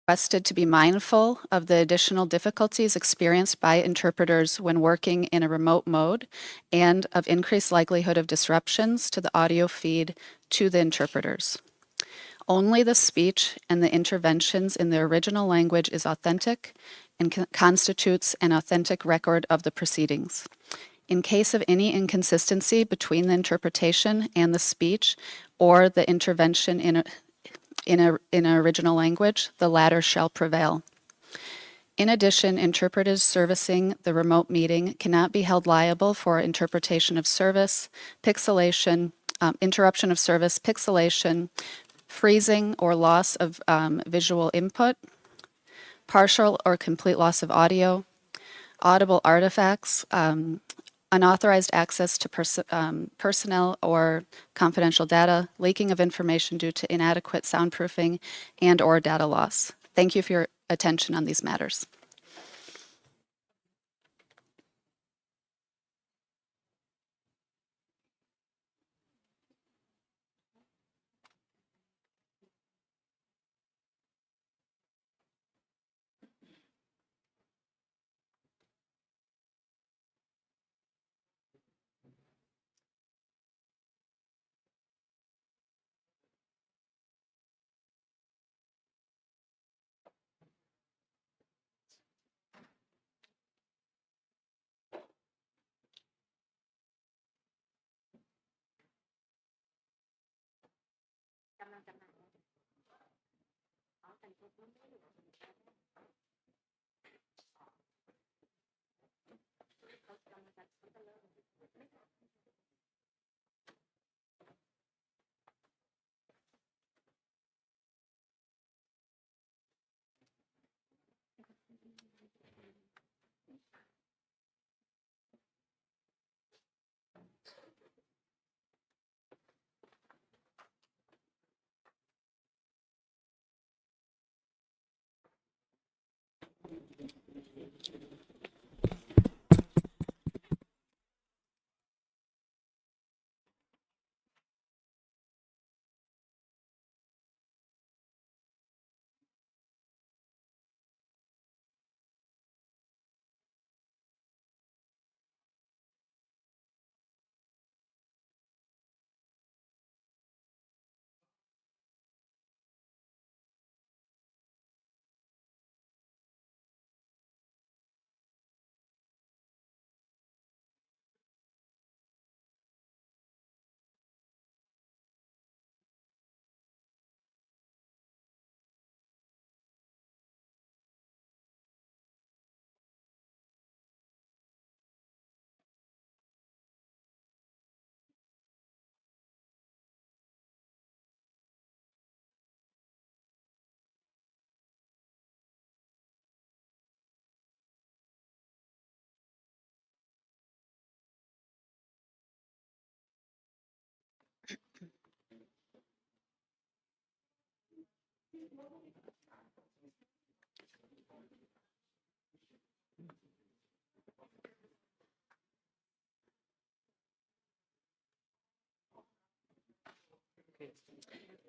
requested to be mindful of the additional difficulties experienced by interpreters when working in a remote mode and of increased likelihood of disruptions to the audio feed to the interpreters. Only the speech and the interventions in the original language is authentic and constitutes an authentic record of the proceedings. In case of any inconsistency between the interpretation and the speech or the intervention in an original language, the latter shall prevail. In addition, interpreters servicing the remote meeting cannot be held liable for interpretation of service, pixelation, interruption of service, pixelation, freezing or loss of visual input, partial or complete loss of audio, audible artifacts, unauthorized access to personnel or confidential data, leaking of information due to inadequate soundproofing, and or data loss. Thank you for your attention on these matters.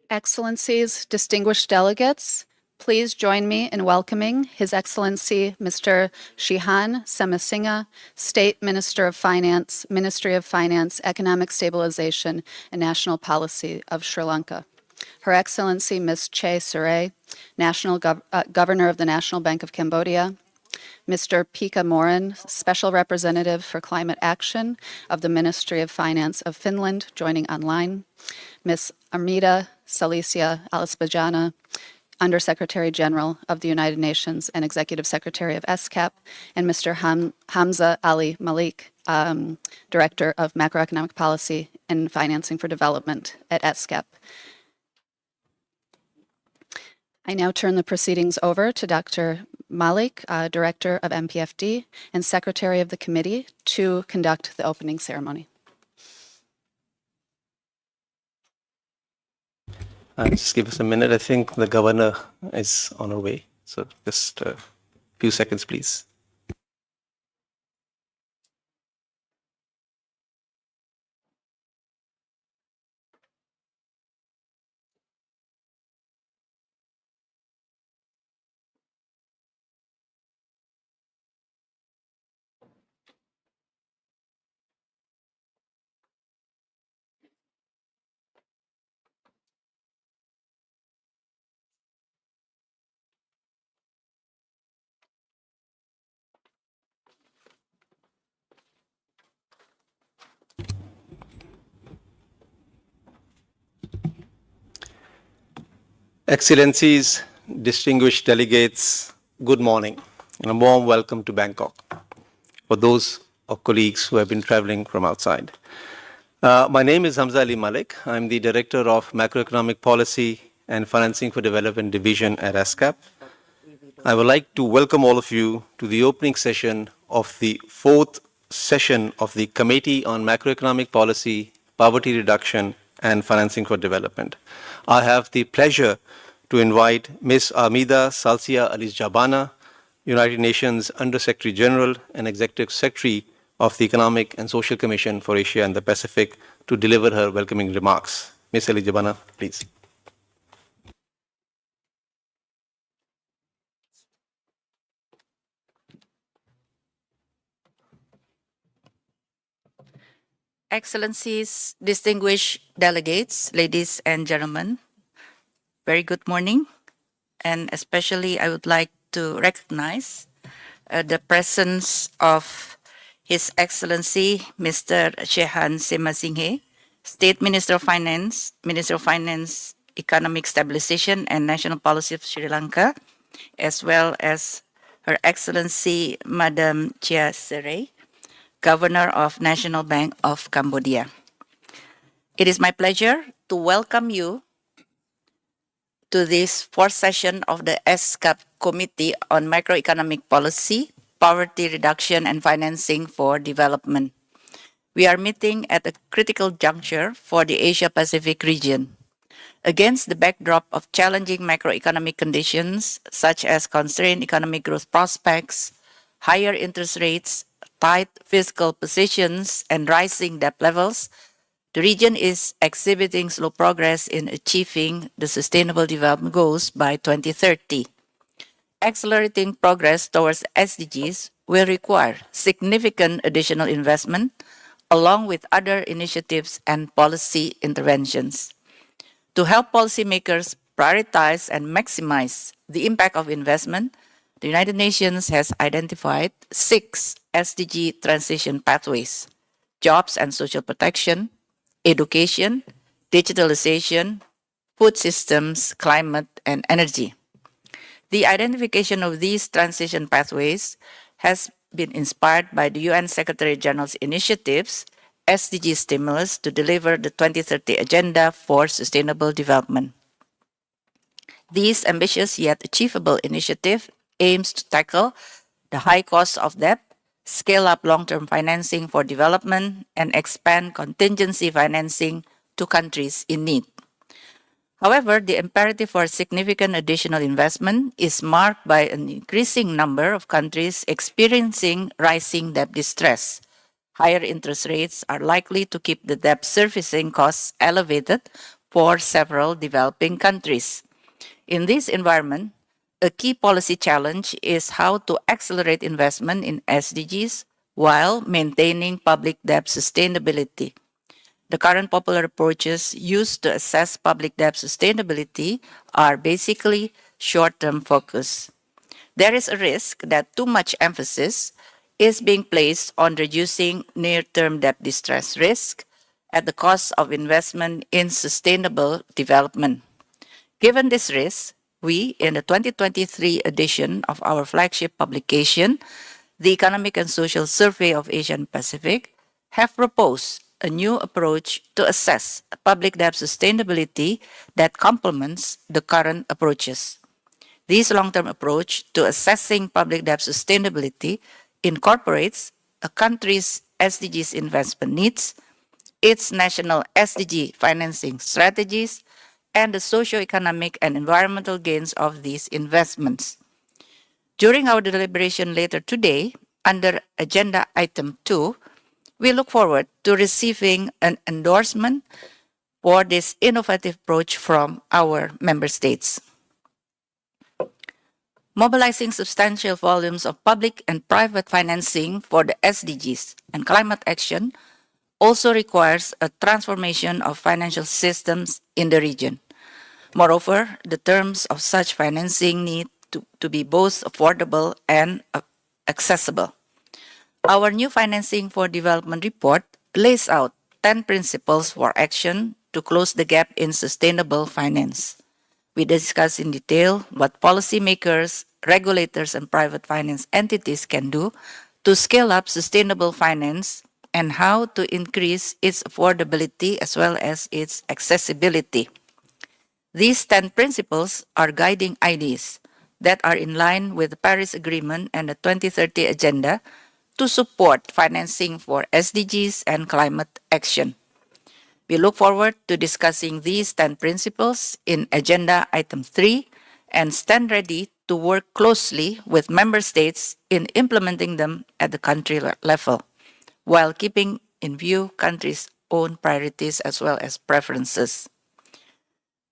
Excellencies, distinguished delegates, please join me in welcoming His Excellency Mr. Shihan Samasinghe, State Minister of Finance, Ministry of Finance, Economic Stabilization, and National Policy of Sri Lanka. Her Excellency Ms. Che Suray, Governor of the National Bank of Cambodia, Mr. Pekka Morin, Special Representative for Climate Action of the Ministry of Finance of Finland, joining online, Ms. Armida Salicia Alispajana, Undersecretary General of the United Nations and Executive Secretary of ESCAP, and Mr. Hamza Ali Malik, Director of Macroeconomic Policy and Financing for Development at ESCAP. I now turn the proceedings over to Dr. Malik, Director of MPFD and Secretary of the Committee, to conduct the opening ceremony. Just give us a minute. I think the governor is on her way. So just a few seconds, please. Excellencies, distinguished delegates, good morning and a warm welcome to Bangkok for those of colleagues who have been traveling from outside. My name is Hamza Ali Malik. I'm the Director of Macroeconomic Policy and Financing for Development Division at ESCAP. I would like to welcome all of you to the opening session of the fourth session of the Committee on Macroeconomic Policy, Poverty Reduction, and Financing for Development. I have the pleasure to invite Ms. Armida Salcia Alice Jabana, United Nations Under-Secretary General and Executive Secretary of the Economic and Social Commission for Asia and the Pacific, to deliver her welcoming remarks. Ms. Ali Jabana, please. Excellencies, distinguished delegates, ladies and gentlemen, very good morning. And especially I would like to recognize the presence of His Excellency Mr. Shehan Semasinghe, State Minister of Finance, Economic Stabilization and National Policy of Sri Lanka, as well as Her Excellency Madam Chia Serey, Governor of National Bank of Cambodia. It is my pleasure to welcome you to this fourth session of the ESCAP Committee on Macroeconomic Policy, Poverty Reduction and Financing for Development. We are meeting at a critical juncture for the Asia-Pacific region. Against the backdrop of challenging macroeconomic conditions, such as constrained economic growth prospects, higher interest rates, tight fiscal positions, and rising debt levels, the region is exhibiting slow progress in achieving the Sustainable Development Goals by 2030. Accelerating progress towards SDGs will require significant additional investment, along with other initiatives and policy interventions. To help policymakers prioritize and maximize the impact of investment, the United Nations has identified 6 SDG transition pathways: jobs and social protection, education, digitalization, food systems, climate, and energy. The identification of these transition pathways has been inspired by the UN Secretary General's initiatives, SDG stimulus, to deliver the 2030 Agenda for Sustainable Development. This ambitious yet achievable initiative aims to tackle the high cost of debt, scale up long-term financing for development, and expand contingency financing to countries in need. However, the imperative for significant additional investment is marked by an increasing number of countries experiencing rising debt distress. Higher interest rates are likely to keep the debt servicing costs elevated for several developing countries. In this environment, a key policy challenge is how to accelerate investment in SDGs while maintaining public debt sustainability. The current popular approaches used to assess public debt sustainability are basically short-term focus. There is a risk that too much emphasis is being placed on reducing near-term debt distress risk at the cost of investment in sustainable development. Given this risk, we, in the 2023 edition of our flagship publication, the Economic and Social Survey of Asia and Pacific, have proposed a new approach to assess public debt sustainability that complements the current approaches. This long-term approach to assessing public debt sustainability incorporates a country's SDGs investment needs, its national SDG financing strategies, and the socio-economic and environmental gains of these investments. During our deliberation later today, under Agenda Item 2, we look forward to receiving an endorsement for this innovative approach from our member states. Mobilizing substantial volumes of public and private financing for the SDGs and climate action also requires a transformation of financial systems in the region. Moreover, the terms of such financing need to be both affordable and accessible. Our new Financing for Development report lays out 10 principles for action to close the gap in sustainable finance. We discuss in detail what policymakers, regulators, and private finance entities can do to scale up sustainable finance and how to increase its affordability as well as its accessibility. These 10 principles are guiding ideas that are in line with the Paris Agreement and the 2030 Agenda to support financing for SDGs and climate action. We look forward to discussing these 10 principles in Agenda Item 3 and stand ready to work closely with member states in implementing them at the country level, while keeping in view countries' own priorities as well as preferences.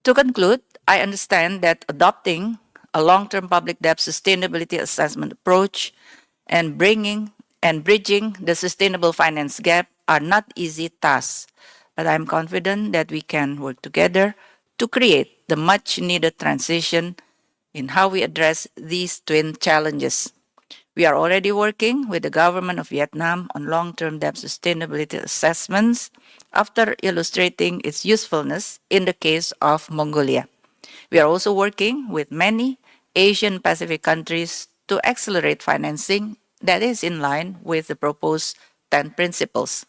To conclude, I understand that adopting a long-term public debt sustainability assessment approach and bridging the sustainable finance gap are not easy tasks, but I'm confident that we can work together to create the much-needed transition in how we address these twin challenges. We are already working with the government of Vietnam on long-term debt sustainability assessments after illustrating its usefulness in the case of Mongolia. We are also working with many Asian Pacific countries to accelerate financing that is in line with the proposed 10 principles.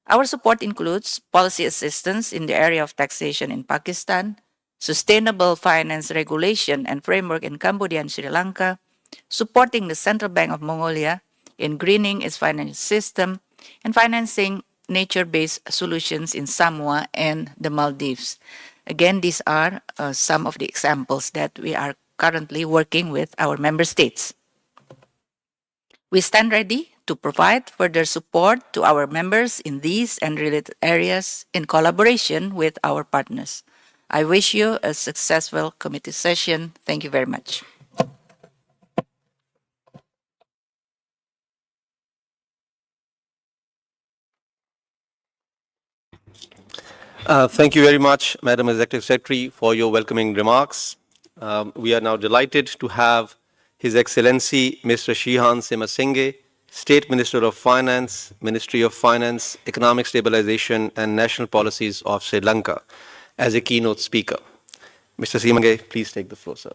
Our support includes policy assistance in the area of taxation in Pakistan, sustainable finance regulation and framework in Cambodia and Sri Lanka, supporting the Central Bank of Mongolia in greening its financial system, and financing nature-based solutions in Samoa and the Maldives. Again, these are some of the examples that we are currently working with our member states. We stand ready to provide further support to our members in these and related areas in collaboration with our partners. I wish you a successful committee session. Thank you very much. Thank you very much, Madam Executive Secretary, for your welcoming remarks. We are now delighted to have His Excellency Mr. Shihan Simasinghe, State Minister of Finance, Ministry of Finance, Economic Stabilization and National Policies of Sri Lanka, as a keynote speaker. Mr. Simasinghe, please take the floor, sir.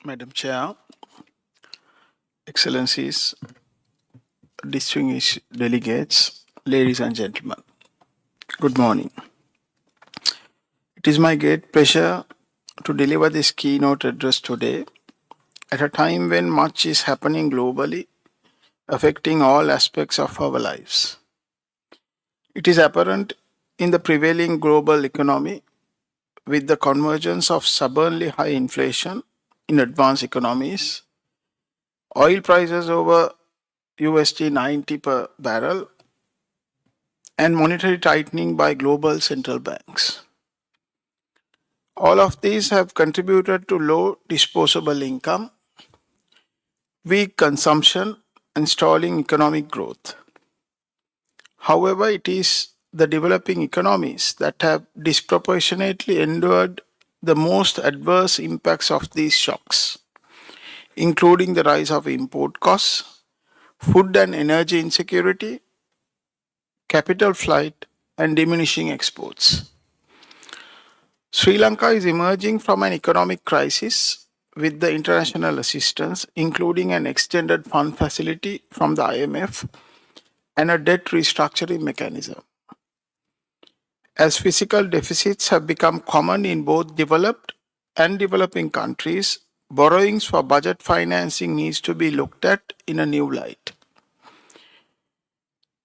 Madam Chair, Excellencies, distinguished delegates, ladies and gentlemen, good morning. It is my great pleasure to deliver this keynote address today at a time when much is happening globally, affecting all aspects of our lives. It is apparent in the prevailing global economy with the convergence of stubbornly high inflation in advanced economies, oil prices over USD 90 per barrel, and monetary tightening by global central banks. All of these have contributed to low disposable income, weak consumption, and stalling economic growth. However, it is the developing economies that have disproportionately endured the most adverse impacts of these shocks, including the rise of import costs, food and energy insecurity, capital flight, and diminishing exports. Sri Lanka is emerging from an economic crisis with the international assistance, including an extended fund facility from the IMF and a debt restructuring mechanism. As fiscal deficits have become common in both developed and developing countries, borrowings for budget financing needs to be looked at in a new light.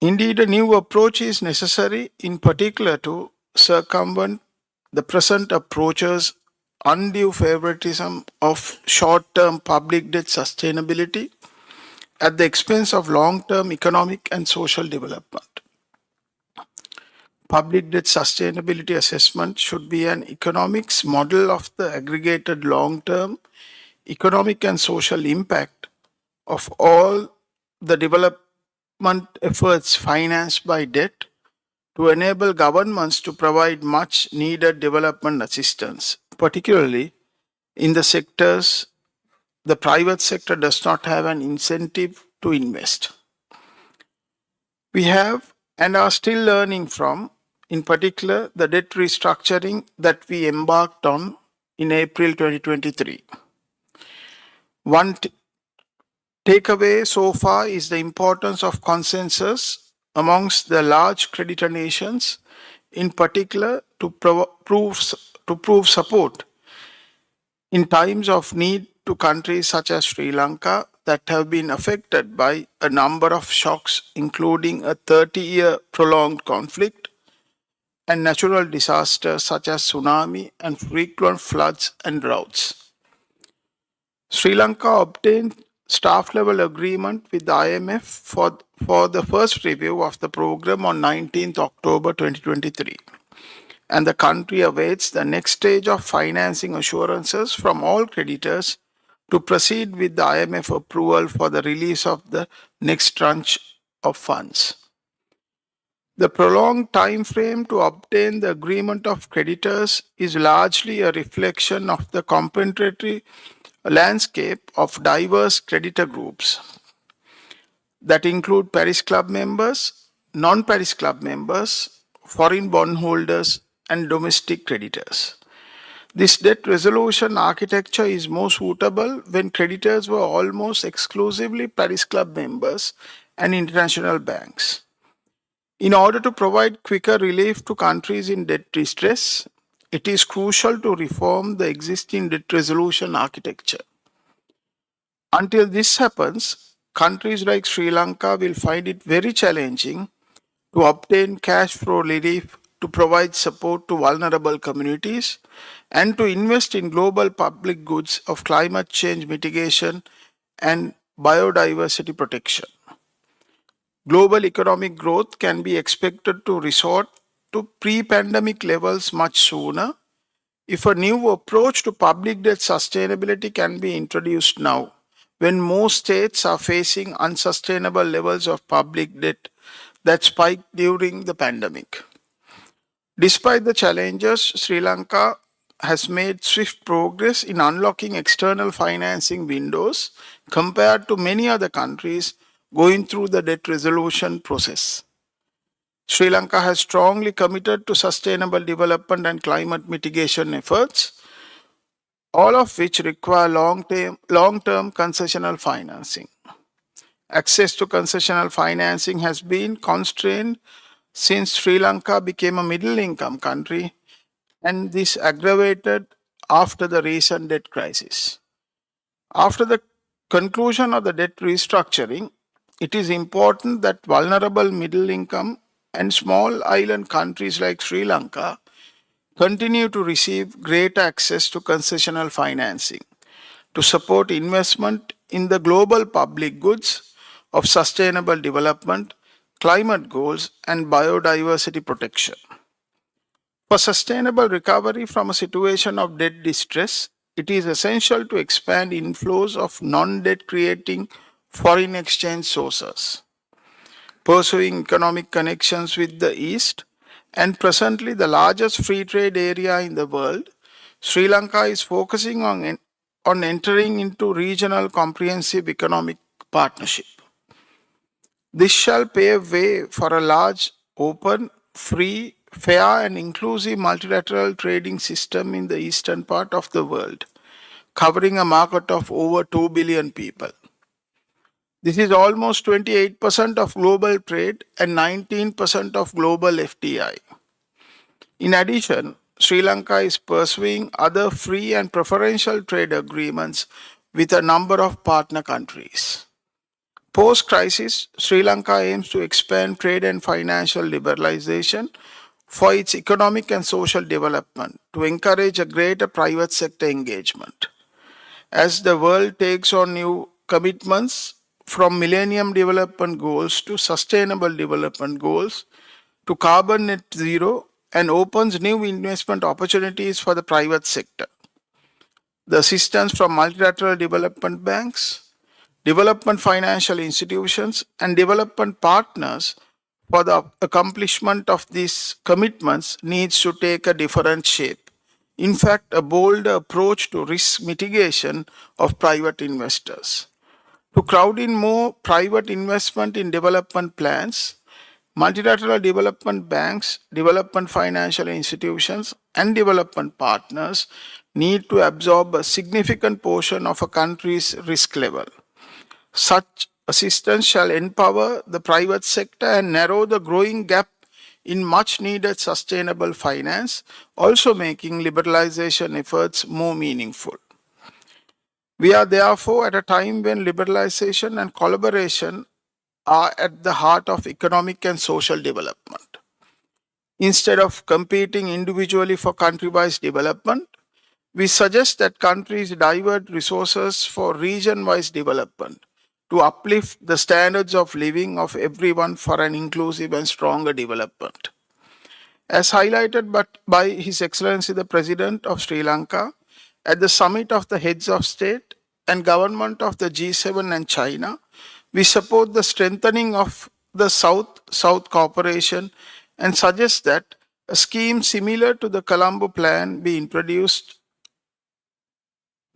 Indeed, a new approach is necessary, in particular to circumvent the present approach's undue favoritism of short-term public debt sustainability at the expense of long-term economic and social development. Public debt sustainability assessment should be an economics model of the aggregated long-term economic and social impact of all the development efforts financed by debt to enable governments to provide much needed development assistance, particularly in the sectors the private sector does not have an incentive to invest. We have and are still learning from, in particular, the debt restructuring that we embarked on in April 2023. One takeaway so far is the importance of consensus amongst the large creditor nations, in particular to prove support in times of need to countries such as Sri Lanka that have been affected by a number of shocks, including a 30-year prolonged conflict and natural disasters such as tsunami and frequent floods and droughts. Sri Lanka obtained staff-level agreement with the IMF for the first review of the program on 19th October 2023. And the country awaits the next stage of financing assurances from all creditors to proceed with the IMF approval for the release of the next tranche of funds. The prolonged time frame to obtain the agreement of creditors is largely a reflection of the compensatory landscape of diverse creditor groups that include Paris Club members, non-Paris Club members, foreign bondholders, and domestic creditors. This debt resolution architecture is more suitable when creditors were almost exclusively Paris Club members and international banks. In order to provide quicker relief to countries in debt distress, it is crucial to reform the existing debt resolution architecture. Until this happens, countries like Sri Lanka will find it very challenging to obtain cash flow relief to provide support to vulnerable communities and to invest in global public goods of climate change mitigation and biodiversity protection. Global economic growth can be expected to resort to pre-pandemic levels much sooner if a new approach to public debt sustainability can be introduced now, when most states are facing unsustainable levels of public debt that spiked during the pandemic. Despite the challenges, Sri Lanka has made swift progress in unlocking external financing windows compared to many other countries going through the debt resolution process. Sri Lanka has strongly committed to sustainable development and climate mitigation efforts, all of which require long-term concessional financing. Access to concessional financing has been constrained since Sri Lanka became a middle-income country, and this aggravated after the recent debt crisis. After the conclusion of the debt restructuring, it is important that vulnerable middle-income and small island countries like Sri Lanka continue to receive great access to concessional financing to support investment in the global public goods of sustainable development, climate goals, and biodiversity protection. For sustainable recovery from a situation of debt distress, it is essential to expand inflows of non-debt creating foreign exchange sources. Pursuing economic connections with the East and presently the largest free trade area in the world, Sri Lanka is focusing on entering into regional comprehensive economic partnership. This shall pave way for a large, open, free, fair and inclusive multilateral trading system in the eastern part of the world, covering a market of over 2 billion people. This is almost 28% of global trade and 19% of global FDI. In addition, Sri Lanka is pursuing other free and preferential trade agreements with a number of partner countries. Post-crisis, Sri Lanka aims to expand trade and financial liberalization for its economic and social development to encourage a greater private sector engagement. As the world takes on new commitments from Millennium Development Goals to Sustainable Development Goals to carbon net zero and opens new investment opportunities for the private sector. the assistance from multilateral development banks, development financial institutions, and development partners for the accomplishment of these commitments needs to take a different shape. In fact, a bolder approach to risk mitigation of private investors. To crowd in more private investment in development plans, multilateral development banks, development financial institutions, and development partners need to absorb a significant portion of a country's risk level. Such assistance shall empower the private sector and narrow the growing gap in much needed sustainable finance, also making liberalization efforts more meaningful. We are therefore at a time when liberalization and collaboration are at the heart of economic and social development. Instead of competing individually for country-wise development, we suggest that countries divert resources for region-wise development to uplift the standards of living of everyone for an inclusive and stronger development. As highlighted by His Excellency the President of Sri Lanka at the summit of the heads of state and government of the G7 and China, we support the strengthening of the South-South cooperation and suggest that a scheme similar to the Colombo Plan be introduced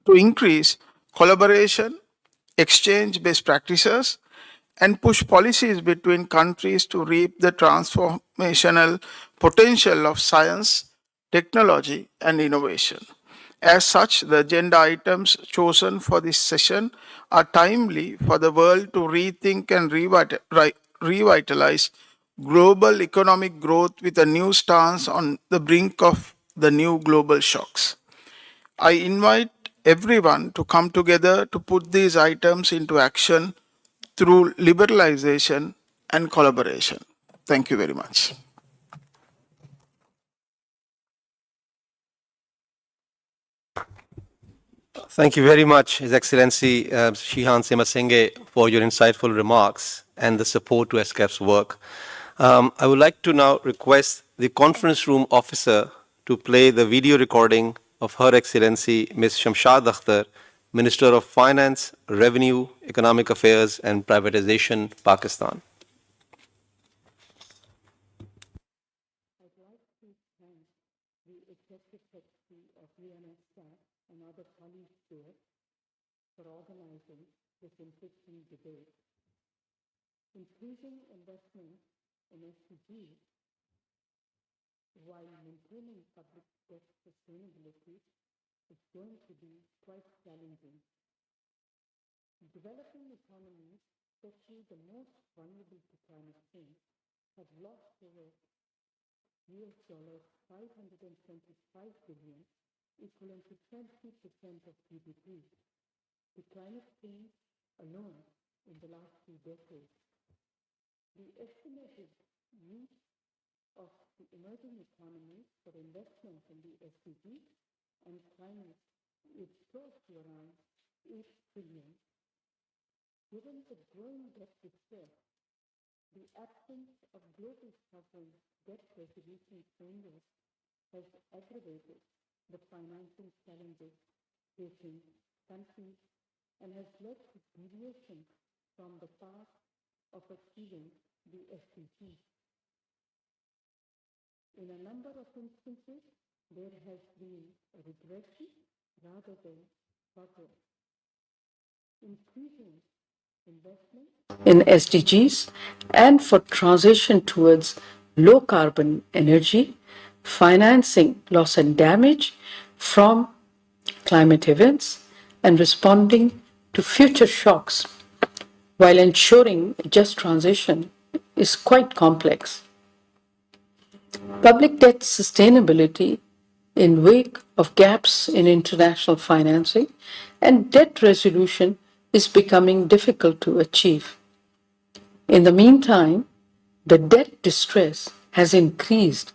to increase collaboration, exchange best practices, and push policies between countries to reap the transformational potential of science, technology, and innovation. As such, the agenda items chosen for this session are timely for the world to rethink and revitalize global economic growth with a new stance on the brink of the new global shocks. I invite everyone to come together to put these items into action through liberalization and collaboration. Thank you very much. Thank you very much, His Excellency Shihan Semasenge, for your insightful remarks and the support to ESCAP's work. I would like to now request the conference room officer to play the video recording of Her Excellency Ms. Shamshad Akhtar, Minister of Finance, Revenue, Economic Affairs and Privatization, Pakistan. I'd like to thank the Executive Secretary of UNCTAD and other colleagues here for organizing this interesting debate. Increasing investment in SDGs while maintaining public debt sustainability is going to be quite challenging. Developing economies, especially the most vulnerable to climate change, have lost over $525 billion, equivalent to 20% of GDP, to climate change alone in the last 2 decades. The estimated need of the emerging economies for investment in the SDGs and climate is close to around $8 trillion. Given the growing debt distress, the absence of global sovereign debt resolution framework has aggravated the financing challenges facing countries and has led to deviation from the path of achieving the SDGs. In a number of instances, there has been a regression rather than progress. Increasing investment in SDGs and for transition towards low carbon energy, financing loss and damage from climate events, and responding to future shocks while ensuring a just transition is quite complex. Public debt sustainability in wake of gaps in international financing and debt resolution is becoming difficult to achieve. In the meantime, the debt distress has increased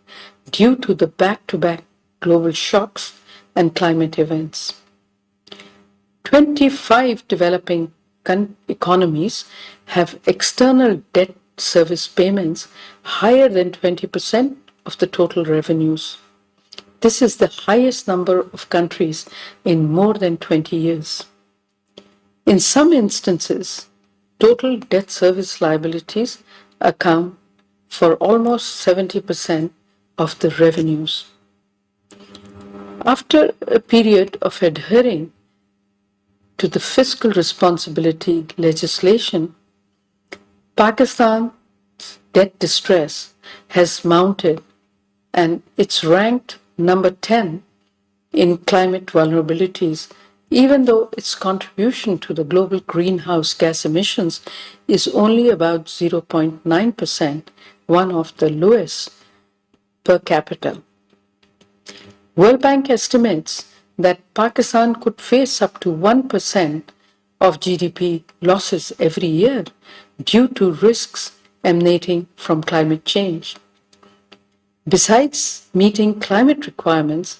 due to the back-to-back global shocks and climate events. 25 developing economies have external debt service payments higher than 20% of the total revenues. This is the highest number of countries in more than 20 years. In some instances, total debt service liabilities account for almost 70% of the revenues. After a period of adhering to the fiscal responsibility legislation, Pakistan's debt distress has mounted and it's ranked number 10 in climate vulnerabilities, even though its contribution to the global greenhouse gas emissions is only about 0.9%, one of the lowest per capita. World Bank estimates that Pakistan could face up to 1% of GDP losses every year due to risks emanating from climate change. Besides meeting climate requirements,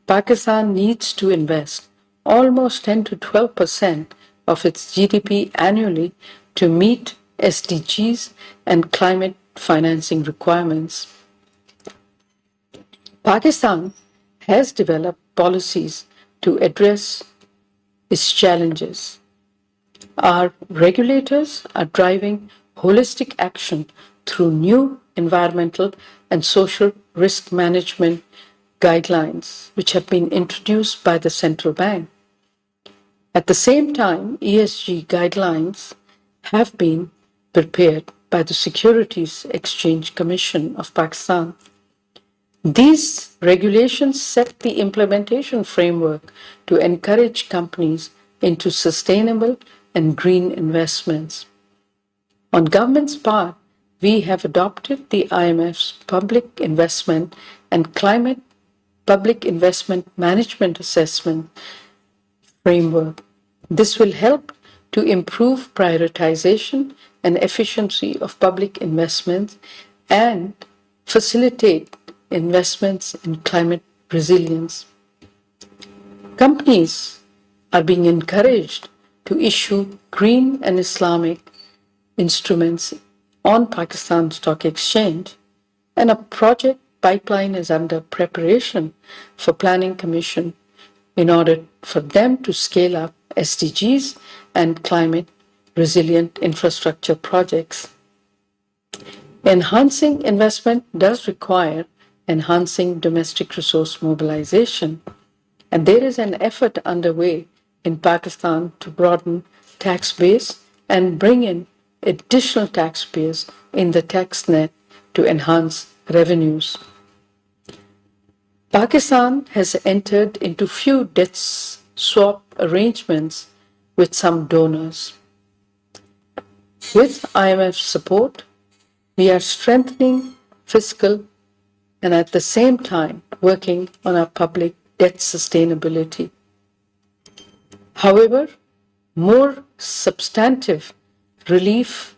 Pakistan needs to invest almost 10 to 12% of its GDP annually to meet SDGs and climate financing requirements. Pakistan has developed policies to address its challenges. Our regulators are driving holistic action through new environmental and social risk management guidelines, which have been introduced by the central bank. At the same time, ESG guidelines have been prepared by the Securities Exchange Commission of Pakistan. These regulations set the implementation framework to encourage companies into sustainable and green investments. On government's part, we have adopted the IMF's Public Investment and Climate Public Investment Management Assessment framework. This will help to improve prioritization and efficiency of public investments and facilitate investments in climate resilience. Companies are being encouraged to issue green and Islamic instruments on Pakistan Stock Exchange, and a project pipeline is under preparation for Planning Commission in order for them to scale up SDGs and climate resilient infrastructure projects. Enhancing investment does require enhancing domestic resource mobilization, and there is an effort underway in Pakistan to broaden tax base and bring in additional taxpayers in the tax net to enhance revenues. Pakistan has entered into few debt swap arrangements with some donors. With IMF support, we are strengthening fiscal and at the same time working on our public debt sustainability. However, more substantive relief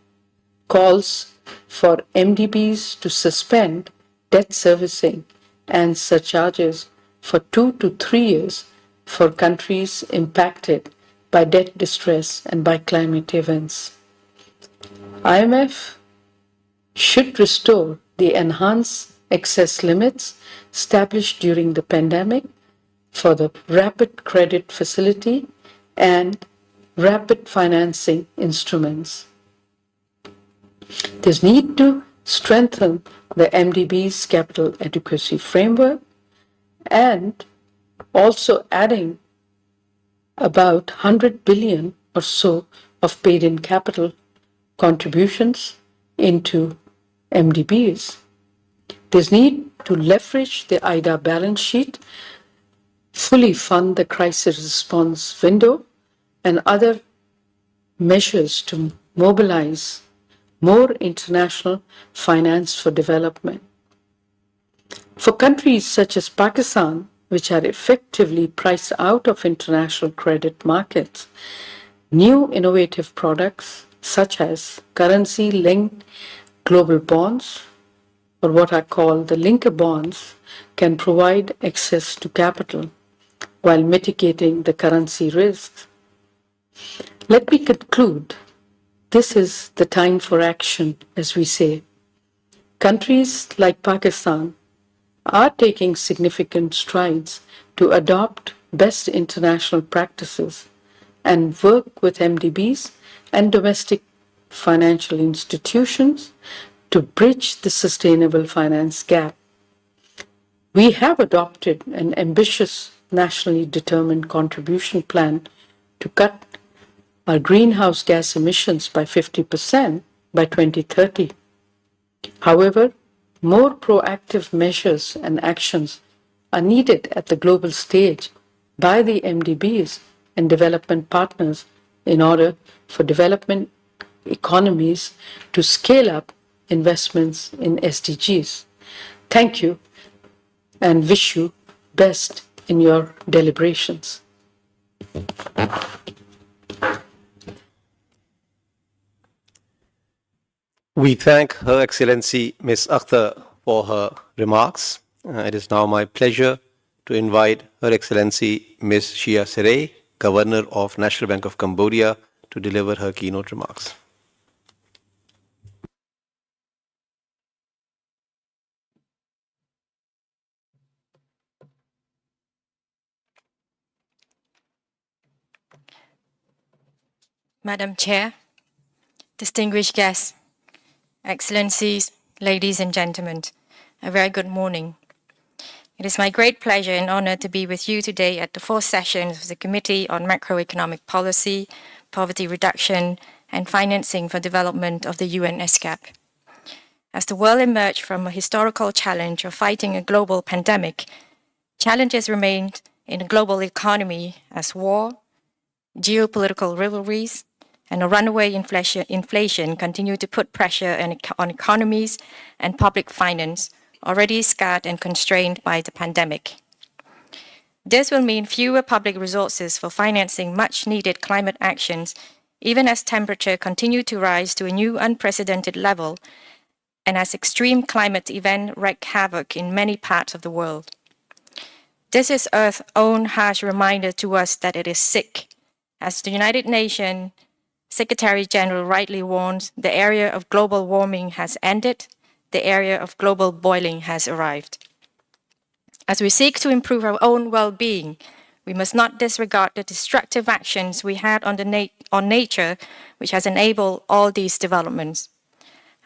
calls for MDBs to suspend debt servicing and surcharges for 2 to 3 years for countries impacted by debt distress and by climate events. IMF should restore the enhanced excess limits established during the pandemic for the rapid credit facility and rapid financing instruments. There's need to strengthen the MDB's capital adequacy framework and also adding about 100 billion or so of paid-in capital contributions into MDBs. There's need to leverage the IDA balance sheet, fully fund the crisis response window, and other measures to mobilize more international finance for development. For countries such as Pakistan, which are effectively priced out of international credit markets, new innovative products such as currency-linked global bonds, or what I call the Lanka bonds, can provide access to capital while mitigating the currency risks. Let me conclude. This is the time for action, as we say. Countries like Pakistan are taking significant strides to adopt best international practices and work with MDBs and domestic financial institutions to bridge the sustainable finance gap. We have adopted an ambitious nationally determined contribution plan to cut our greenhouse gas emissions by 50% by 2030. However, more proactive measures and actions are needed at the global stage by the MDBs and development partners in order for development economies to scale up investments in SDGs. Thank you and wish you best in your deliberations. We thank Her Excellency Ms. Akhtar for her remarks. It is now my pleasure to invite Her Excellency Ms. Shia Serey, Governor of National Bank of Cambodia, to deliver her keynote remarks. Madam Chair, distinguished guests, Excellencies, ladies and gentlemen, a very good morning. It is my great pleasure and honor to be with you today at the fourth session of the Committee on Macroeconomic Policy, Poverty Reduction and Financing for Development of the UN ESCAP. As the world emerged from a historical challenge of fighting a global pandemic, challenges remained in the global economy as war, geopolitical rivalries, and a runaway inflation continue to put pressure on economies and public finance already scarred and constrained by the pandemic. This will mean fewer public resources for financing much-needed climate actions, even as temperature continue to rise to a new unprecedented level and as extreme climate events wreak havoc in many parts of the world. This is Earth's own harsh reminder to us that it is sick. As the United Nations Secretary General rightly warns, the era of global warming has ended, the era of global boiling has arrived. As we seek to improve our own well-being, we must not disregard the destructive actions we had on nature, which has enabled all these developments.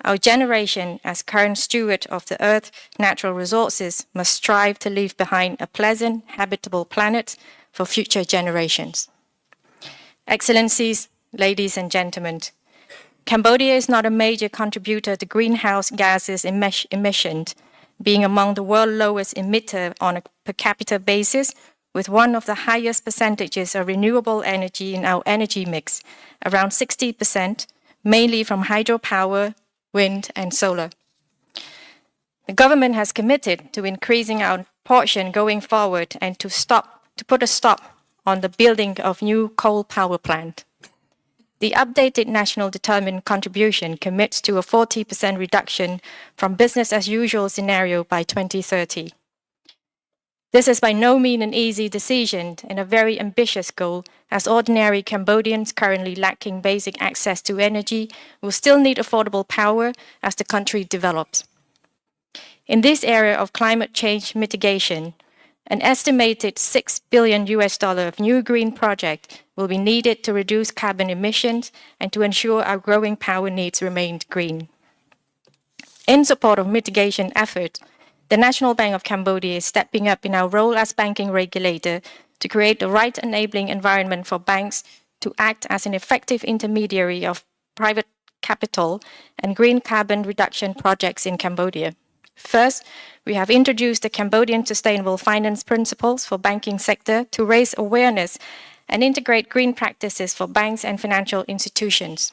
Our generation, as current steward of the Earth's natural resources, must strive to leave behind a pleasant, habitable planet for future generations. Excellencies, ladies and gentlemen, Cambodia is not a major contributor to greenhouse gases emissions, being among the world's lowest emitter on a per capita basis, with one of the highest percentages of renewable energy in our energy mix, around 60%, mainly from hydropower, wind, and solar. The government has committed to increasing our portion going forward and to put a stop on the building of new coal power plant. The updated national determined contribution commits to a 40% reduction from business as usual scenario by 2030. This is by no means an easy decision and a very ambitious goal, as ordinary Cambodians currently lacking basic access to energy will still need affordable power as the country develops. In this area of climate change mitigation, an estimated $6 billion of new green projects will be needed to reduce carbon emissions and to ensure our growing power needs remain green. In support of mitigation efforts, the National Bank of Cambodia is stepping up in our role as banking regulator to create the right enabling environment for banks to act as an effective intermediary of private capital and green carbon reduction projects in Cambodia. First, we have introduced the Cambodian Sustainable Finance Principles for banking sector to raise awareness and integrate green practices for banks and financial institutions.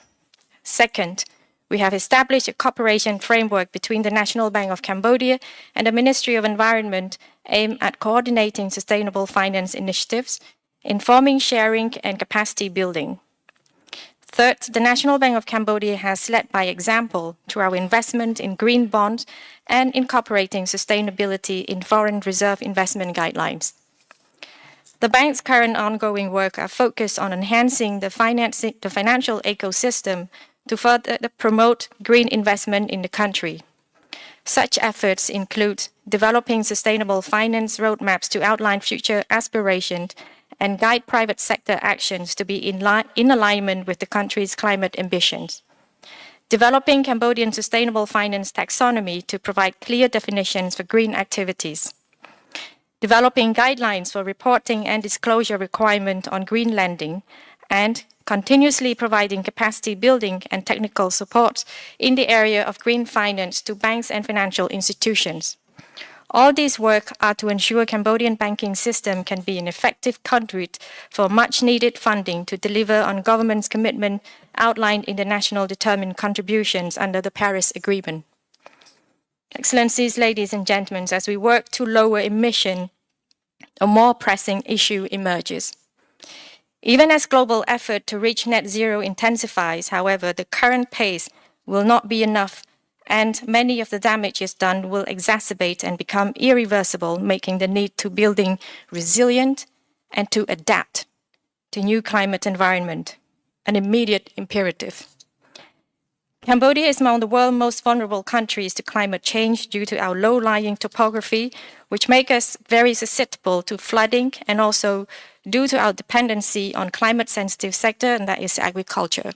Second, we have established a cooperation framework between the National Bank of Cambodia and the Ministry of Environment aimed at coordinating sustainable finance initiatives, informing, sharing, and capacity building. Third, the National Bank of Cambodia has led by example through our investment in green bonds and incorporating sustainability in foreign reserve investment guidelines. The bank's current ongoing work are focused on enhancing the financial ecosystem to further promote green investment in the country. Such efforts include developing sustainable finance roadmaps to outline future aspirations and guide private sector actions to be in alignment with the country's climate ambitions. Developing Cambodian sustainable finance taxonomy to provide clear definitions for green activities. Developing guidelines for reporting and disclosure requirement on green lending, and continuously providing capacity building and technical support in the area of green finance to banks and financial institutions. All these work are to ensure Cambodian banking system can be an effective conduit for much needed funding to deliver on government's commitment outlined in the national determined contributions under the Paris Agreement. Excellencies, ladies and gentlemen, as we work to lower emission, a more pressing issue emerges. Even as global effort to reach net zero intensifies, however, the current pace will not be enough, and many of the damages done will exacerbate and become irreversible, making the need to building resilient and to adapt to new climate environment an immediate imperative. Cambodia is among the world's most vulnerable countries to climate change due to our low-lying topography, which make us very susceptible to flooding, and also due to our dependency on climate-sensitive sector, and that is agriculture.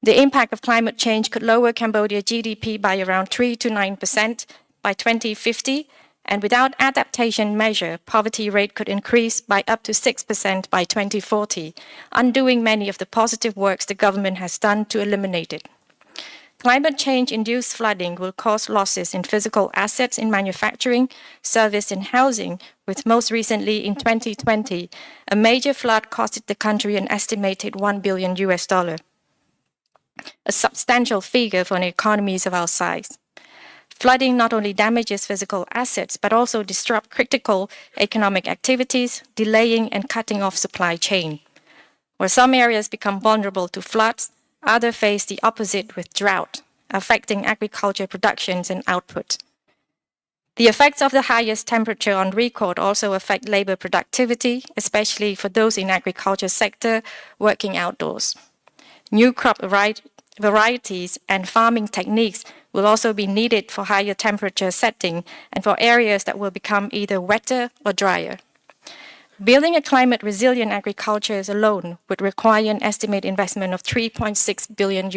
The impact of climate change could lower Cambodia GDP by around 3 to 9% by 2050, and without adaptation measure, poverty rate could increase by up to 6% by 2040, undoing many of the positive works the government has done to eliminate it. Climate change-induced flooding will cause losses in physical assets in manufacturing, service and housing, with most recently in 2020, a major flood costed the country an estimated $1 billion, a substantial figure for economies of our size. Flooding not only damages physical assets, but also disrupts critical economic activities, delaying and cutting off supply chain. Where some areas become vulnerable to floods, others face the opposite with drought, affecting agriculture productions and output. The effects of the highest temperature on record also affect labor productivity, especially for those in agriculture sector working outdoors. New crop varieties and farming techniques will also be needed for higher temperature setting and for areas that will become either wetter or drier. Building a climate-resilient agriculture alone would require an estimated investment of $3.6 billion.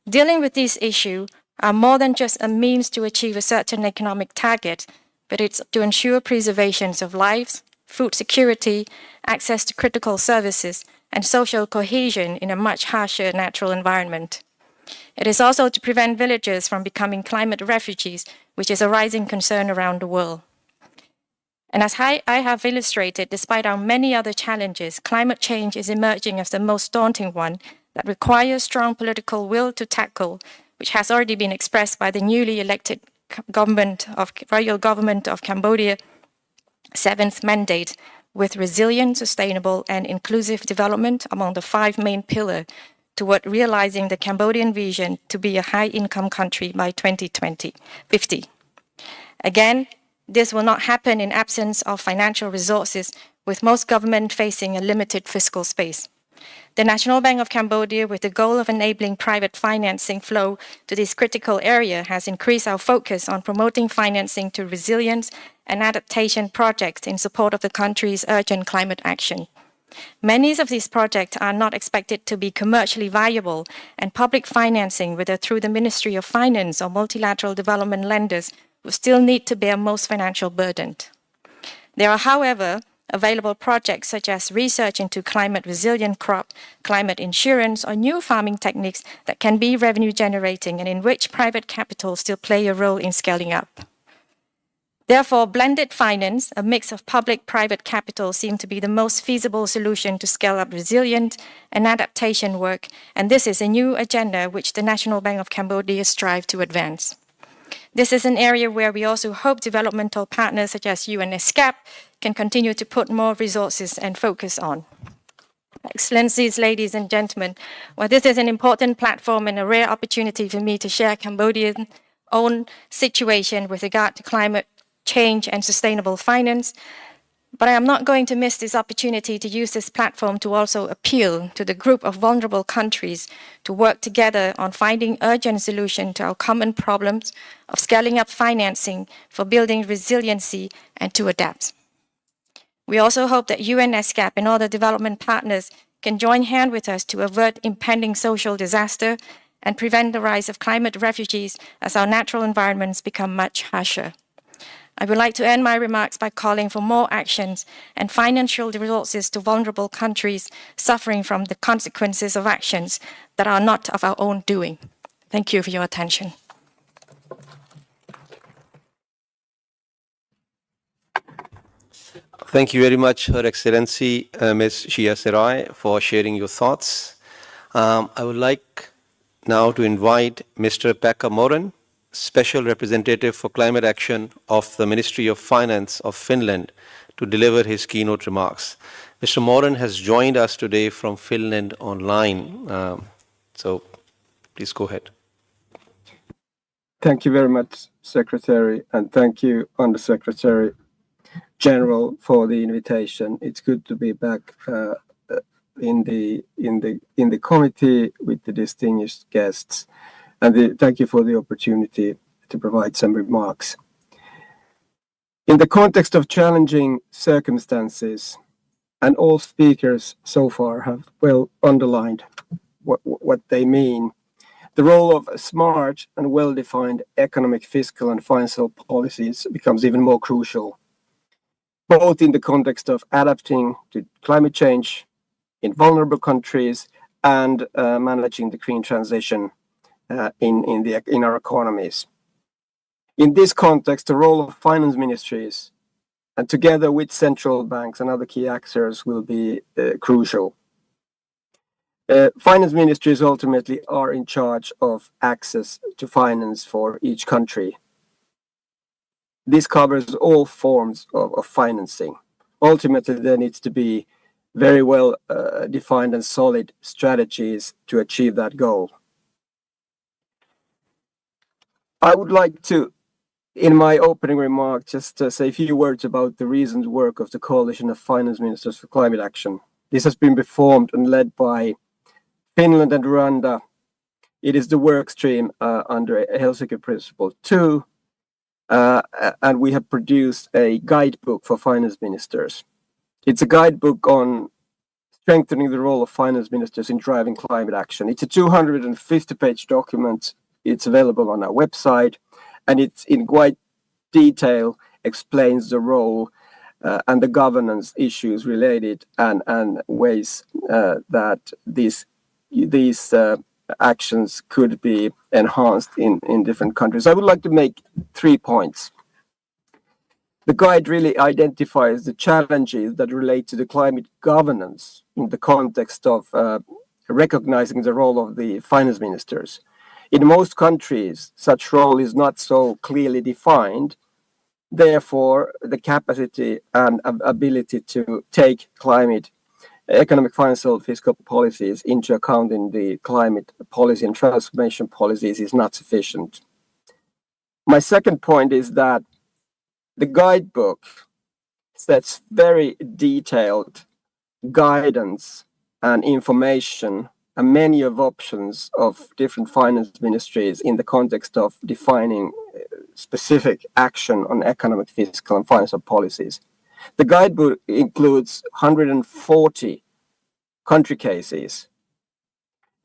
Dealing with this issue are more than just a means to achieve a certain economic target, but it's to ensure preservation of lives, food security, access to critical services, and social cohesion in a much harsher natural environment. It is also to prevent villagers from becoming climate refugees, which is a rising concern around the world. And as I have illustrated, despite our many other challenges, climate change is emerging as the most daunting one that requires strong political will to tackle, which has already been expressed by the newly elected royal government of Cambodia, 7th mandate, with resilient, sustainable, and inclusive development among the 5 main pillars toward realizing the Cambodian vision to be a high-income country by 2050. Again, this will not happen in absence of financial resources, with most governments facing a limited fiscal space. The National Bank of Cambodia, with the goal of enabling private financing flow to this critical area, has increased our focus on promoting financing to resilience and adaptation projects in support of the country's urgent climate action. Many of these projects are not expected to be commercially viable, and public financing, whether through the Ministry of Finance or multilateral development lenders, will still need to bear most financial burden. There are, however, available projects such as research into climate-resilient crop, climate insurance, or new farming techniques that can be revenue-generating and in which private capital still play a role in scaling up. Therefore, blended finance, a mix of public-private capital, seem to be the most feasible solution to scale up resilient and adaptation work, and this is a new agenda which the National Bank of Cambodia strives to advance. This is an area where we also hope developmental partners such as ESCAP can continue to put more resources and focus on. Excellencies, ladies and gentlemen, while this is an important platform and a rare opportunity for me to share Cambodia's own situation with regard to climate change and sustainable finance, But I am not going to miss this opportunity to use this platform to also appeal to the group of vulnerable countries to work together on finding urgent solutions to our common problems of scaling up financing for building resiliency and to adapt. We also hope that ESCAP and other development partners can join hands with us to avert impending social disaster and prevent the rise of climate refugees as our natural environments become much harsher. I would like to end my remarks by calling for more actions and financial resources to vulnerable countries suffering from the consequences of actions that are not of our own doing. Thank you for your attention. Thank you very much, Her Excellency, Ms. Shia Serai, for sharing your thoughts. I would like now to invite Mr. Pekka Moran, Special Representative for Climate Action of the Ministry of Finance of Finland, to deliver his keynote remarks. Mr. Moran has joined us today from Finland online. So please go ahead. Thank you very much, Secretary, and thank you, Undersecretary General, for the invitation. It's good to be back in the committee with the distinguished guests, and thank you for the opportunity to provide some remarks. In the context of challenging circumstances, and all speakers so far have well underlined what they mean, the role of smart and well-defined economic, fiscal, and financial policies becomes even more crucial, both in the context of adapting to climate change in vulnerable countries and managing the green transition in our economies. In this context, the role of finance ministries, and together with central banks and other key actors, will be crucial. Finance ministries ultimately are in charge of access to finance for each country. This covers all forms of financing. Ultimately, there needs to be very well defined and solid strategies to achieve that goal. I would like to, in my opening remark, just say a few words about the recent work of the Coalition of Finance Ministers for Climate Action. This has been performed and led by Finland and Rwanda. It is the work stream under Helsinki Principle 2, and we have produced a guidebook for finance ministers. It's a guidebook on strengthening the role of finance ministers in driving climate action. It's a 250-page document. It's available on our website, and it's in quite detail explains the role and the governance issues related and ways that these actions could be enhanced in different countries. I would like to make 3 points. The guide really identifies the challenges that relate to the climate governance in the context of recognizing the role of the finance ministers. In most countries, such role is not so clearly defined. Therefore, the capacity and ability to take climate, economic, financial, fiscal policies into account in the climate policy and transformation policies is not sufficient. My second point is that the guidebook sets very detailed guidance and information and many of options of different finance ministries in the context of defining specific action on economic, fiscal, and financial policies. The guidebook includes 140 country cases.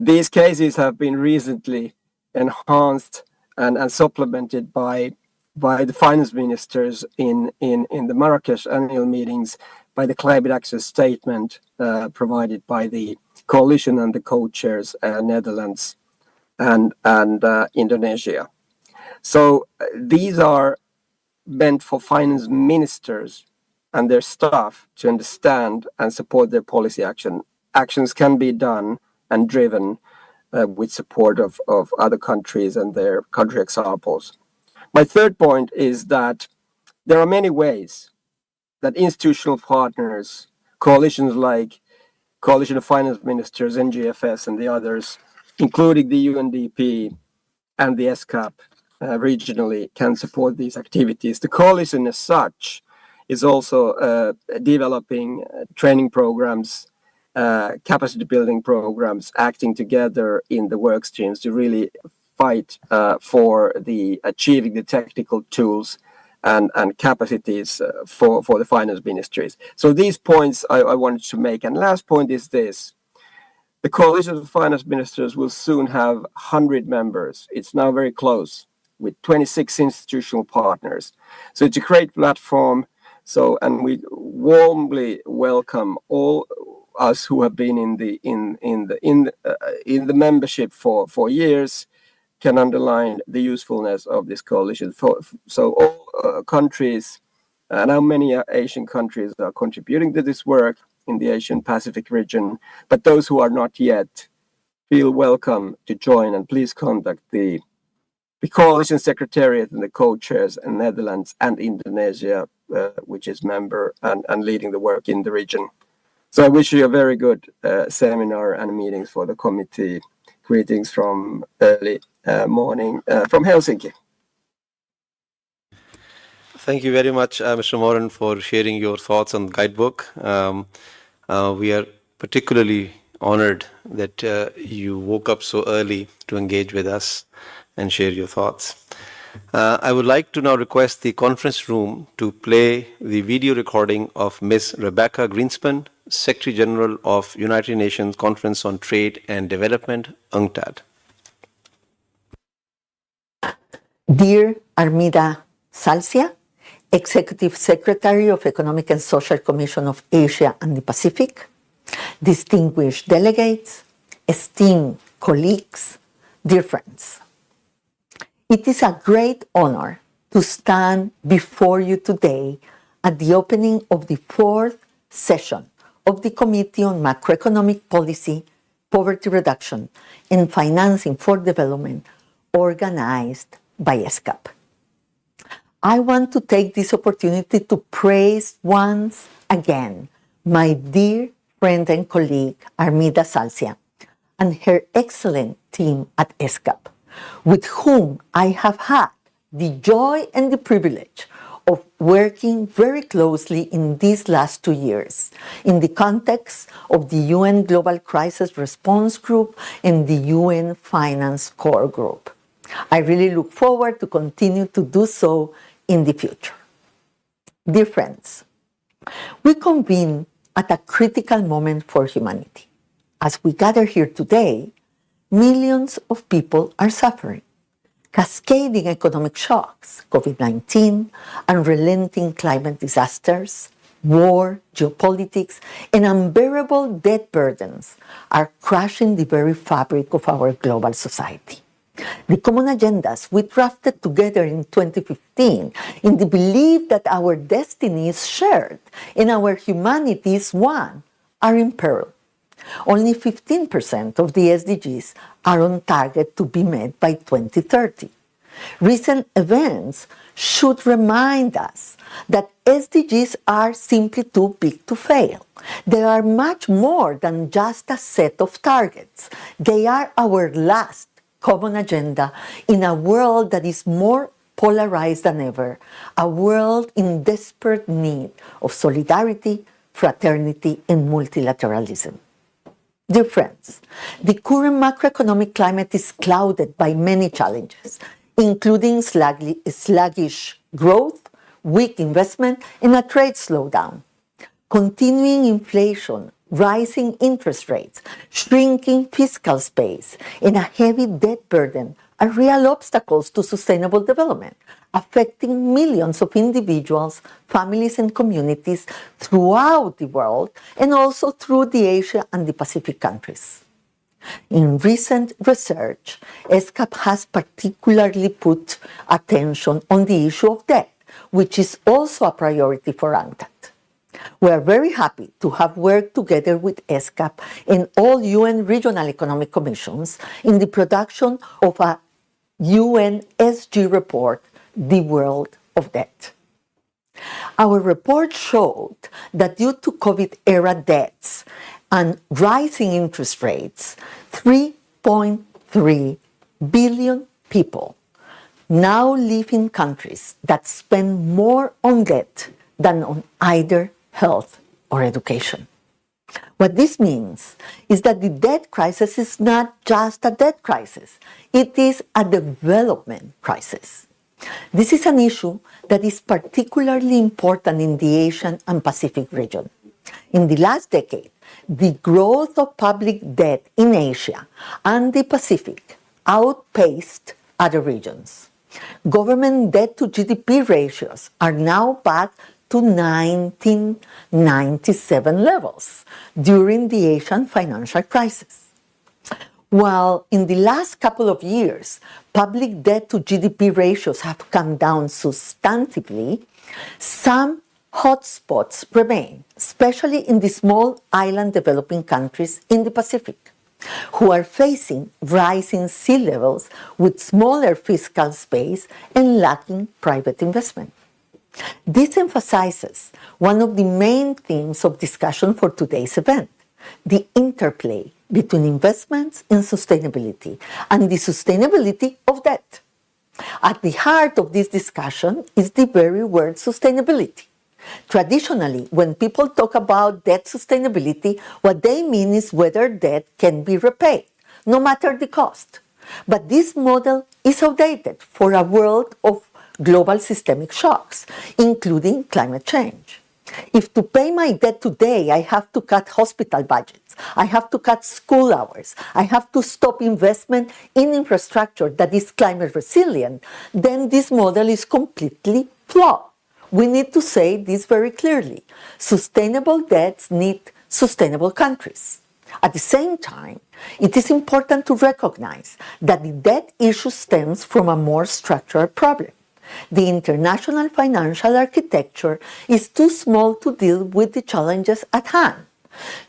These cases have been recently enhanced and supplemented by the finance ministers in the Marrakesh annual meetings, by the climate action statement provided by the coalition and the co-chairs, Netherlands and Indonesia. So these are meant for finance ministers and their staff to understand and support their policy action. Actions can be done and driven with support of other countries and their country examples. My third point is that there are many ways that institutional partners, coalitions like Coalition of Finance Ministers, NGFS, and the others, including the UNDP and the ESCAP regionally, can support these activities. The coalition as such is also developing training programs, capacity building programs, acting together in the work streams to really fight for the achieving the technical tools and capacities for the finance ministries. So these points I wanted to make. And last point is this. The Coalition of Finance Ministers will soon have 100 members. It's now very close with 26 institutional partners. So it's a great platform. So, and we warmly welcome all us who have been in the membership for years, can underline the usefulness of this coalition. So all countries, now many Asian countries are contributing to this work in the Asian Pacific region, but those who are not yet feel welcome to join, and please contact the coalition secretariat and the co-chairs in Netherlands and Indonesia, which is member and leading the work in the region. So I wish you a very good seminar and meetings for the committee. Greetings from early morning from Helsinki. Thank you very much, Mr. Moran, for sharing your thoughts on the guidebook. We are particularly honored that you woke up so early to engage with us and share your thoughts. I would like to now request the conference room to play the video recording of Ms. Rebecca Greenspan, Secretary General of United Nations Conference on Trade and Development, UNCTAD. Dear Armida Salcia, Executive Secretary of Economic and Social Commission of Asia and the Pacific, distinguished delegates, esteemed colleagues, dear friends. It is a great honor to stand before you today at the opening of the fourth session of the Committee on Macroeconomic Policy, Poverty Reduction, and Financing for Development, organized by ESCAP. I want to take this opportunity to praise once again my dear friend and colleague Armida Salcia and her excellent team at ESCAP, with whom I have had the joy and the privilege of working very closely in these last 2 years in the context of the UN Global Crisis Response Group and the UN Finance Core Group. I really look forward to continue to do so in the future. Dear friends, we convene at a critical moment for humanity. As we gather here today, millions of people are suffering. Cascading economic shocks, COVID-19, unrelenting climate disasters, war, geopolitics, and unbearable debt burdens are crushing the very fabric of our global society. The common agendas we drafted together in 2015 in the belief that our destiny is shared and our humanity is one are in peril. Only 15% of the SDGs are on target to be met by 2030. Recent events should remind us that SDGs are simply too big to fail. They are much more than just a set of targets. They are our last common agenda in a world that is more polarized than ever, a world in desperate need of solidarity, fraternity, and multilateralism. Dear friends, the current macroeconomic climate is clouded by many challenges, including sluggish growth, weak investment, and a trade slowdown. Continuing inflation, rising interest rates, shrinking fiscal space, and a heavy debt burden are real obstacles to sustainable development, affecting millions of individuals, families, and communities throughout the world, and also through the Asia and the Pacific countries. In recent research, ESCAP has particularly put attention on the issue of debt, which is also a priority for UNCTAD. We are very happy to have worked together with ESCAP and all UN regional economic commissions in the production of a UN SG report, The World of Debt. Our report showed that due to COVID-era debts and rising interest rates, 3.3 billion people now live in countries that spend more on debt than on either health or education. What this means is that the debt crisis is not just a debt crisis, it is a development crisis. This is an issue that is particularly important in the Asian and Pacific region. In the last decade, the growth of public debt in Asia and the Pacific outpaced other regions. Government debt to GDP ratios are now back to 1997 levels during the Asian financial crisis. While in the last couple of years, public debt to GDP ratios have come down substantively, some hotspots remain, especially in the small island developing countries in the Pacific, who are facing rising sea levels with smaller fiscal space and lacking private investment. This emphasizes one of the main themes of discussion for today's event, the interplay between investments and sustainability, and the sustainability of debt. At the heart of this discussion is the very word sustainability. Traditionally, when people talk about debt sustainability, what they mean is whether debt can be repaid, no matter the cost. But this model is outdated for a world of global systemic shocks, including climate change. If to pay my debt today, I have to cut hospital budgets, I have to cut school hours, I have to stop investment in infrastructure that is climate resilient, then this model is completely flawed. We need to say this very clearly. Sustainable debts need sustainable countries. At the same time, it is important to recognize that the debt issue stems from a more structural problem. The international financial architecture is too small to deal with the challenges at hand.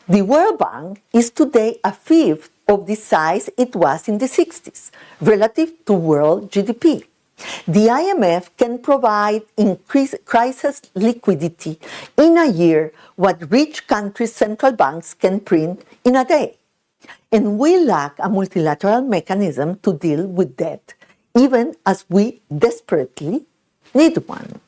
The World Bank is today a fifth of the size it was in the 60s, relative to world GDP. The IMF can provide increased crisis liquidity in a year what rich countries' central banks can print in a day. And we lack a multilateral mechanism to deal with debt, even as we desperately need one.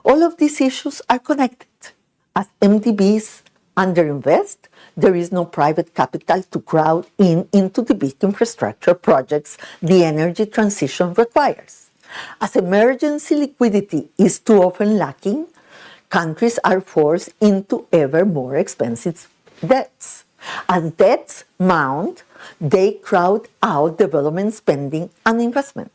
All of these issues are connected. As MDBs underinvest, there is no private capital to crowd into the big infrastructure projects the energy transition requires. As emergency liquidity is too often lacking, countries are forced into ever more expensive debts. As debts mount, they crowd out development spending and investment.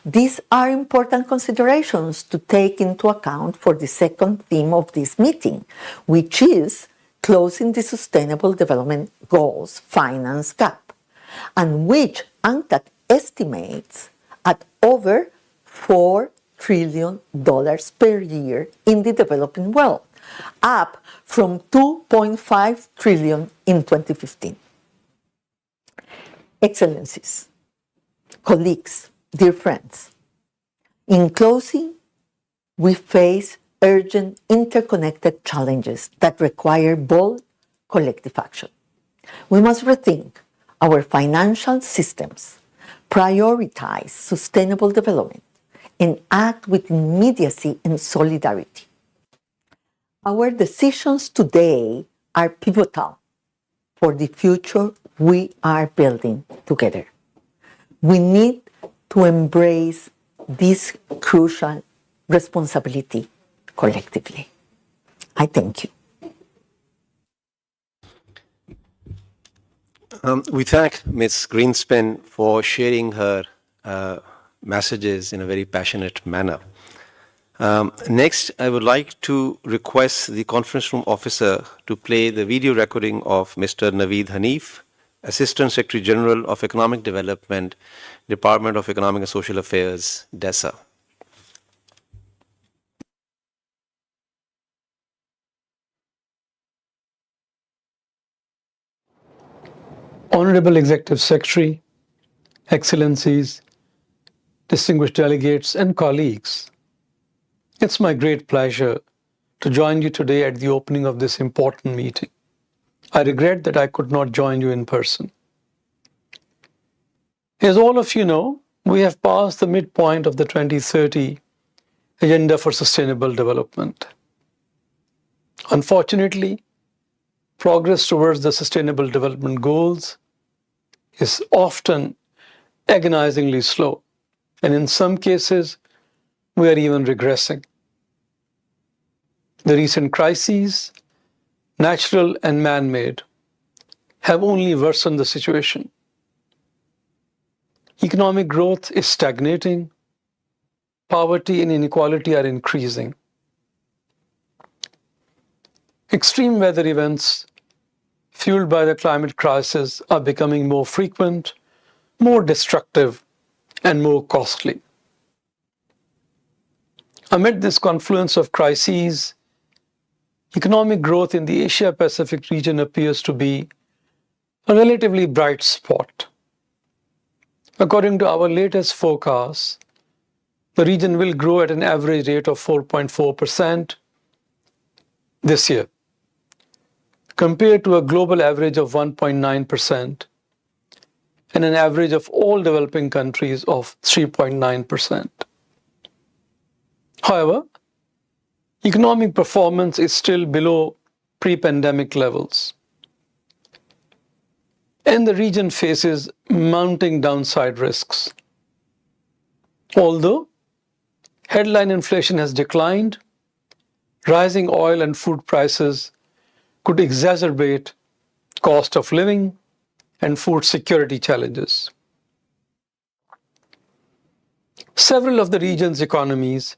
These are important considerations to take into account for the second theme of this meeting, which is closing the Sustainable Development Goals finance gap, and which UNCTAD estimates at over $4 trillion per year in the developing world, up from $2.5 trillion in 2015. Excellencies, colleagues, dear friends, in closing, we face urgent interconnected challenges that require bold collective action. We must rethink our financial systems, prioritize sustainable development, and act with immediacy and solidarity. Our decisions today are pivotal for the future we are building together. We need to embrace this crucial responsibility collectively. I thank you. We thank Ms. Greenspan for sharing her messages in a very passionate manner. Next, I would like to request the conference room officer to play the video recording of Mr. Naveed Hanif, Assistant Secretary General of Economic Development, Department of Economic and Social Affairs, DESA. Honorable Executive Secretary, Excellencies, distinguished delegates and colleagues, it's my great pleasure to join you today at the opening of this important meeting. I regret that I could not join you in person. As all of you know, we have passed the midpoint of the 2030 agenda for sustainable development. Unfortunately, progress towards the sustainable development goals is often agonizingly slow, and in some cases, we are even regressing. The recent crises, natural and man-made, have only worsened the situation. Economic growth is stagnating, poverty and inequality are increasing. Extreme weather events fueled by the climate crisis are becoming more frequent, more destructive, and more costly. Amid this confluence of crises, economic growth in the Asia-Pacific region appears to be a relatively bright spot. According to our latest forecasts, the region will grow at an average rate of 4.4% this year, compared to a global average of 1.9% and an average of all developing countries of 3.9%. However, economic performance is still below pre-pandemic levels, and the region faces mounting downside risks. Although headline inflation has declined, rising oil and food prices could exacerbate cost of living and food security challenges. Several of the region's economies,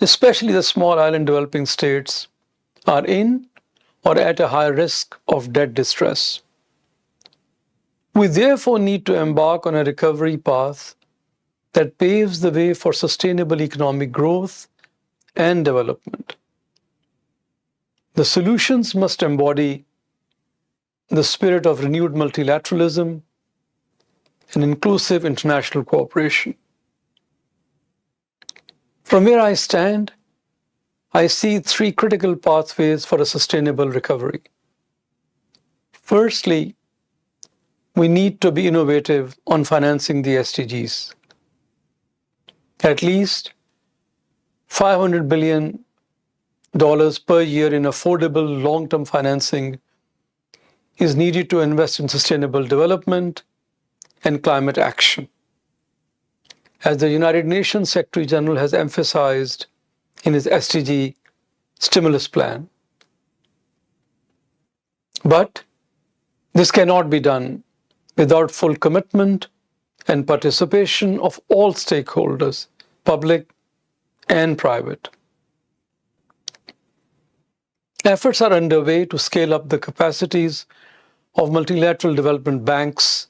especially the small island developing states, are in or at a high risk of debt distress. We therefore need to embark on a recovery path that paves the way for sustainable economic growth and development. The solutions must embody the spirit of renewed multilateralism and inclusive international cooperation. From where I stand, I see three critical pathways for a sustainable recovery. Firstly, we need to be innovative on financing the SDGs. At least $500 billion per year in affordable long-term financing is needed to invest in sustainable development and climate action. As the United Nations Secretary General has emphasized in his SDG stimulus plan. But this cannot be done without full commitment and participation of all stakeholders, public and private. Efforts are underway to scale up the capacities of multilateral development banks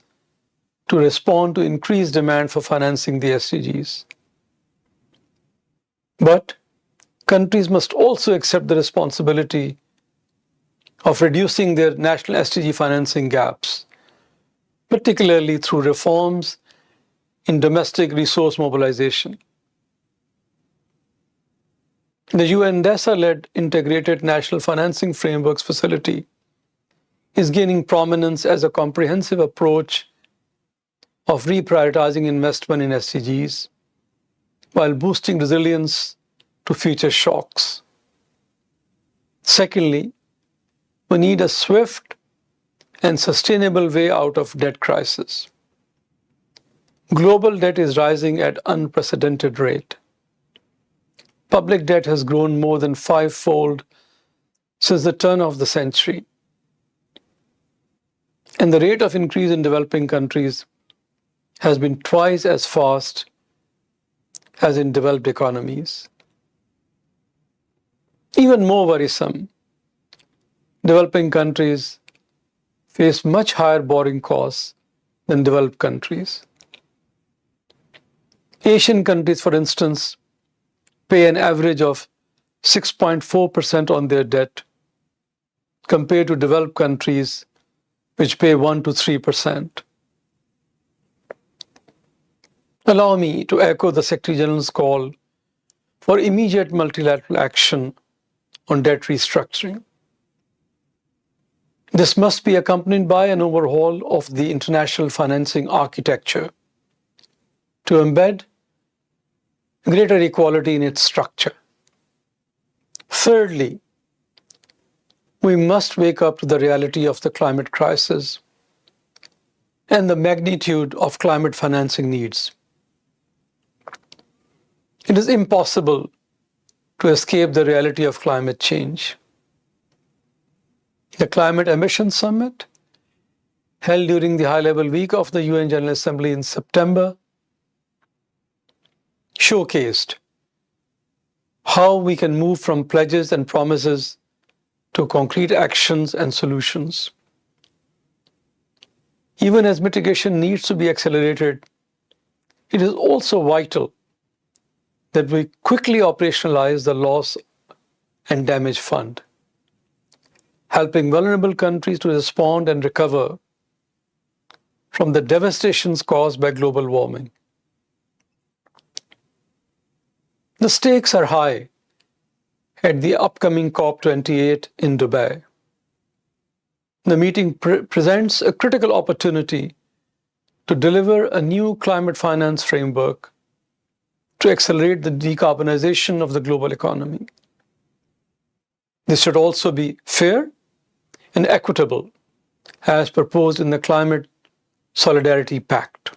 to respond to increased demand for financing the SDGs. But countries must also accept the responsibility of reducing their national SDG financing gaps, particularly through reforms in domestic resource mobilization. The UN DESA-led Integrated National Financing Frameworks facility is gaining prominence as a comprehensive approach of reprioritizing investment in SDGs while boosting resilience to future shocks. Secondly, we need a swift and sustainable way out of debt crisis. Global debt is rising at unprecedented rate. Public debt has grown more than fivefold since the turn of the century. And the rate of increase in developing countries has been twice as fast as in developed economies. Even more worrisome, developing countries face much higher borrowing costs than developed countries. Asian countries, for instance, pay an average of 6.4% on their debt compared to developed countries which pay 1 to 3%. Allow me to echo the Secretary General's call for immediate multilateral action on debt restructuring. This must be accompanied by an overhaul of the international financing architecture to embed greater equality in its structure. Thirdly, we must wake up to the reality of the climate crisis and the magnitude of climate financing needs. It is impossible to escape the reality of climate change. The Climate Emissions Summit, held during the high-level week of the UN General Assembly in September, showcased how we can move from pledges and promises to concrete actions and solutions. Even as mitigation needs to be accelerated, it is also vital that we quickly operationalize the Loss and Damage Fund, helping vulnerable countries to respond and recover from the devastations caused by global warming. The stakes are high at the upcoming COP28 in Dubai. The meeting presents a critical opportunity to deliver a new climate finance framework to accelerate the decarbonization of the global economy. This should also be fair and equitable, as proposed in the Climate Solidarity Pact.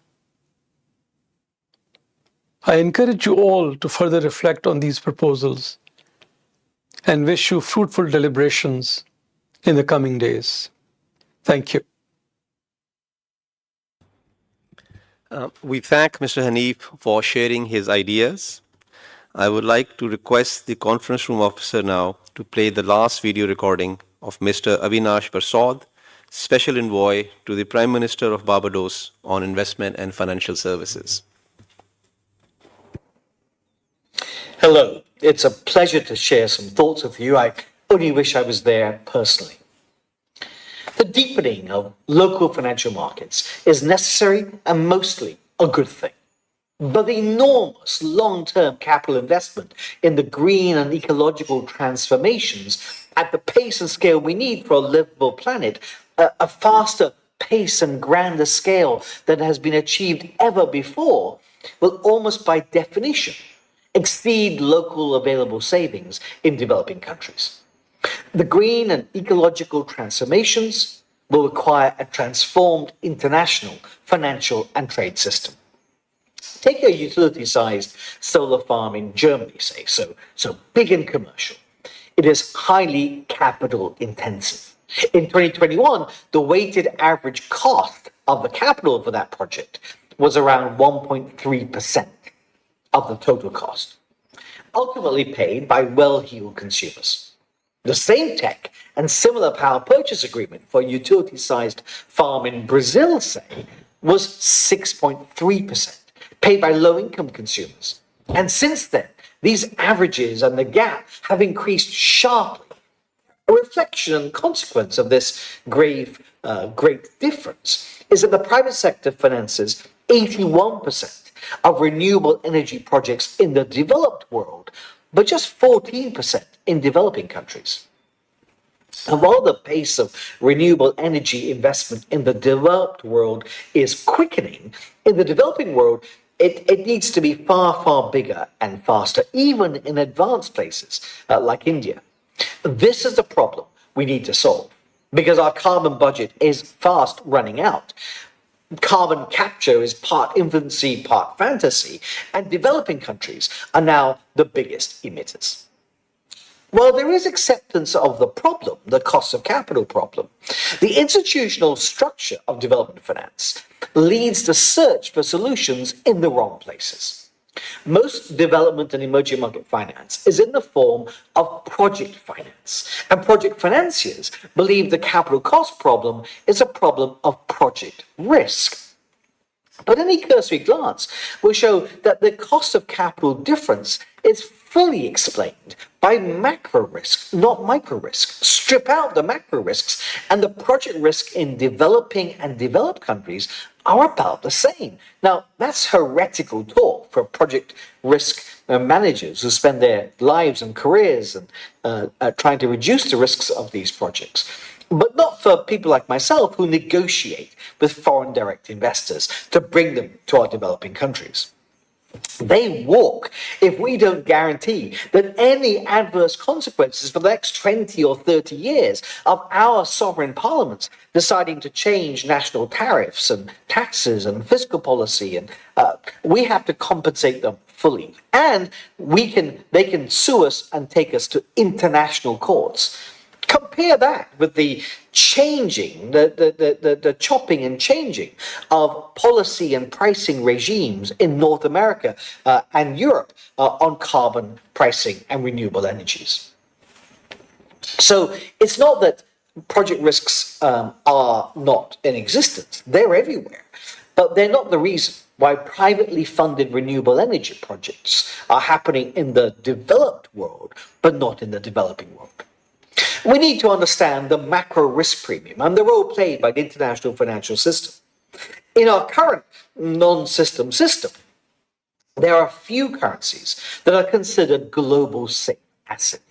I encourage you all to further reflect on these proposals and wish you fruitful deliberations in the coming days. Thank you. We thank Mr. Hanif for sharing his ideas. I would like to request the conference room officer now to play the last video recording of Mr. Avinash Prasad, Special Envoy to the Prime Minister of Barbados on Investment and Financial Services. Hello, it's a pleasure to share some thoughts with you. I only wish I was there personally. The deepening of local financial markets is necessary and mostly a good thing. But the enormous long-term capital investment in the green and ecological transformations at the pace and scale we need for a livable planet, a faster pace and grander scale than has been achieved ever before, will almost by definition exceed local available savings in developing countries. The green and ecological transformations will require a transformed international financial and trade system. Take a utility-sized solar farm in Germany, say, so big and commercial. It is highly capital intensive. In 2021, the weighted average cost of the capital for that project was around 1.3% of the total cost, ultimately paid by well-heeled consumers. The same tech and similar power purchase agreement for a utility-sized farm in Brazil, say, was 6.3%, paid by low-income consumers. And since then, these averages and the gap have increased sharply. A reflection and consequence of this great difference is that the private sector finances 81% of renewable energy projects in the developed world, but just 14% in developing countries. And while the pace of renewable energy investment in the developed world is quickening, in the developing world, it needs to be far, far bigger and faster, even in advanced places like India. This is a problem we need to solve because our carbon budget is fast running out. Carbon capture is part infancy, part fantasy, and developing countries are now the biggest emitters. While there is acceptance of the problem, the cost of capital problem, the institutional structure of development finance leads to search for solutions in the wrong places. Most development and emerging market finance is in the form of project finance, and project financiers believe the capital cost problem is a problem of project risk. But any cursory glance will show that the cost of capital difference is fully explained by macro risk, not micro risk. Strip out the macro risks, and the project risk in developing and developed countries are about the same. Now, that's heretical talk for project risk managers who spend their lives and careers and trying to reduce the risks of these projects, but not for people like myself who negotiate with foreign direct investors to bring them to our developing countries. They walk if we don't guarantee that any adverse consequences for the next 20 or 30 years of our sovereign parliaments deciding to change national tariffs and taxes and fiscal policy, and we have to compensate them fully. And they can sue us and take us to international courts. Compare that with the changing, the chopping and changing of policy and pricing regimes in North America and Europe on carbon pricing and renewable energies. So it's not that project risks are not in existence. They're everywhere. But they're not the reason why privately funded renewable energy projects are happening in the developed world, but not in the developing world. We need to understand the macro risk premium and the role played by the international financial system. In our current non-system system, there are few currencies that are considered global safe assets.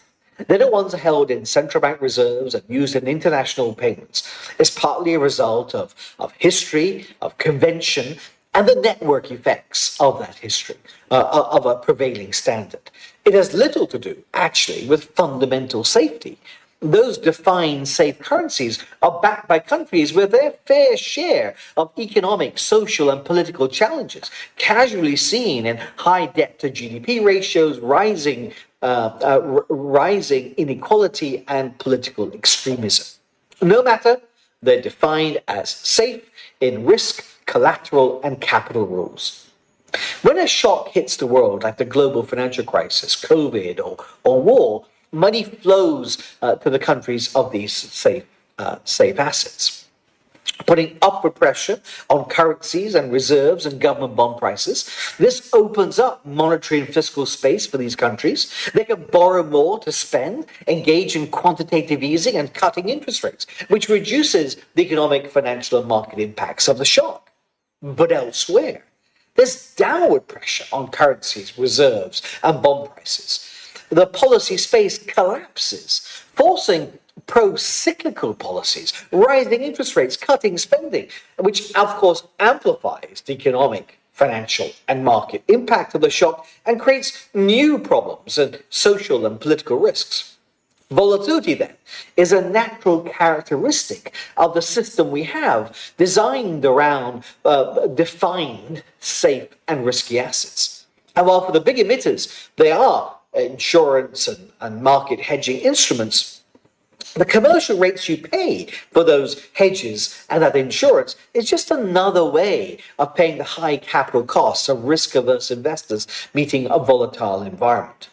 They're the ones held in central bank reserves and used in international payments. It's partly a result of history, of convention, and the network effects of that history, of a prevailing standard. It has little to do, actually, with fundamental safety. Those defined safe currencies are backed by countries with their fair share of economic, social, and political challenges, casually seen in high debt to GDP ratios, rising inequality, and political extremism. No matter, they're defined as safe in risk, collateral, and capital rules. When a shock hits the world, like the global financial crisis, COVID, or war, money flows to the countries of these safe assets, putting upward pressure on currencies and reserves and government bond prices. This opens up monetary and fiscal space for these countries. They can borrow more to spend, engage in quantitative easing and cutting interest rates, which reduces the economic, financial, and market impacts of the shock. But elsewhere, there's downward pressure on currencies, reserves, and bond prices. The policy space collapses, forcing pro-cyclical policies, rising interest rates, cutting spending, which of course amplifies the economic, financial, and market impact of the shock and creates new problems and social and political risks. Volatility, then, is a natural characteristic of the system we have, designed around defined, safe, and risky assets. And while for the big emitters, they are insurance and market hedging instruments, the commercial rates you pay for those hedges and that insurance is just another way of paying the high capital costs of risk-averse investors meeting a volatile environment.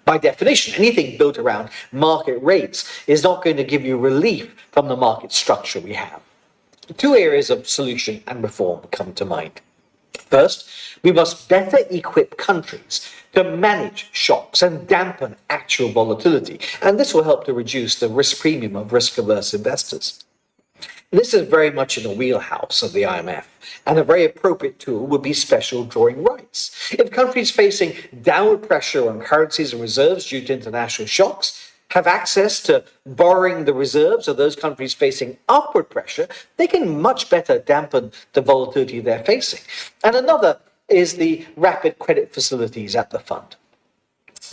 By definition, anything built around market rates is not going to give you relief from the market structure we have. Two areas of solution and reform come to mind. First, we must better equip countries to manage shocks and dampen actual volatility, and this will help to reduce the risk premium of risk-averse investors. This is very much in the wheelhouse of the IMF, and a very appropriate tool would be special drawing rights. If countries facing downward pressure on currencies and reserves due to international shocks have access to borrowing the reserves of those countries facing upward pressure, they can much better dampen the volatility they're facing. And another is the rapid credit facilities at the fund.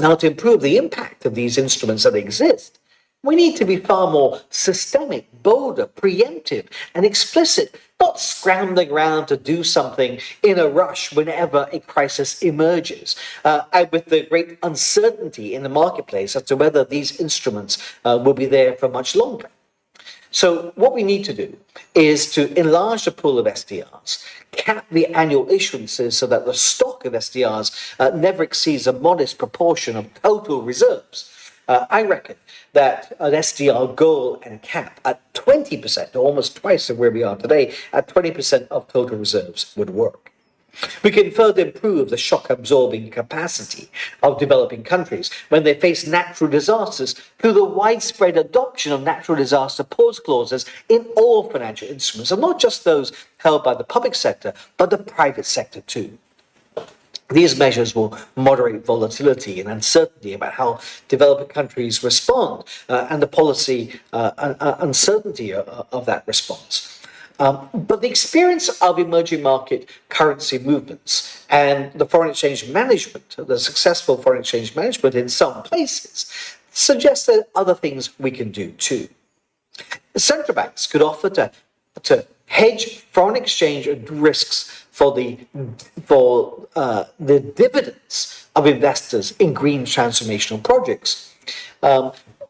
Now, to improve the impact of these instruments that exist, we need to be far more systemic, bolder, preemptive, and explicit, not scrambling around to do something in a rush whenever a crisis emerges, and with the great uncertainty in the marketplace as to whether these instruments will be there for much longer. So what we need to do is to enlarge the pool of SDRs, cap the annual issuances so that the stock of SDRs never exceeds a modest proportion of total reserves. I reckon that an SDR goal and cap at 20%, or almost twice of where we are today, at 20% of total reserves would work. We can further improve the shock-absorbing capacity of developing countries when they face natural disasters through the widespread adoption of natural disaster pause clauses in all financial instruments, and not just those held by the public sector, but the private sector too. These measures will moderate volatility and uncertainty about how developing countries respond and the policy uncertainty of that response. But the experience of emerging market currency movements and the foreign exchange management, the successful foreign exchange management in some places, suggests that other things we can do too. Central banks could offer to hedge foreign exchange risks for the dividends of investors in green transformational projects,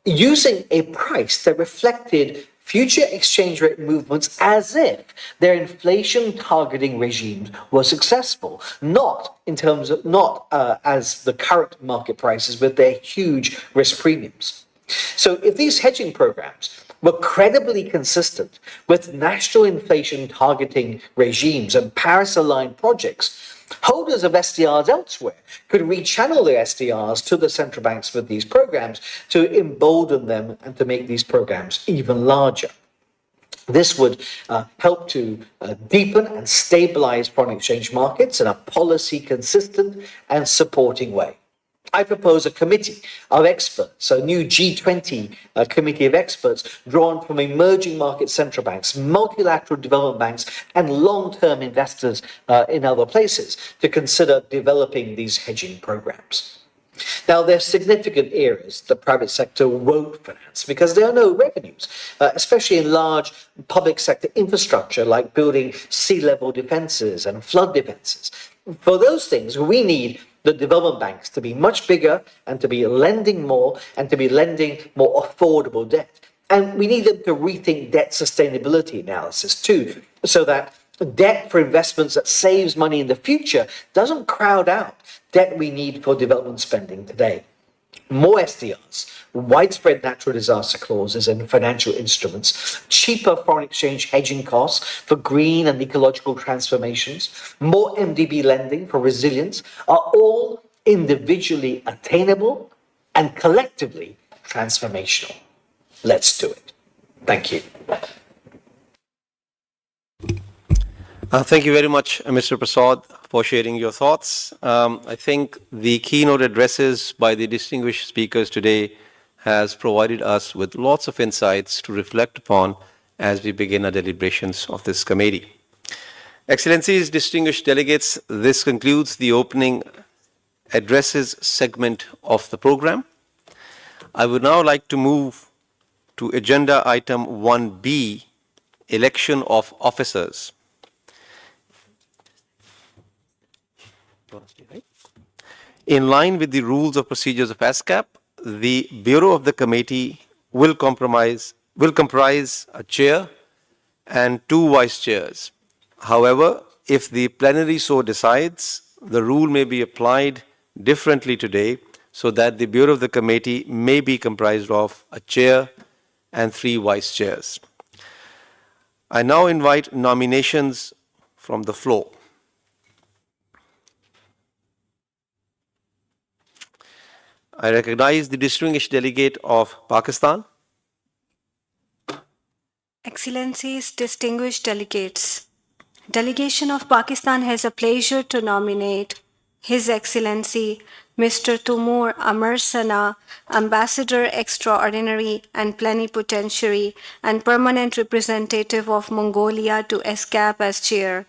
using a price that reflected future exchange rate movements as if their inflation targeting regimes were successful, not as the current market prices with their huge risk premiums. So if these hedging programs were credibly consistent with national inflation targeting regimes and Paris-aligned projects, holders of SDRs elsewhere could rechannel their SDRs to the central banks with these programs to embolden them and to make these programs even larger. This would help to deepen and stabilize foreign exchange markets in a policy-consistent and supporting way. I propose a committee of experts, a new G20 committee of experts drawn from emerging market central banks, multilateral development banks, and long-term investors in other places to consider developing these hedging programs. Now, there are significant areas the private sector won't finance because there are no revenues, especially in large public sector infrastructure like building sea-level defenses and flood defenses. For those things, we need the development banks to be much bigger and to be lending more and to be lending more affordable debt. And we need them to rethink debt sustainability analysis too, so that debt for investments that saves money in the future doesn't crowd out debt we need for development spending today. More SDRs, widespread natural disaster clauses and financial instruments, cheaper foreign exchange hedging costs for green and ecological transformations, more MDB lending for resilience are all individually attainable and collectively transformational. Let's do it. Thank you. Thank you very much, Mr. Prasad, for sharing your thoughts. I think the keynote addresses by the distinguished speakers today has provided us with lots of insights to reflect upon as we begin our deliberations of this committee. Excellencies, distinguished delegates, this concludes the opening addresses segment of the program. I would now like to move to agenda item 1B, election of officers. In line with the rules of procedures of ESCAP, the Bureau of the Committee will comprise a chair and 2 vice chairs. However, if the plenary so decides, the rule may be applied differently today so that the Bureau of the Committee may be comprised of a chair and 3 vice chairs. I now invite nominations from the floor. I recognize the distinguished delegate of Pakistan. Excellencies, distinguished delegates, Delegation of Pakistan has a pleasure to nominate His Excellency Mr. Tumur Amar Sana, Ambassador Extraordinary and Plenipotentiary and Permanent Representative of Mongolia to ESCAP as Chair,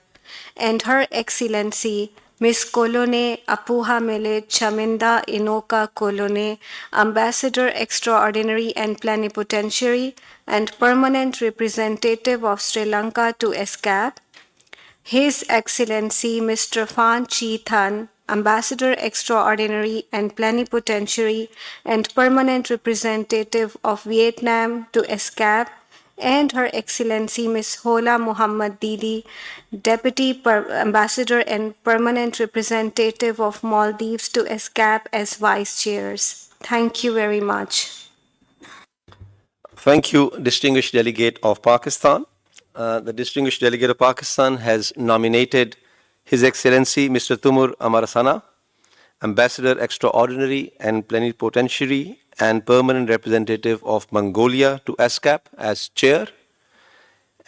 and Her Excellency Ms. Kolone Apuhamele Chaminda Inoka Kolone, Ambassador Extraordinary and Plenipotentiary and Permanent Representative of Sri Lanka to ESCAP, His Excellency Mr. Phan Chi Than, Ambassador Extraordinary and Plenipotentiary and Permanent Representative of Vietnam to ESCAP, and Her Excellency Ms. Hola Muhammad Didi, Deputy Ambassador and Permanent Representative of Maldives to ESCAP as Vice Chairs. Thank you very much. Thank you, distinguished delegate of Pakistan. The distinguished delegate of Pakistan has nominated His Excellency Mr. Tumur Amar Sana, Ambassador Extraordinary and Plenipotentiary and Permanent Representative of Mongolia to ESCAP as Chair,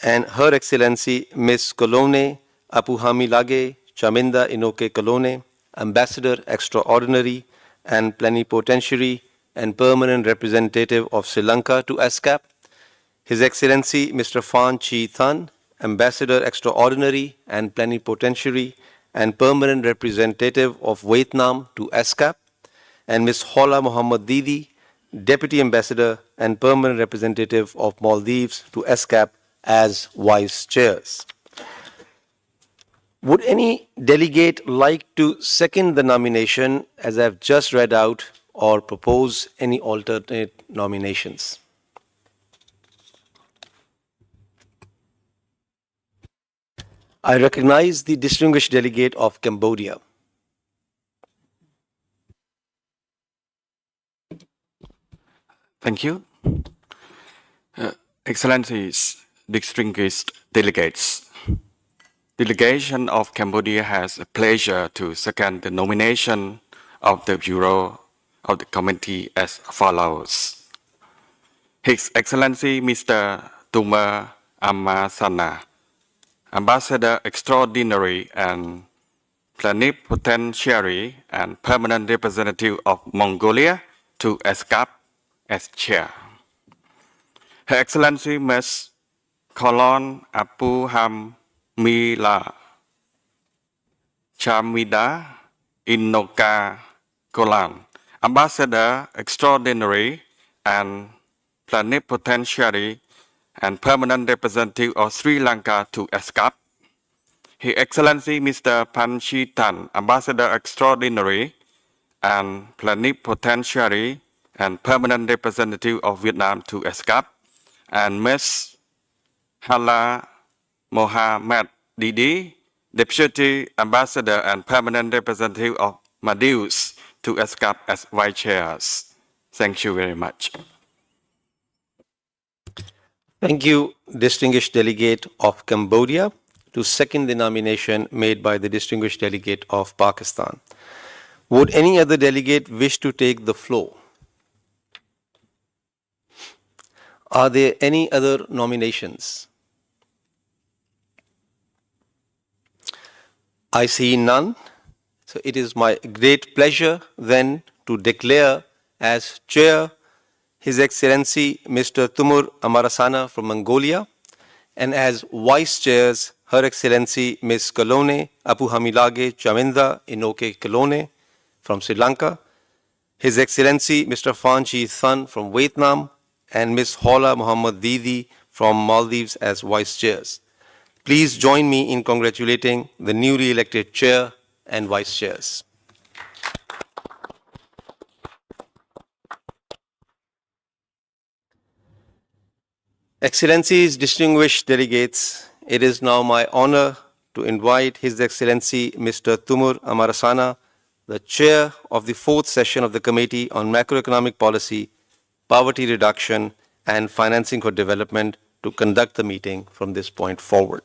and Her Excellency Ms. Kolone Apuhamilage Chaminda Inoke Kolone, Ambassador Extraordinary and Plenipotentiary and Permanent Representative of Sri Lanka to ESCAP, His Excellency Mr. Phan Chi Than, Ambassador Extraordinary and Plenipotentiary and Permanent Representative of Vietnam to ESCAP, and Ms. Hola Mohammad Didi, Deputy Ambassador and Permanent Representative of Maldives to ESCAP as Vice Chairs. Would any delegate like to second the nomination as I've just read out or propose any alternate nominations? I recognize the distinguished delegate of Cambodia. Thank you. Excellencies, distinguished delegates. Delegation of Cambodia has a pleasure to second the nomination of the Bureau of the Committee as follows. His Excellency Mr. Tumor Amasana, Ambassador Extraordinary and Plenipotentiary and Permanent Representative of Mongolia to ESCAP as Chair. Her Excellency Ms. Kolon Apuham Mila Chamida Inoka Kolan, Ambassador Extraordinary and Plenipotentiary and Permanent Representative of Sri Lanka to ESCAP. His Excellency Mr. Panchitan, Ambassador Extraordinary and Plenipotentiary and Permanent Representative of Vietnam to ESCAP, and Ms. Hala Mohammad Didi, Deputy Ambassador and Permanent Representative of Maldives to ESCAP as Vice Chairs. Thank you very much. Thank you, distinguished delegate of Cambodia, to second the nomination made by the distinguished delegate of Pakistan. Would any other delegate wish to take the floor? Are there any other nominations? I see none. So it is my great pleasure then to declare as Chair His Excellency Mr. Tumur Amarasana from Mongolia, and as Vice Chairs Her Excellency Ms. Kalone Apuhamilage Chaminda Inoke Kalone from Sri Lanka, His Excellency Mr. Phan Chi Thun from Vietnam, and Ms. Hola Mohammad Didi from Maldives as Vice Chairs. Please join me in congratulating the newly elected Chair and Vice Chairs. Excellencies, distinguished delegates, it is now my honor to invite His Excellency Mr. Tumur Amarasana, the Chair of the 4th session of the Committee on Macroeconomic Policy, Poverty Reduction, and Financing for Development, to conduct the meeting from this point forward.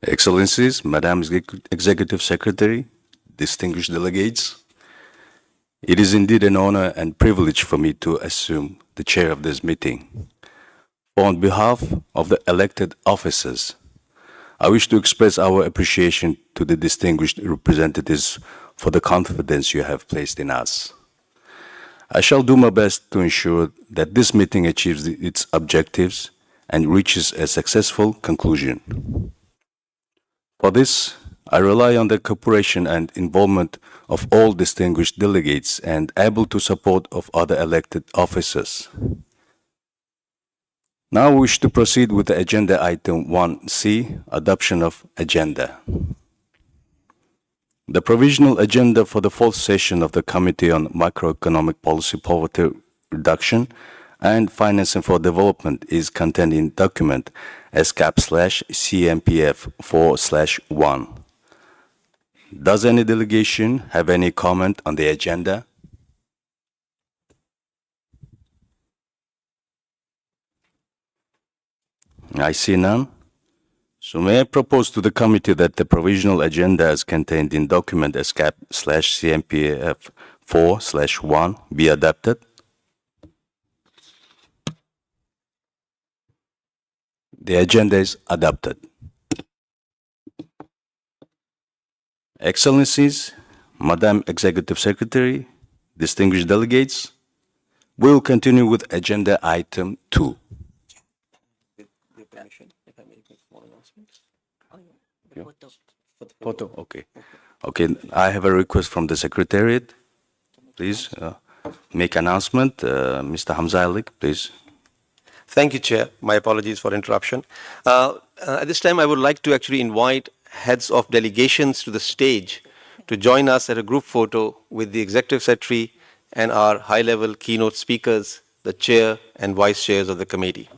Excellencies, Madam Executive Secretary, distinguished delegates, it is indeed an honor and privilege for me to assume the chair of this meeting. On behalf of the elected officers, I wish to express our appreciation to the distinguished representatives for the confidence you have placed in us. I shall do my best to ensure that this meeting achieves its objectives and reaches a successful conclusion. For this, I rely on the cooperation and involvement of all distinguished delegates and able to support of other elected officers. Now we wish to proceed with the agenda item 1C, adoption of agenda. The provisional agenda for the 4th session of the Committee on Macroeconomic Policy, Poverty Reduction, and Financing for Development is contained in document ESCAP/CMPF4/1. Does any delegation have any comment on the agenda? I see none. So may I propose to the committee that the provisional agenda as contained in document ESCAP/CMPF 4/1 be adopted? The agenda is adopted. Excellencies, Madam Executive Secretary, distinguished delegates, we will continue with agenda item 2. Photo, okay. Okay, I have a request from the Secretariat. Please make announcement. Mr. Hamza Alik, please. Thank you, Chair. My apologies for interruption. At this time, I would like to actually invite heads of delegations to the stage to join us at a group photo with the Executive Secretary and our high-level keynote speakers, the Chair and Vice Chairs of the committee.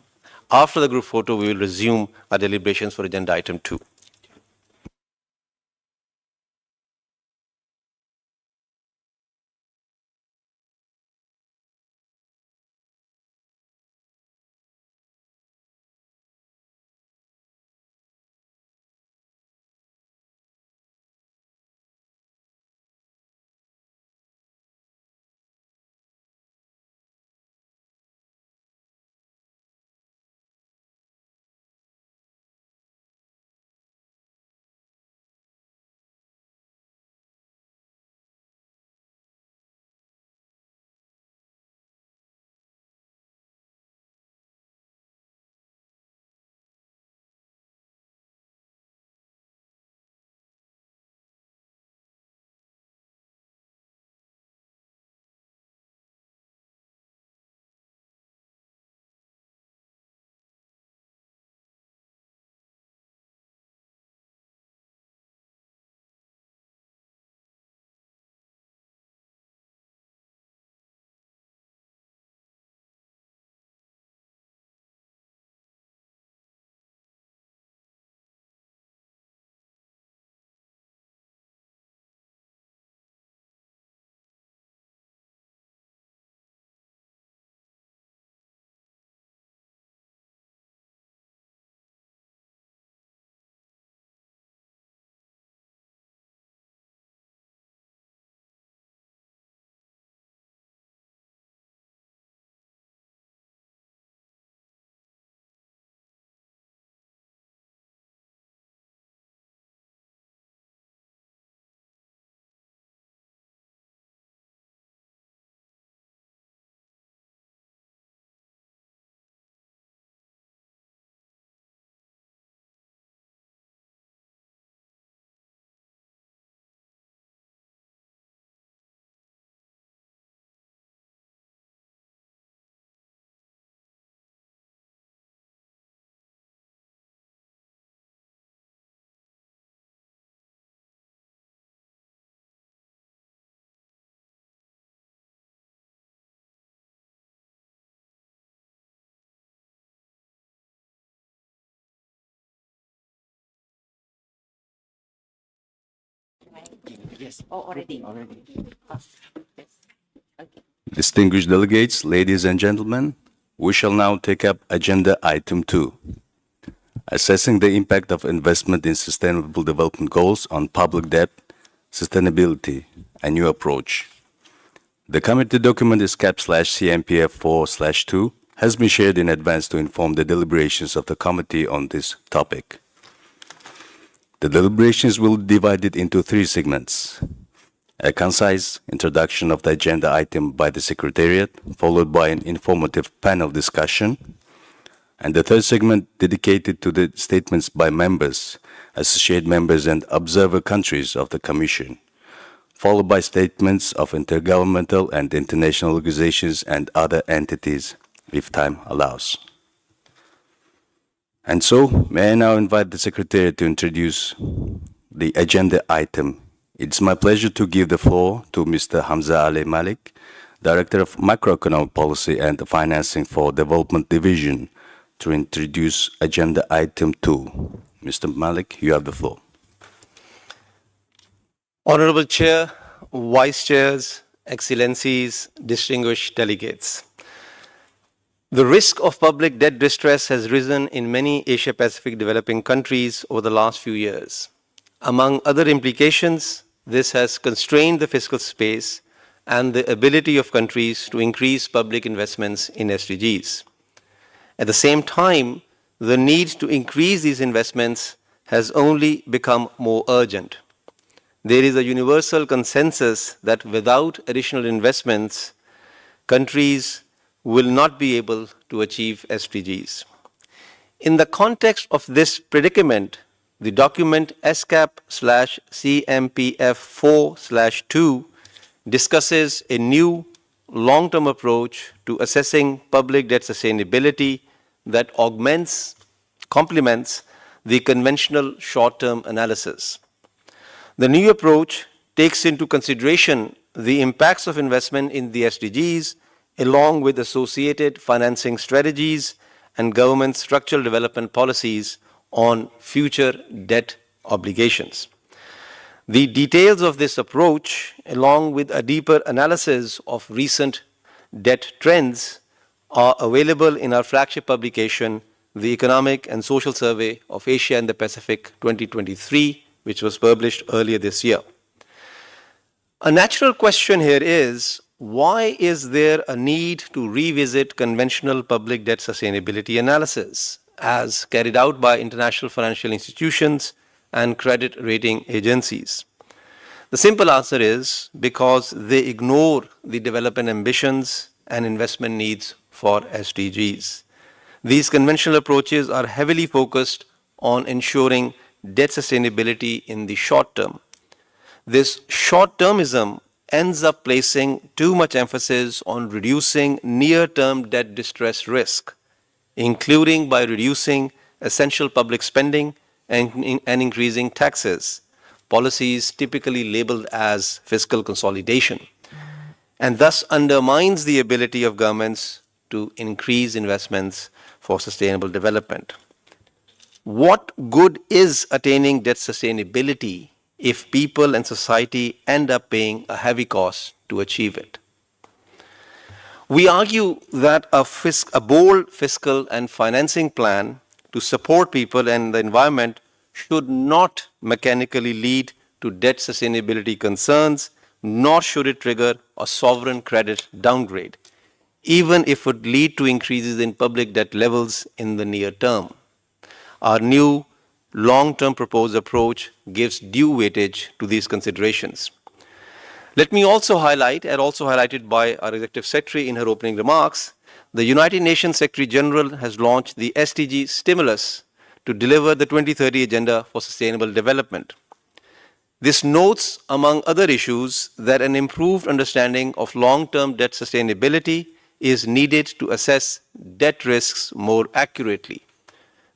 After the group photo, we will resume our deliberations for agenda item 2. Distinguished delegates, ladies and gentlemen, we shall now take up agenda item 2, assessing the impact of investment in sustainable development goals on public debt, sustainability, a new approach. The committee document ESCAP/CMPF 4/2 has been shared in advance to inform the deliberations of the committee on this topic. The deliberations will be divided into 3 segments: a concise introduction of the agenda item by the Secretariat, followed by an informative panel discussion, and the third segment dedicated to the statements by members, associate members, and observer countries of the Commission, followed by statements of intergovernmental and international organizations and other entities, if time allows. And so, may I now invite the Secretary to introduce the agenda item. It's my pleasure to give the floor to Mr. Hamza Ali Malik, Director of Macroeconomic Policy and Financing for Development Division, to introduce agenda item 2. Mr. Malik, you have the floor. Honorable Chair, Vice Chairs, Excellencies, distinguished delegates. The risk of public debt distress has risen in many Asia Pacific developing countries over the last few years. Among other implications, this has constrained the fiscal space and the ability of countries to increase public investments in SDGs. At the same time, the need to increase these investments has only become more urgent. There is a universal consensus that without additional investments, countries will not be able to achieve SDGs. In the context of this predicament, the document ESCAP/CMPF4/2 discusses a new long-term approach to assessing public debt sustainability that complements the conventional short-term analysis. The new approach takes into consideration the impacts of investment in the SDGs along with associated financing strategies and government structural development policies on future debt obligations. The details of this approach, along with a deeper analysis of recent debt trends, are available in our flagship publication, The Economic and Social Survey of Asia and the Pacific 2023, which was published earlier this year. A natural question here is, why is there a need to revisit conventional public debt sustainability analysis as carried out by international financial institutions and credit rating agencies? The simple answer is because they ignore the development ambitions and investment needs for SDGs. These conventional approaches are heavily focused on ensuring debt sustainability in the short term. This short-termism ends up placing too much emphasis on reducing near-term debt distress risk, including by reducing essential public spending and increasing taxes, policies typically labeled as fiscal consolidation, and thus undermines the ability of governments to increase investments for sustainable development. What good is attaining debt sustainability if people and society end up paying a heavy cost to achieve it? We argue that a bold fiscal and financing plan to support people and the environment should not mechanically lead to debt sustainability concerns, nor should it trigger a sovereign credit downgrade, even if it would lead to increases in public debt levels in the near term. Our new long-term proposed approach gives due weightage to these considerations. Let me also highlight, and also highlighted by our Executive Secretary in her opening remarks, the United Nations Secretary General has launched the SDG Stimulus to deliver the 2030 Agenda for Sustainable Development. This notes, among other issues, that an improved understanding of long-term debt sustainability is needed to assess debt risks more accurately.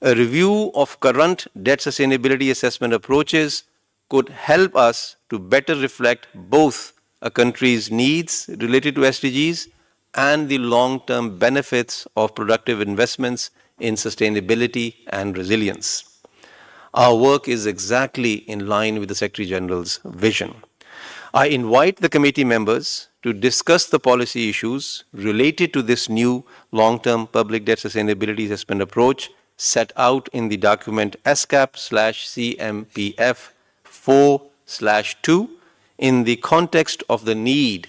A review of current debt sustainability assessment approaches could help us to better reflect both a country's needs related to SDGs and the long-term benefits of productive investments in sustainability and resilience. Our work is exactly in line with the Secretary General's vision. I invite the committee members to discuss the policy issues related to this new long-term public debt sustainability assessment approach set out in the document ESCAP/CMPF4/2 in the context of the need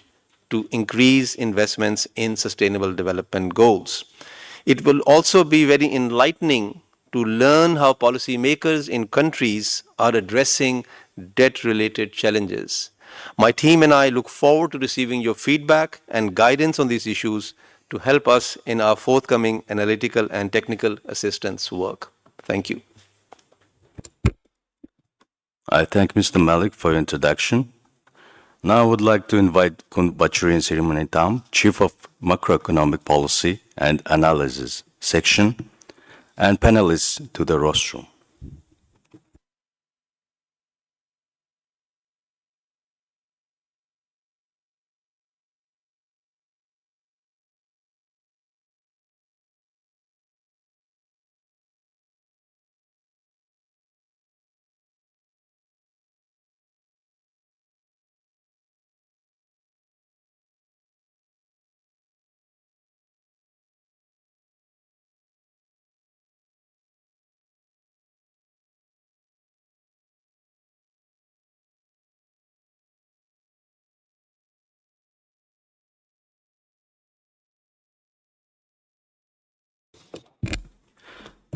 to increase investments in sustainable development goals. It will also be very enlightening to learn how policymakers in countries are addressing debt-related challenges. My team and I look forward to receiving your feedback and guidance on these issues to help us in our forthcoming analytical and technical assistance work. Thank you. I thank Mr. Malik for your introduction. Now I would like to invite Kun Bachurin Sirimanaitam, Chief of Macroeconomic Policy and Analysis Section, and panelists to the rostrum.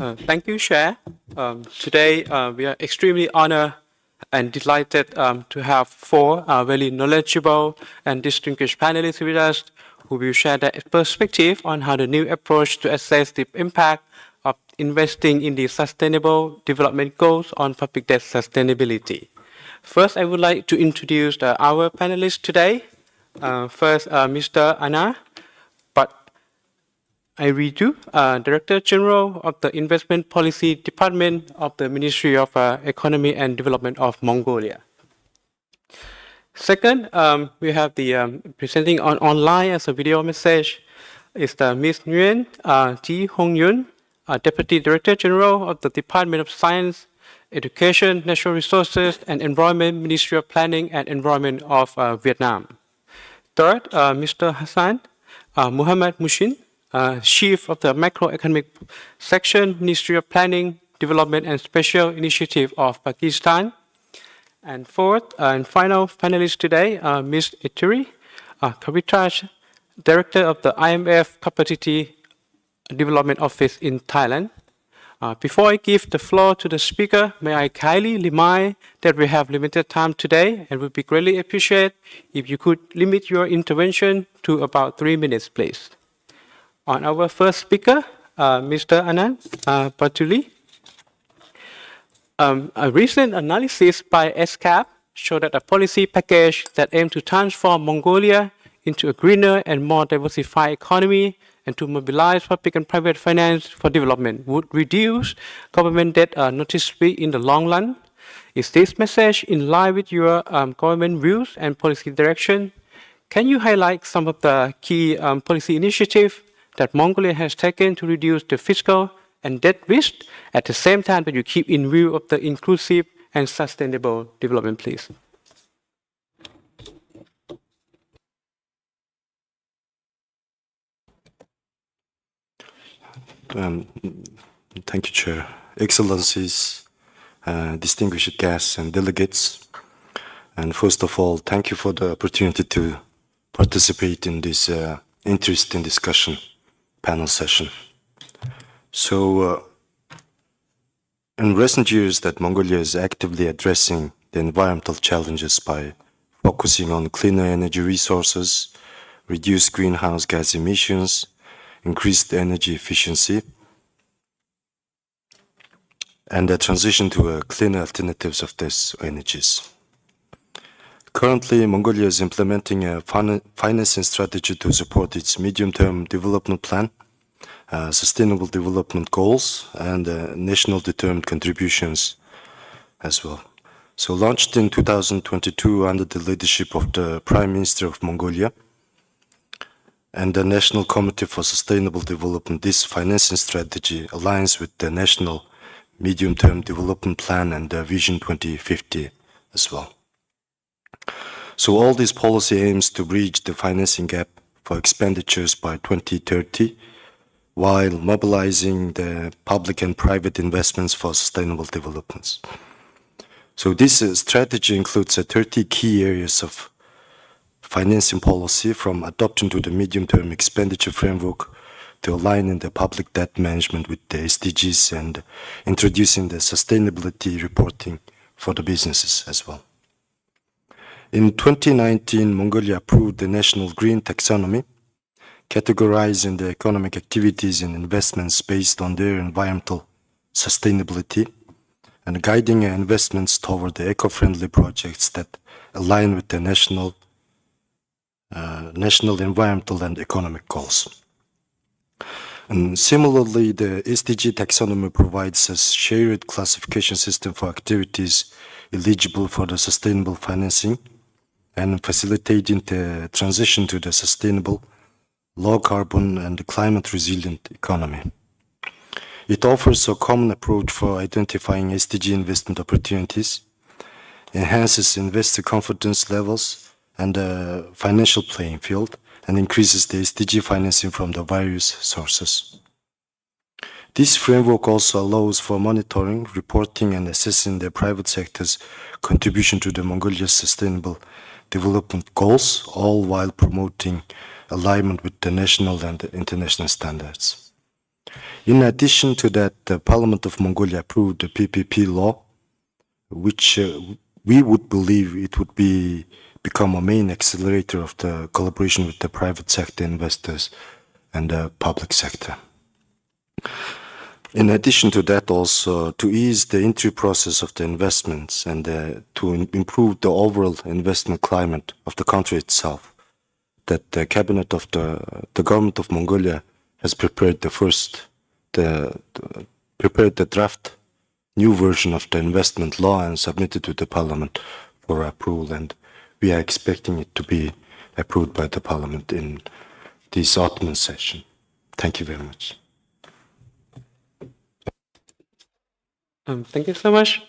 Thank you, Chair. Today, we are extremely honored and delighted to have four very knowledgeable and distinguished panelists with us who will share their perspective on how the new approach to assess the impact of investing in the Sustainable Development Goals on public debt sustainability. First, I would like to introduce our panelists today. First, Mr. Anna, I read you, Director General of the Investment Policy Department of the Ministry of Economy and Development of Mongolia. Second, we have the presenting online as a video message is the Ms. Nguyen Ji Hong Yun, Deputy Director General of the Department of Science, Education, Natural Resources and Environment, Ministry of Planning and Environment of Vietnam. Third, Mr. Hassan Muhammad Mushin, Chief of the Macroeconomic Section, Ministry of Planning, Development and Special Initiative of Pakistan. And fourth and final panelist today, Ms. Ituri Kavitraj, Director of the IMF Capacity Development Office in Thailand. Before I give the floor to the speaker, may I kindly remind that we have limited time today and would be greatly appreciated if you could limit your intervention to about 3 minutes, please. On our first speaker, Mr. Anand Patuli. A recent analysis by ESCAP showed that a policy package that aimed to transform Mongolia into a greener and more diversified economy and to mobilize public and private finance for development would reduce government debt noticeably in the long run. Is this message in line with your government views and policy direction? Can you highlight some of the key policy initiatives that Mongolia has taken to reduce the fiscal and debt risk at the same time that you keep in view of the inclusive and sustainable development, please? Thank you, Chair. Excellencies, distinguished guests and delegates. And first of all, thank you for the opportunity to participate in this interesting discussion panel session. So, in recent years that Mongolia is actively addressing the environmental challenges by focusing on cleaner energy resources, reduced greenhouse gas emissions, increased energy efficiency, and the transition to cleaner alternatives of these energies. Currently, Mongolia is implementing a financing strategy to support its medium-term development plan, sustainable development goals, and national determined contributions as well. So launched in 2022 under the leadership of the Prime Minister of Mongolia and the National Committee for Sustainable Development, this financing strategy aligns with the National Medium-Term Development Plan and the Vision 2050 as well. So all this policy aims to bridge the financing gap for expenditures by 2030 while mobilizing the public and private investments for sustainable developments. So this strategy includes 30 key areas of financing policy, from adoption to the medium-term expenditure framework to aligning the public debt management with the SDGs and introducing the sustainability reporting for the businesses as well. In 2019, Mongolia approved the National Green Taxonomy, categorizing the economic activities and investments based on their environmental sustainability and guiding investments toward the eco-friendly projects that align with the national environmental and economic goals. And similarly, the SDG taxonomy provides a shared classification system for activities eligible for the sustainable financing and facilitating the transition to the sustainable, low carbon and climate resilient economy. It offers a common approach for identifying SDG investment opportunities, enhances investor confidence levels and the financial playing field, and increases the SDG financing from the various sources. This framework also allows for monitoring, reporting, and assessing the private sector's contribution to the Mongolia's sustainable development goals, all while promoting alignment with the national and international standards. In addition to that, the Parliament of Mongolia approved the PPP law, which we would believe it would become a main accelerator of the collaboration with the private sector investors and the public sector. In addition to that, also to ease the entry process of the investments and to improve the overall investment climate of the country itself, that the cabinet of the government of Mongolia has prepared prepared the draft new version of the investment law and submitted to the parliament for approval, and we are expecting it to be approved by the parliament in this autumn session. Thank you very much. Thank you so much.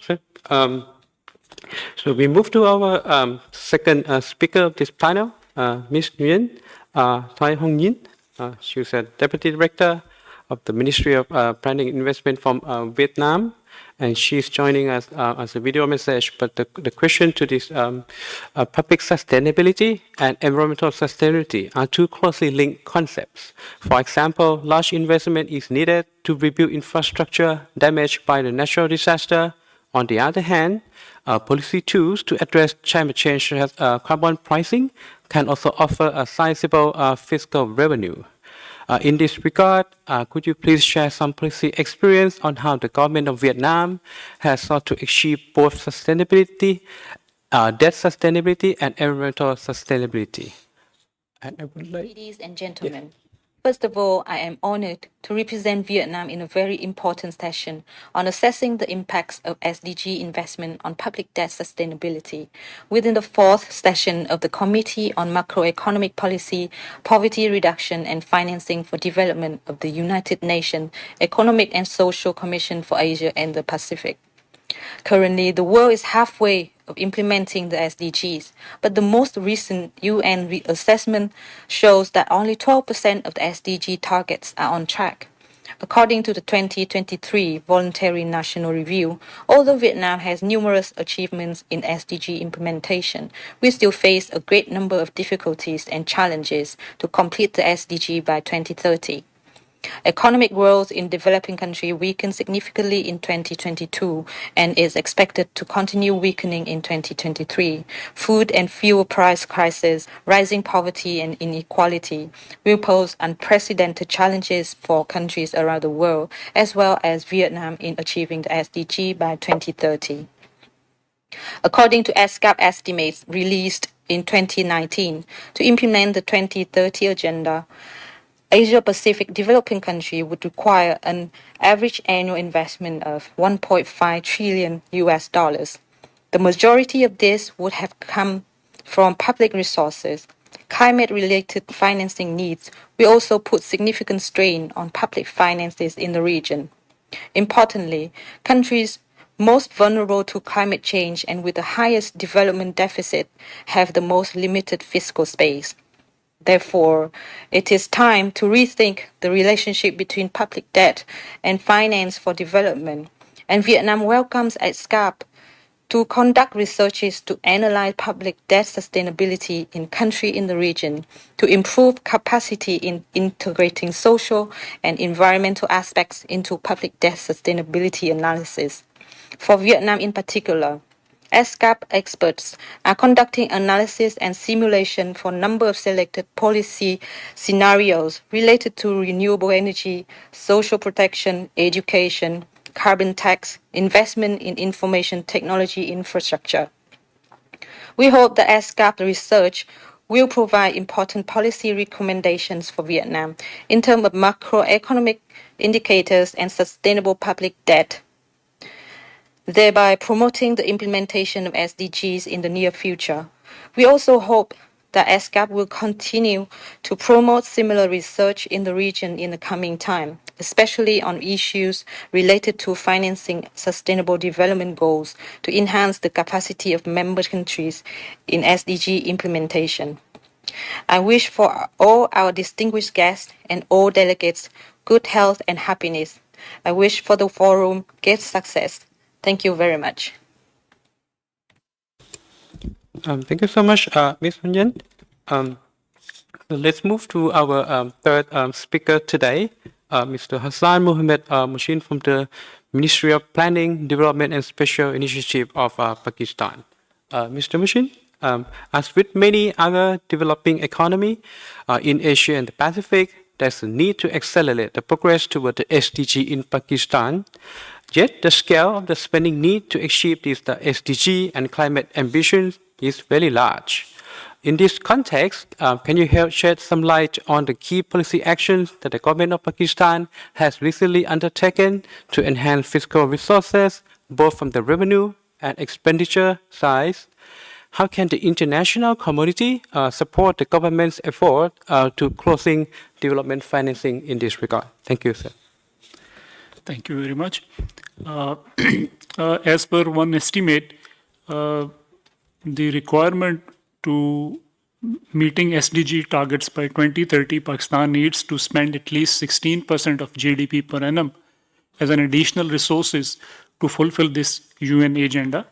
So we move to our second speaker of this panel, Ms. Nguyen Thai Hong Yin. She's a Deputy Director of the Ministry of Planning and Investment from Vietnam, and she's joining us as a video message. But the question to this public sustainability and environmental sustainability are two closely linked concepts. For example, large investment is needed to rebuild infrastructure damaged by the natural disaster. On the other hand, policy tools to address climate change, such as carbon pricing, can also offer a sizable fiscal revenue. In this regard, could you please share some policy experience on how the government of Vietnam has sought to achieve both sustainability, debt sustainability, and environmental sustainability? And I would like, Ladies and gentlemen, first of all, I am honored to represent Vietnam in a very important session on assessing the impacts of SDG investment on public debt sustainability within the fourth session of the Committee on Macroeconomic Policy, Poverty Reduction and Financing for Development of the United Nations Economic and Social Commission for Asia and the Pacific. Currently, the world is halfway of implementing the SDGs, but the most recent UN assessment shows that only 12% of the SDG targets are on track. According to the 2023 Voluntary National Review, although Vietnam has numerous achievements in SDG implementation, we still face a great number of difficulties and challenges to complete the SDG by 2030. Economic growth in developing countries weakened significantly in 2022 and is expected to continue weakening in 2023. Food and fuel price crisis, rising poverty and inequality will pose unprecedented challenges for countries around the world, as well as Vietnam in achieving the SDG by 2030. According to ESCAP estimates released in 2019, to implement the 2030 agenda, Asia-Pacific developing country would require an average annual investment of $1.5 trillion. The majority of this would have come from public resources. Climate-related financing needs will also put significant strain on public finances in the region. Importantly, countries most vulnerable to climate change and with the highest development deficit have the most limited fiscal space. Therefore, it is time to rethink the relationship between public debt and finance for development, and Vietnam welcomes ESCAP to conduct researches to analyze public debt sustainability in countries in the region, to improve capacity in integrating social and environmental aspects into public debt sustainability analysis. For Vietnam in particular, ESCAP experts are conducting analysis and simulation for a number of selected policy scenarios related to renewable energy, social protection, education, carbon tax, investment in information technology infrastructure. We hope that ESCAP research will provide important policy recommendations for Vietnam in terms of macroeconomic indicators and sustainable public debt, thereby promoting the implementation of SDGs in the near future. We also hope that ESCAP will continue to promote similar research in the region in the coming time, especially on issues related to financing sustainable development goals to enhance the capacity of member countries in SDG implementation. I wish for all our distinguished guests and all delegates good health and happiness. I wish for the forum great success. Thank you very much. thank you so much, Ms. Hong Yin. So let's move to our third speaker today, Mr. Hassan Mohammed Mushin from the Ministry of Planning, Development and Special Initiative of Pakistan. Mr. Mushin, as with many other developing economies in Asia and the Pacific, there's a need to accelerate the progress toward the SDG in Pakistan. Yet the scale of the spending need to achieve these the SDG and climate ambitions is very large. In this context, can you help shed some light on the key policy actions that the government of Pakistan has recently undertaken to enhance fiscal resources, both from the revenue and expenditure sides? How can the international community support the government's effort to closing development financing in this regard? Thank you, sir. Thank you very much. As per one estimate, the requirement to meeting SDG targets by 2030, Pakistan needs to spend at least 16% of GDP per annum as an additional resources to fulfill this UN agenda.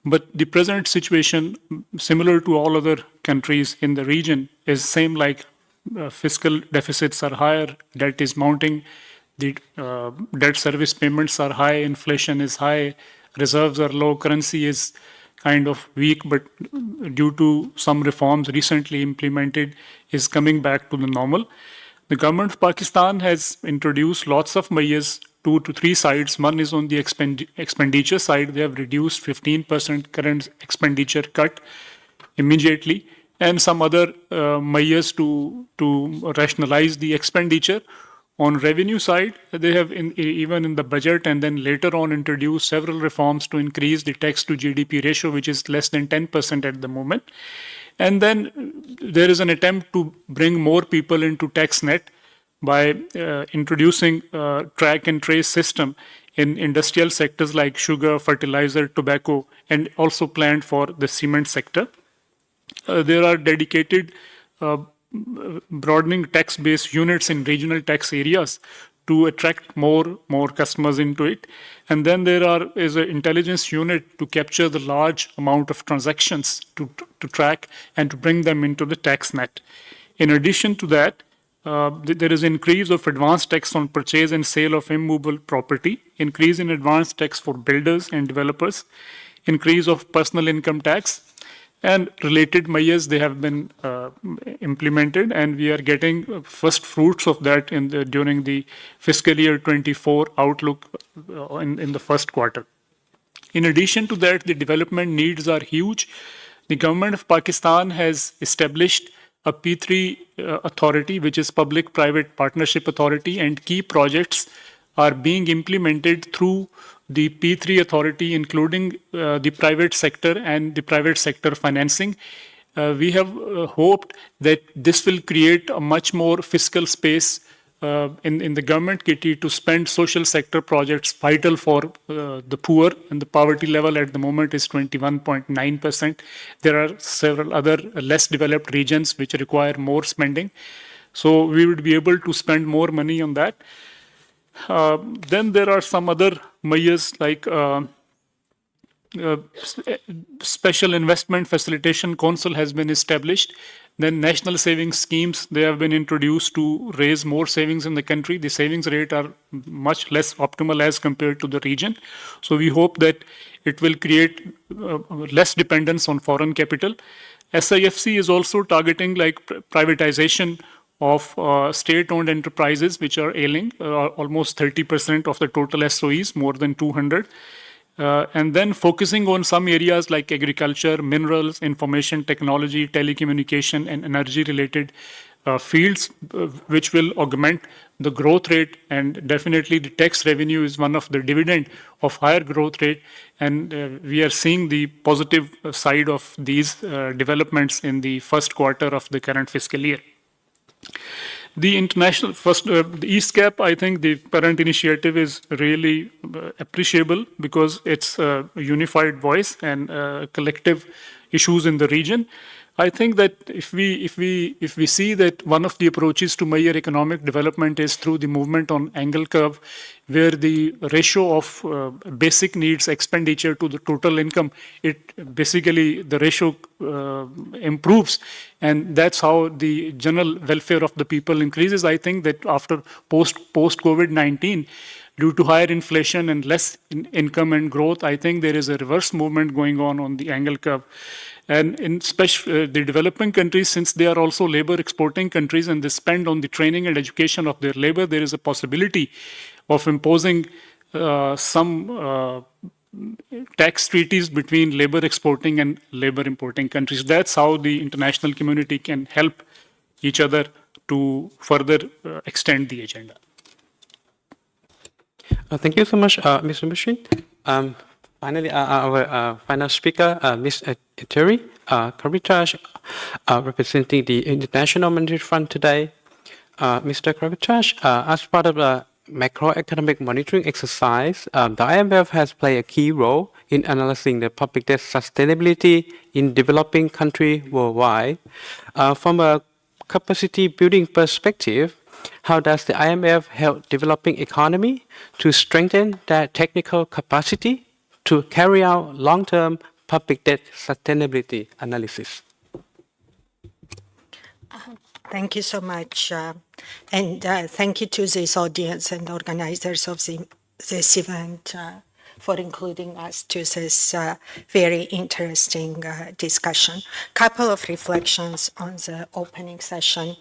But the present situation, similar to all other countries in the region, is same like fiscal deficits are higher, debt is mounting, the debt service payments are high, inflation is high, reserves are low, currency is kind of weak, but due to some reforms recently implemented, is coming back to the normal. The government of Pakistan has introduced lots of measures, 2 to 3 sides. One is on the expenditure side. They have reduced 15% current expenditure cut immediately, and some other measures to rationalize the expenditure. On revenue side, they have even in the budget and then later on introduced several reforms to increase the tax to GDP ratio, which is less than 10% at the moment. And then there is an attempt to bring more people into tax net by introducing track and trace system in industrial sectors like sugar, fertilizer, tobacco, and also planned for the cement sector. There are dedicated broadening tax-based units in regional tax areas to attract more customers into it. And then there is an intelligence unit to capture the large amount of transactions to track and to bring them into the tax net. In addition to that, there is increase of advanced tax on purchase and sale of immovable property, increase in advanced tax for builders and developers, increase of personal income tax, and related measures they have been implemented, and we are getting first fruits of that during the fiscal year 24 outlook in the first quarter. In addition to that, the development needs are huge. The government of Pakistan has established a P3 authority, which is Public-Private Partnership Authority, and key projects are being implemented through the P3 authority, including the private sector and the private sector financing. We have hoped that this will create a much more fiscal space in the government kitty to spend social sector projects vital for the poor, and the poverty level at the moment is 21.9%. There are several other less developed regions which require more spending. So we would be able to spend more money on that. Then there are some other measures like Special Investment Facilitation Council has been established. Then national savings schemes, they have been introduced to raise more savings in the country. The savings rate are much less optimal as compared to the region. So we hope that it will create less dependence on foreign capital. SIFC is also targeting like privatization of state-owned enterprises which are ailing, almost 30% of the total SOEs, more than 200. And then focusing on some areas like agriculture, minerals, information technology, telecommunication, and energy-related fields, which will augment the growth rate. And definitely the tax revenue is one of the dividend of higher growth rate. And we are seeing the positive side of these developments in the first quarter of the current fiscal year. The international the ESCAP, I think the current initiative is really appreciable because it's a unified voice and collective issues in the region. I think that if we see that one of the approaches to measure economic development is through the movement on angle curve, where the ratio of basic needs expenditure to the total income, it basically the ratio improves, and that's how the general welfare of the people increases. I think that after post COVID-19, due to higher inflation and less income and growth, I think there is a reverse movement going on the angle curve. And in the developing countries, since they are also labor exporting countries and they spend on the training and education of their labor, there is a possibility of imposing some tax treaties between labor exporting and labor importing countries. That's how the international community can help each other to further extend the agenda. Thank you so much, Mr. Bashir. Finally, our final speaker, Ms. Terry Karavitas, representing the International Monetary Fund today. Mr. Karavitas, as part of the macroeconomic monitoring exercise, the IMF has played a key role in analyzing the public debt sustainability in developing countries worldwide. From a capacity building perspective, how does the IMF help developing economy to strengthen their technical capacity to carry out long-term public debt sustainability analysis? Thank you so much. And thank you to this audience and organizers of this event for including us to this very interesting discussion. Couple of reflections on the opening session.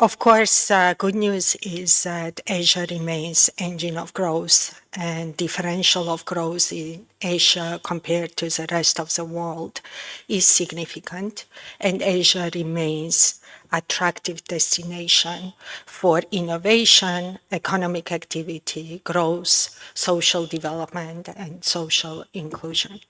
Of course, good news is that Asia remains engine of growth, and differential of growth in Asia compared to the rest of the world is significant, and Asia remains attractive destination for innovation, economic activity, growth, social development, and social inclusion.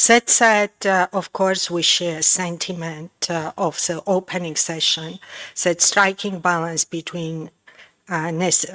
That said, of course, we share sentiment of the opening session, that striking balance between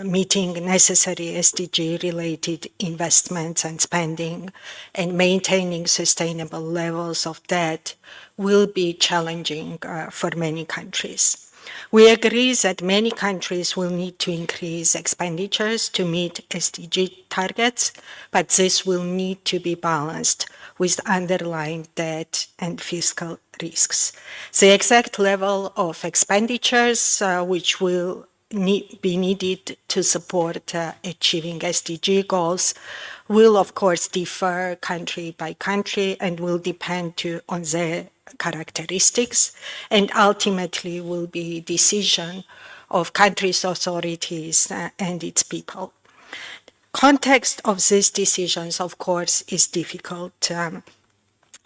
meeting necessary SDG-related investments and spending and maintaining sustainable levels of debt will be challenging for many countries. We agree that many countries will need to increase expenditures to meet SDG targets, but this will need to be balanced with underlying debt and fiscal risks. The exact level of expenditures which will be needed to support achieving SDG goals will, of course, differ country by country and will depend on their characteristics, and ultimately will be decision of countries' authorities and its people. Context of these decisions, of course, is difficult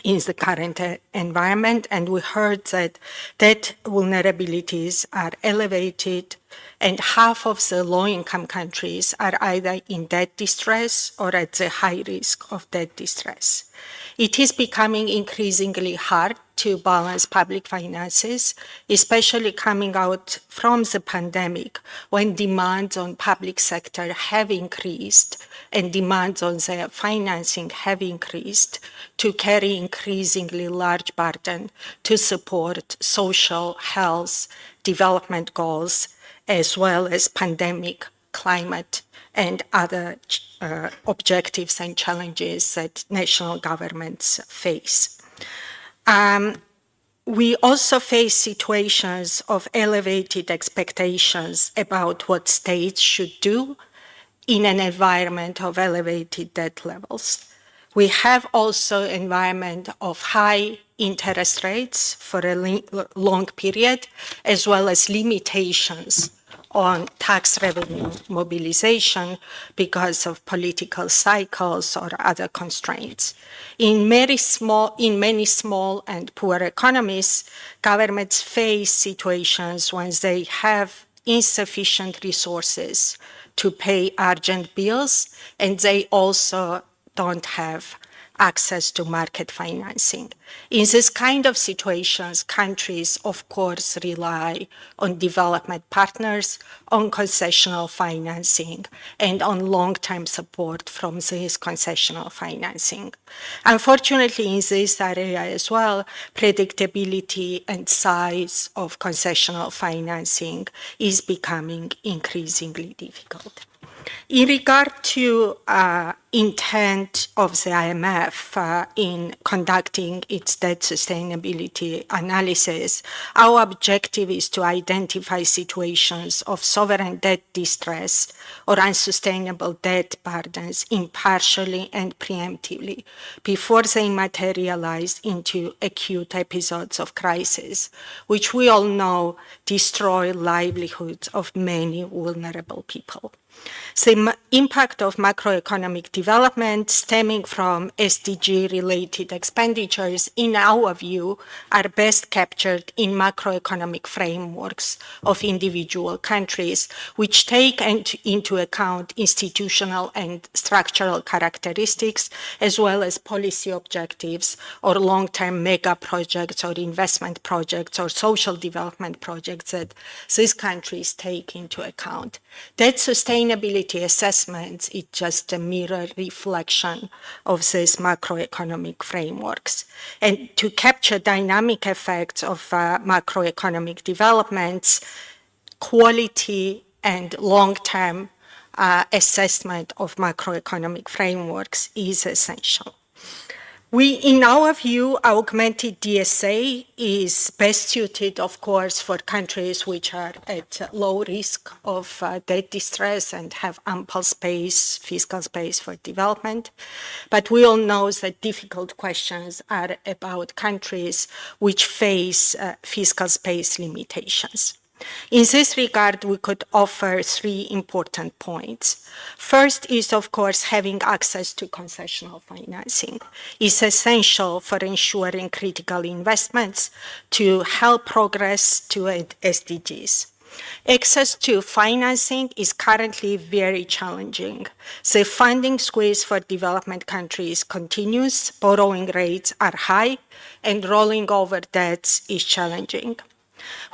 in the current environment, and we heard that debt vulnerabilities are elevated, and half of the low-income countries are either in debt distress or at the high risk of debt distress. It is becoming increasingly hard to balance public finances, especially coming out from the pandemic, when demands on public sector have increased and demands on their financing have increased to carry increasingly large burden to support social, health, development goals, as well as pandemic, climate, and other objectives and challenges that national governments face. We also face situations of elevated expectations about what states should do in an environment of elevated debt levels. We have also an environment of high interest rates for a long period, as well as limitations on tax revenue mobilization because of political cycles or other constraints. In many small and poor economies, governments face situations when they have insufficient resources to pay urgent bills, and they also don't have access to market financing. In this kind of situations, countries, of course, rely on development partners, on concessional financing, and on long-term support from this concessional financing. Unfortunately, in this area as well, predictability and size of concessional financing is becoming increasingly difficult. In regard to intent of the IMF in conducting its debt sustainability analysis, our objective is to identify situations of sovereign debt distress or unsustainable debt burdens impartially and preemptively before they materialize into acute episodes of crisis, which we all know destroy livelihoods of many vulnerable people. The impact of macroeconomic development stemming from SDG-related expenditures, in our view, are best captured in macroeconomic frameworks of individual countries, which take into account institutional and structural characteristics, as well as policy objectives or long-term mega projects or investment projects or social development projects that these countries take into account. That sustainability assessments is just a mirror reflection of these macroeconomic frameworks. And to capture dynamic effects of macroeconomic developments, quality and long-term assessment of macroeconomic frameworks is essential. In our view, augmented DSA is best suited, of course, for countries which are at low risk of debt distress and have ample space, fiscal space for development. But we all know that difficult questions are about countries which face fiscal space limitations. In this regard, we could offer three important points. First is, of course, having access to concessional financing is essential for ensuring critical investments to help progress to SDGs. Access to financing is currently very challenging. The funding squeeze for development countries continues, borrowing rates are high, and rolling over debts is challenging.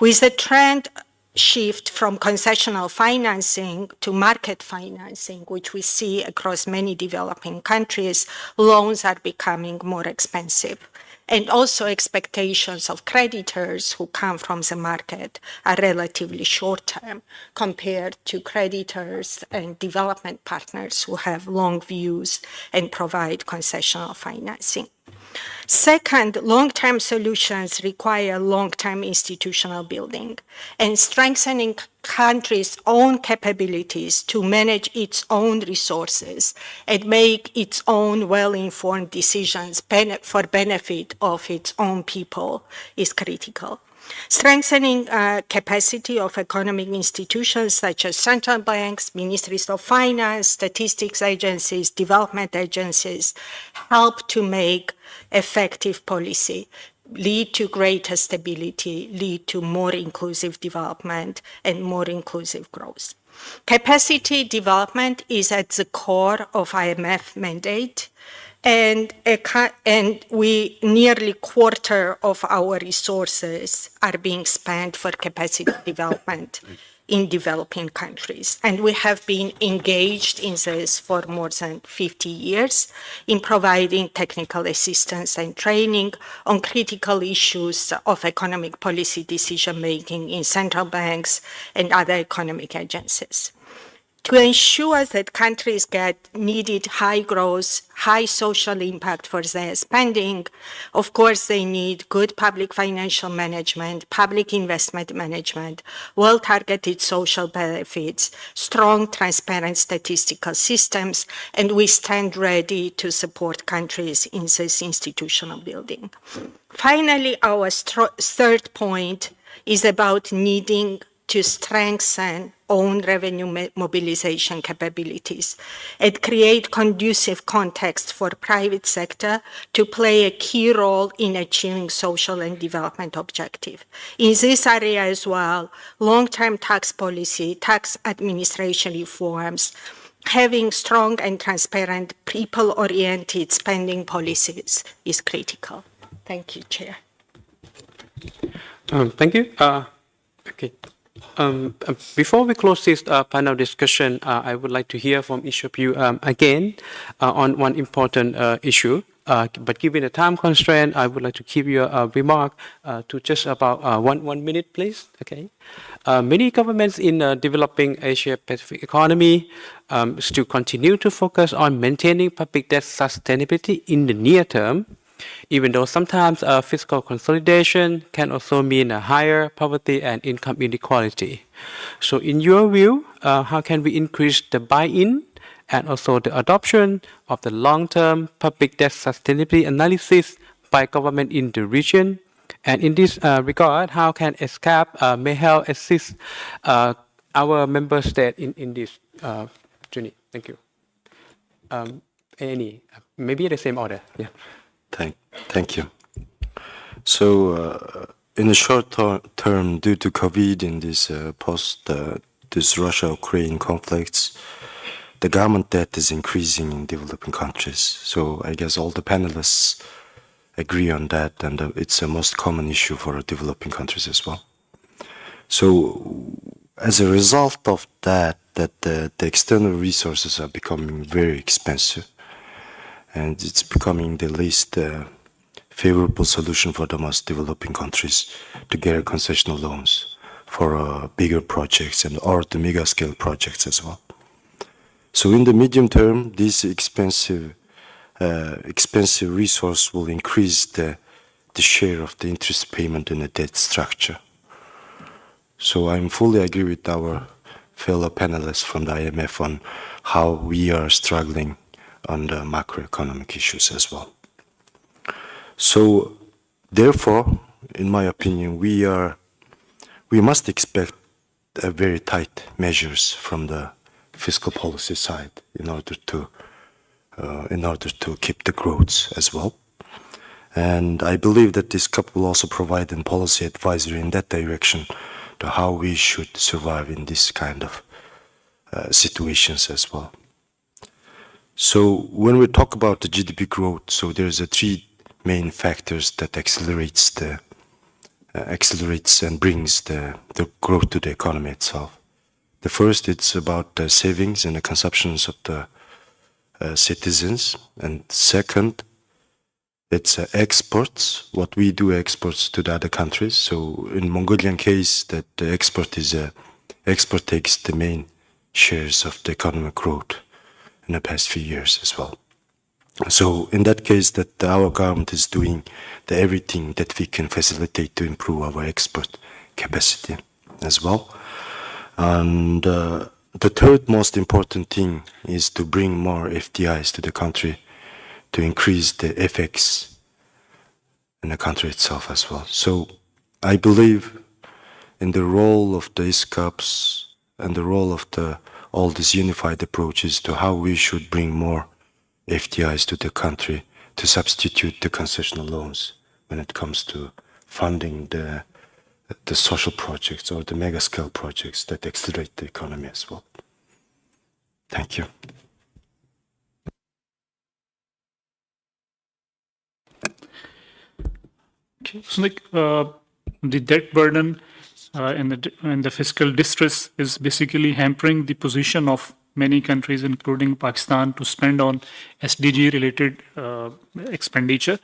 With the trend shift from concessional financing to market financing, which we see across many developing countries, loans are becoming more expensive. And also expectations of creditors who come from the market are relatively short-term compared to creditors and development partners who have long views and provide concessional financing. Second, long-term solutions require long-term institutional building and strengthening countries' own capabilities to manage its own resources and make its own well-informed decisions for benefit of its own people is critical. Strengthening capacity of economic institutions such as central banks, ministries of finance, statistics agencies, development agencies help to make effective policy, lead to greater stability, lead to more inclusive development and more inclusive growth. Capacity development is at the core of IMF mandate, and nearly quarter of our resources are being spent for capacity development in developing countries. And we have been engaged in this for more than 50 years in providing technical assistance and training on critical issues of economic policy decision-making in central banks and other economic agencies. To ensure that countries get needed high growth, high social impact for their spending, of course, they need good public financial management, public investment management, well-targeted social benefits, strong, transparent statistical systems, and we stand ready to support countries in this institutional building. Finally, our third point is about needing to strengthen own revenue mobilization capabilities and create conducive context for private sector to play a key role in achieving social and development objectives. In this area as well, long-term tax policy, tax administration reforms, having strong and transparent people-oriented spending policies is critical. Thank you, Chair. Thank you. Okay. Before we close this panel discussion, I would like to hear from each of you again on one important issue. But given the time constraint, I would like to keep your remark to just about 1 minute, please. Okay. Many governments in developing Asia-Pacific economy still continue to focus on maintaining public debt sustainability in the near term, even though sometimes fiscal consolidation can also mean a higher poverty and income inequality. So in your view, how can we increase the buy-in and also the adoption of the long-term public debt sustainability analysis by government in the region? And in this regard, how can ESCAP may help assist our member state in this journey? Thank you. Maybe the same order. Yeah. Thank you. So, in the short term, due to COVID and this this Russia-Ukraine conflicts, the government debt is increasing in developing countries. So I guess all the panelists agree on that, and it's a most common issue for developing countries as well. So as a result of that, the external resources are becoming very expensive, and it's becoming the least favorable solution for the most developing countries to get concessional loans for bigger projects or the mega scale projects as well. So in the medium term, this expensive resource will increase the share of the interest payment in the debt structure. So I fully agree with our fellow panelists from the IMF on how we are struggling on the macroeconomic issues as well. So therefore, in my opinion, we must expect very tight measures from the fiscal policy side in order to keep the growth as well. And I believe that this CAP will also provide a policy advisory in that direction to how we should survive in this kind of situations as well. So when we talk about the GDP growth, so there's three main factors that accelerates and brings the growth to the economy itself. The first, it's about the savings and the consumptions of the citizens, and second, it's exports. What we do exports to the other countries. So in Mongolian case, that the export takes the main shares of the economic growth in the past few years as well. So in that case, that our government is doing everything that we can facilitate to improve our export capacity as well. And the third most important thing is to bring more FDIs to the country to increase the FX in the country itself as well. So I believe in the role of the ESCAPs and the role of all these unified approaches to how we should bring more FDIs to the country to substitute the concessional loans when it comes to funding the social projects or the mega scale projects that accelerate the economy as well. Thank you. Okay. So the debt burden and the fiscal distress is basically hampering the position of many countries, including Pakistan, to spend on SDG-related expenditure.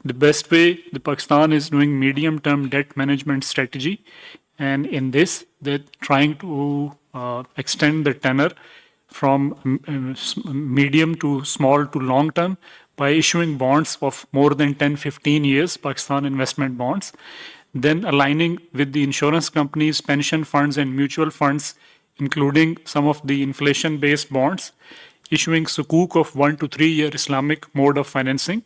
The best way the Pakistan is doing medium-term debt management strategy, and in this, they're trying to extend the tenor from medium to small to long-term by issuing bonds of more than 10-15 years, Pakistan investment bonds, then aligning with the insurance companies, pension funds, and mutual funds, including some of the inflation-based bonds, issuing sukuk of 1 to 3 year Islamic mode of financing,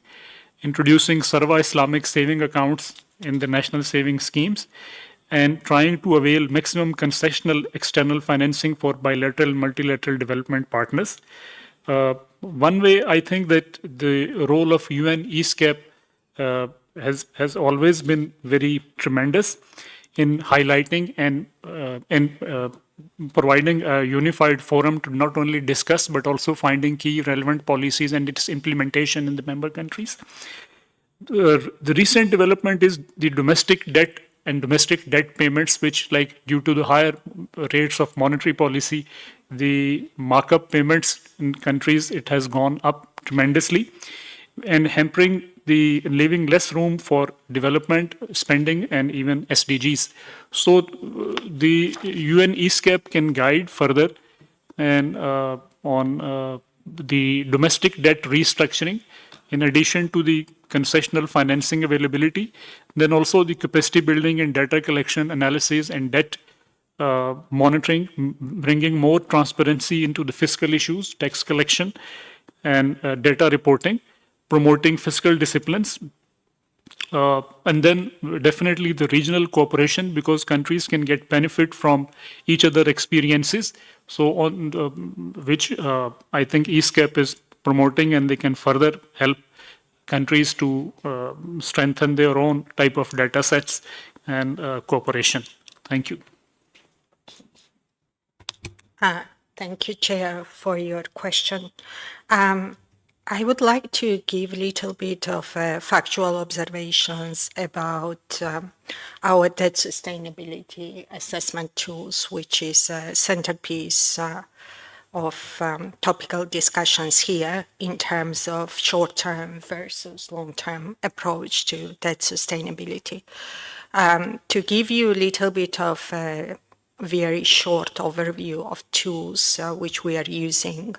introducing Sarva Islamic saving accounts in the national saving schemes, and trying to avail maximum concessional external financing for bilateral, multilateral development partners. One way I think that the role of UN ESCAP has always been very tremendous in highlighting and providing a unified forum to not only discuss but also finding key relevant policies and its implementation in the member countries. The recent development is the domestic debt and domestic debt payments, which, like, due to the higher rates of monetary policy, the markup payments in countries, it has gone up tremendously and hampering the leaving less room for development spending and even SDGs. So the UN ESCAP can guide further and on the domestic debt restructuring, in addition to the concessional financing availability, then also the capacity building and data collection, analysis, and debt monitoring, bringing more transparency into the fiscal issues, tax collection, and data reporting, promoting fiscal disciplines, and then definitely the regional cooperation, because countries can get benefit from each other experiences. So on which I think ESCAP is promoting, and they can further help countries to strengthen their own type of data sets and cooperation. Thank you. Thank you, Chair, for your question. I would like to give a little bit of factual observations about our debt sustainability assessment tools, which is a centerpiece of topical discussions here in terms of short-term versus long-term approach to debt sustainability. To give you a little bit of a very short overview of tools which we are using,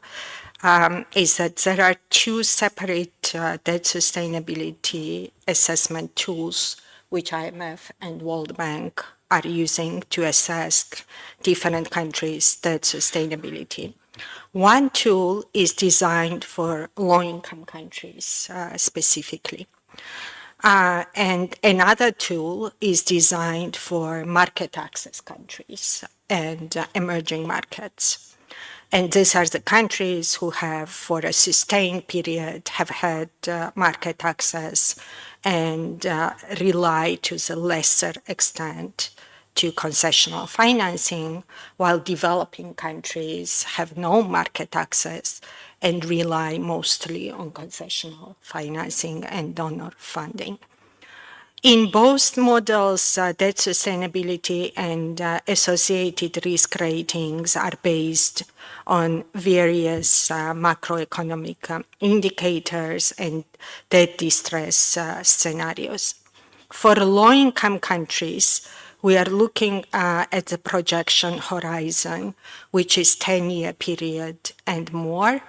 is that there are two separate debt sustainability assessment tools which IMF and World Bank are using to assess different countries' debt sustainability. One tool is designed for low-income countries specifically. And another tool is designed for market access countries and emerging markets. And these are the countries who have, for a sustained period, have had market access and rely to the lesser extent to concessional financing, while developing countries have no market access and rely mostly on concessional financing and donor funding. In both models, debt sustainability and associated risk ratings are based on various macroeconomic indicators and debt distress scenarios. For low-income countries, we are looking at the projection horizon, which is 10-year period and more,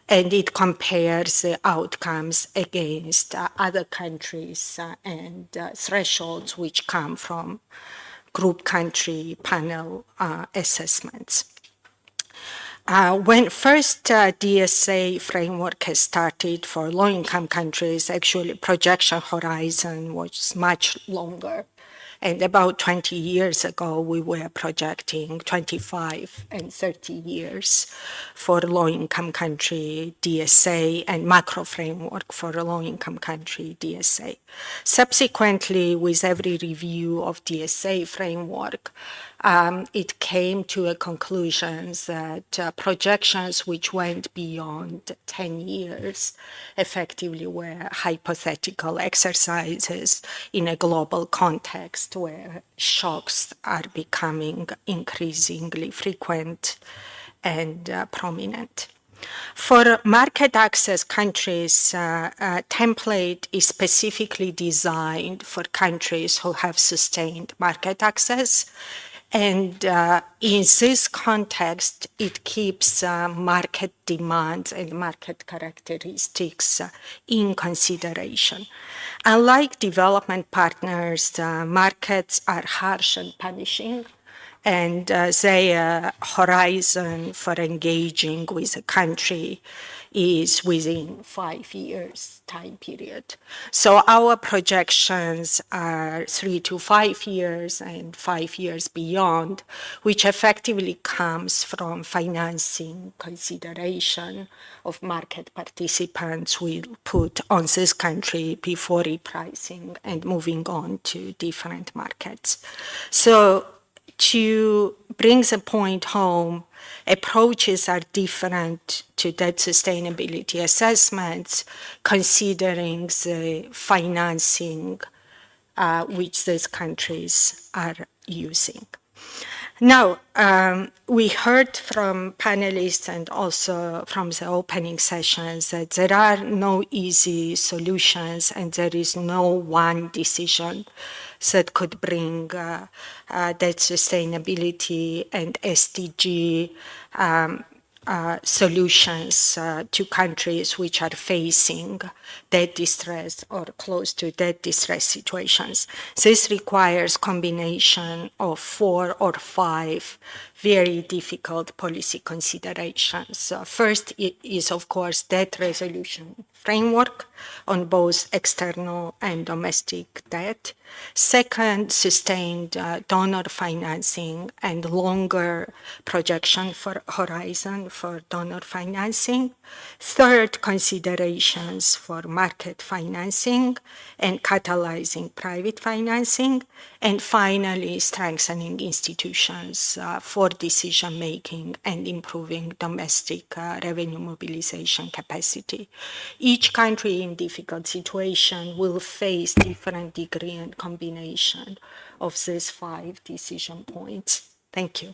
and it compares the outcomes against other countries and thresholds which come from group country panel assessments. When first DSA framework has started for low-income countries, actually projection horizon was much longer. And about 20 years ago, we were projecting 25 and 30 years for low-income country DSA and macro framework for a low-income country DSA. Subsequently, with every review of DSA framework, it came to a conclusion that projections which went beyond 10 years effectively were hypothetical exercises in a global context where shocks are becoming increasingly frequent and prominent. For market access countries, a template is specifically designed for countries who have sustained market access. And in this context, it keeps market demand and market characteristics in consideration. Unlike development partners, markets are harsh and punishing, and their horizon for engaging with a country is within 5 years time period. So our projections are 3 to 5 years and 5 years beyond, which effectively comes from financing consideration of market participants will put on this country before repricing and moving on to different markets. So to bring the point home, approaches are different to debt sustainability assessments, considering the financing which these countries are using. Now, we heard from panelists and also from the opening sessions that there are no easy solutions and there is no one decision that could bring debt sustainability and SDG solutions to countries which are facing debt distress or close to debt distress situations. This requires combination of 4 or 5 very difficult policy considerations. First is, of course, debt resolution framework on both external and domestic debt. Second, sustained donor financing and longer projection for horizon for donor financing. Third, considerations for market financing and catalyzing private financing. And finally, strengthening institutions for decision-making and improving domestic revenue mobilization capacity. Each country in difficult situation will face different degree and combination of these 5 decision points. Thank you.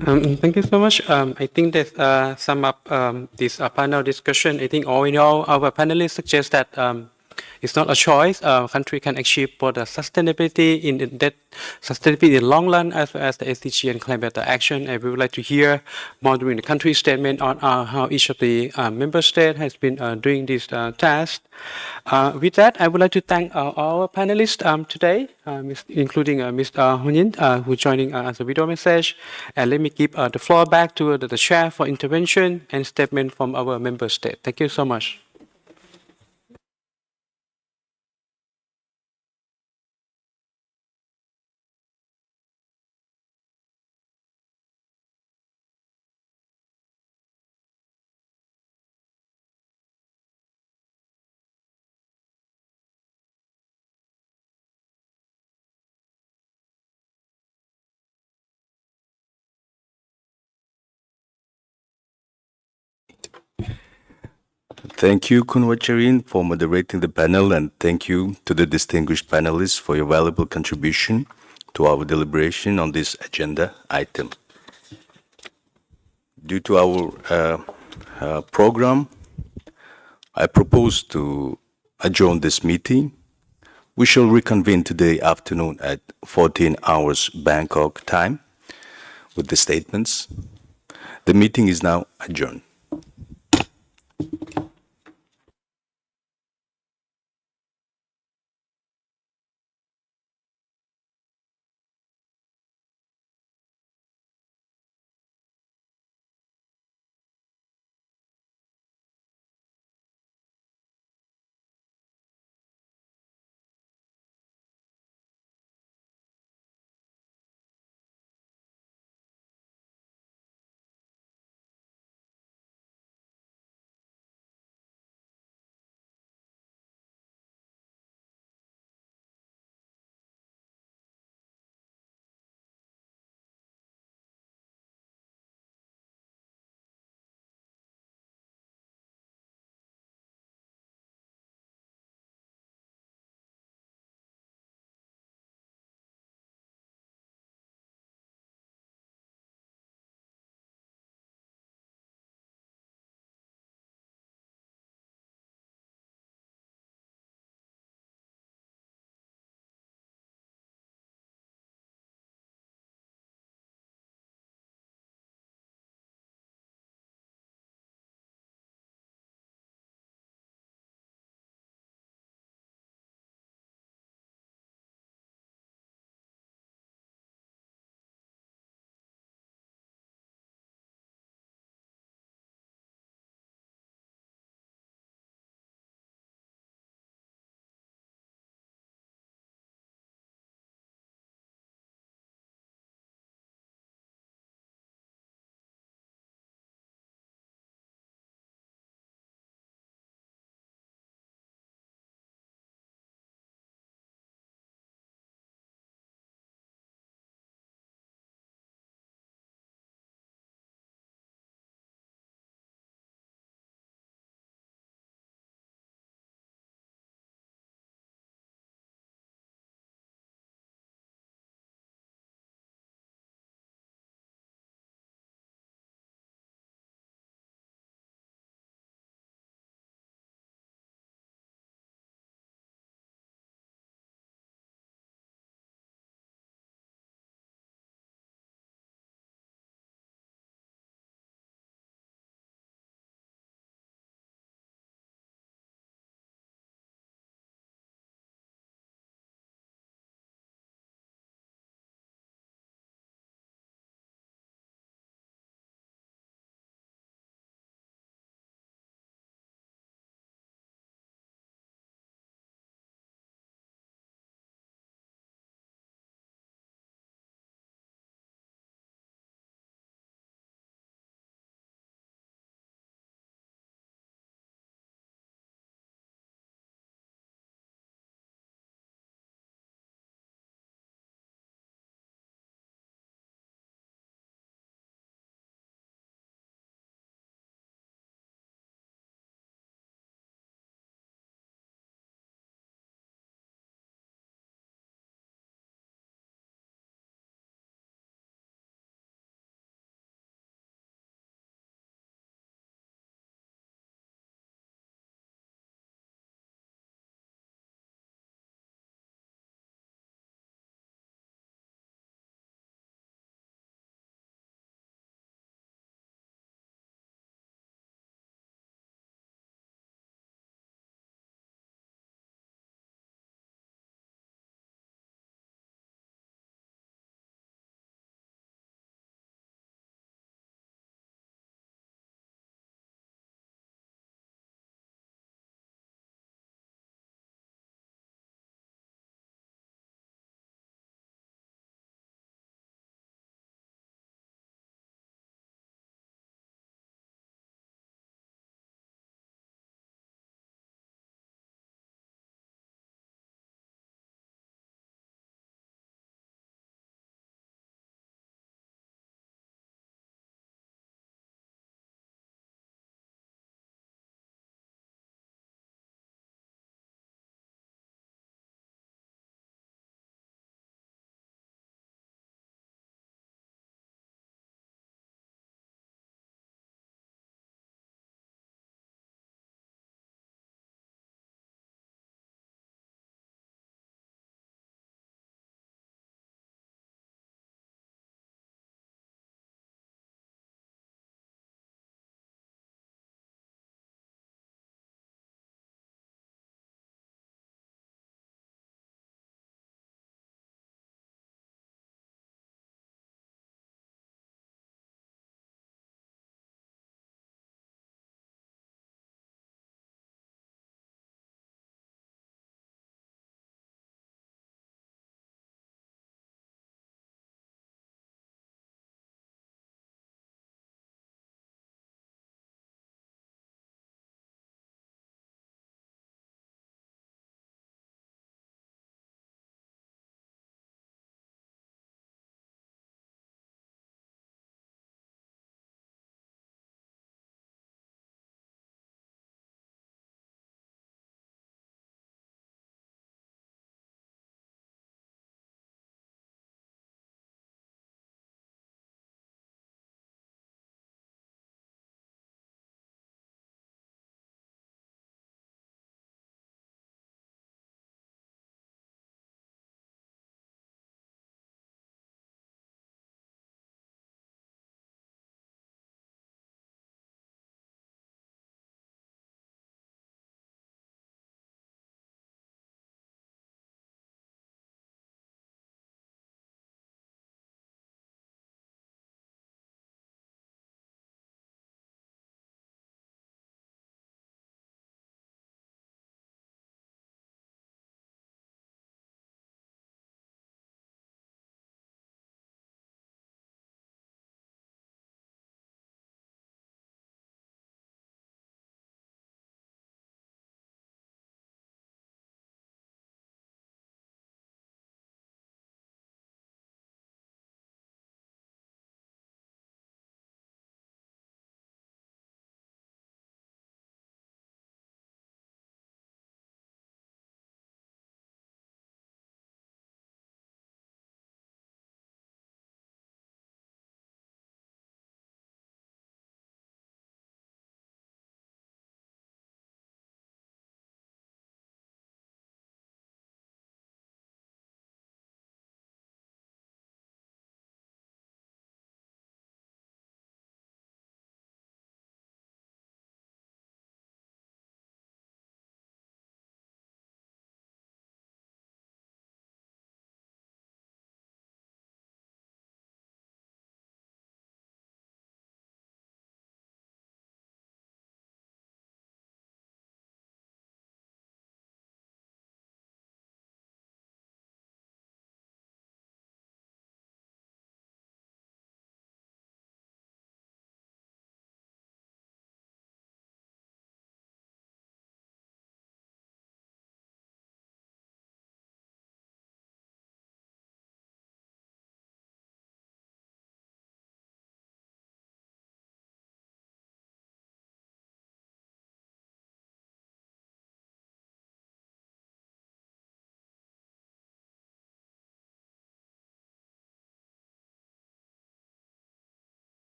Thank you so much. I think that sum up this panel discussion. I think all in all, our panelists suggest that it's not a choice. A country can achieve both the sustainability in that sustainability in the long run as well as the SDG and climate action. And we would like to hear more during the country statement on how each of the member states has been doing this task. With that, I would like to thank our panelists today, including Mr. Hunyin, who joining as a video message. And let me give the floor back to the chair for intervention and statement from our member state. Thank you so much. Thank you, Kunwacharin, for moderating the panel, and thank you to the distinguished panelists for your valuable contribution to our deliberation on this agenda item. Due to our program, I propose to adjourn this meeting. We shall reconvene today afternoon at 14 hours Bangkok time with the statements. The meeting is now adjourned.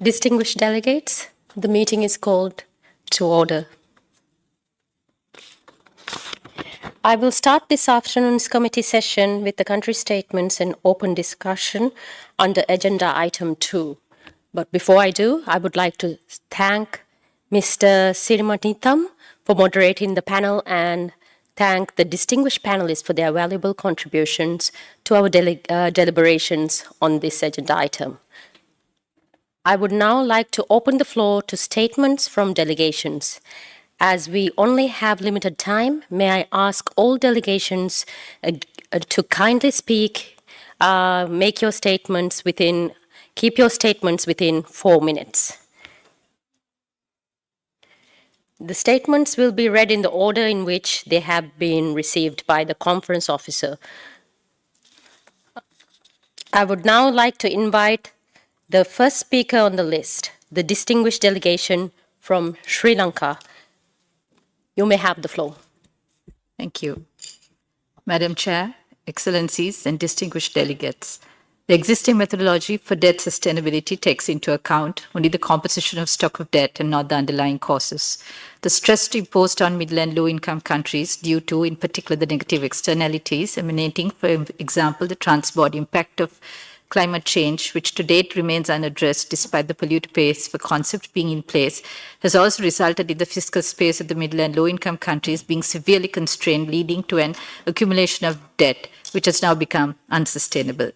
Distinguished delegates, the meeting is called to order. I will start this afternoon's committee session with the country statements and open discussion under agenda item 2. But before I do, I would like to thank Mr. Sirimathitam for moderating the panel and thank the distinguished panelists for their valuable contributions to our deliberations on this agenda item. I would now like to open the floor to statements from delegations. As we only have limited time, may I ask all delegations to kindly speak, keep your statements within 4 minutes. The statements will be read in the order in which they have been received by the conference officer. I would now like to invite the first speaker on the list, the distinguished delegation from Sri Lanka. You may have the floor. Thank you. Madam Chair, Excellencies and distinguished delegates, the existing methodology for debt sustainability takes into account only the composition of stock of debt and not the underlying causes. The stress imposed on middle and low-income countries due to, in particular, the negative externalities emanating, for example, the transborder impact of climate change, which to date remains unaddressed despite the polluter pays for concept being in place, has also resulted in the fiscal space of the middle and low-income countries being severely constrained, leading to an accumulation of debt, which has now become unsustainable.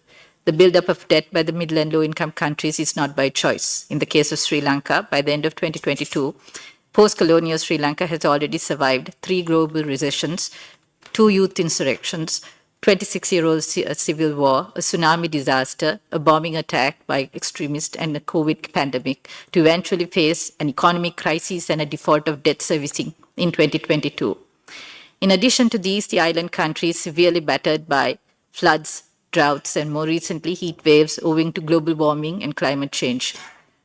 The buildup of debt by the middle and low-income countries is not by choice. In the case of Sri Lanka, by the end of 2022, post-colonial Sri Lanka has already survived 3 global recessions, 2 youth insurrections, 26-year-old civil war, a tsunami disaster, a bombing attack by extremists, and a COVID pandemic to eventually face an economic crisis and a default of debt servicing in 2022. In addition to these, the island countries severely battered by floods, droughts, and more recently heat waves owing to global warming and climate change.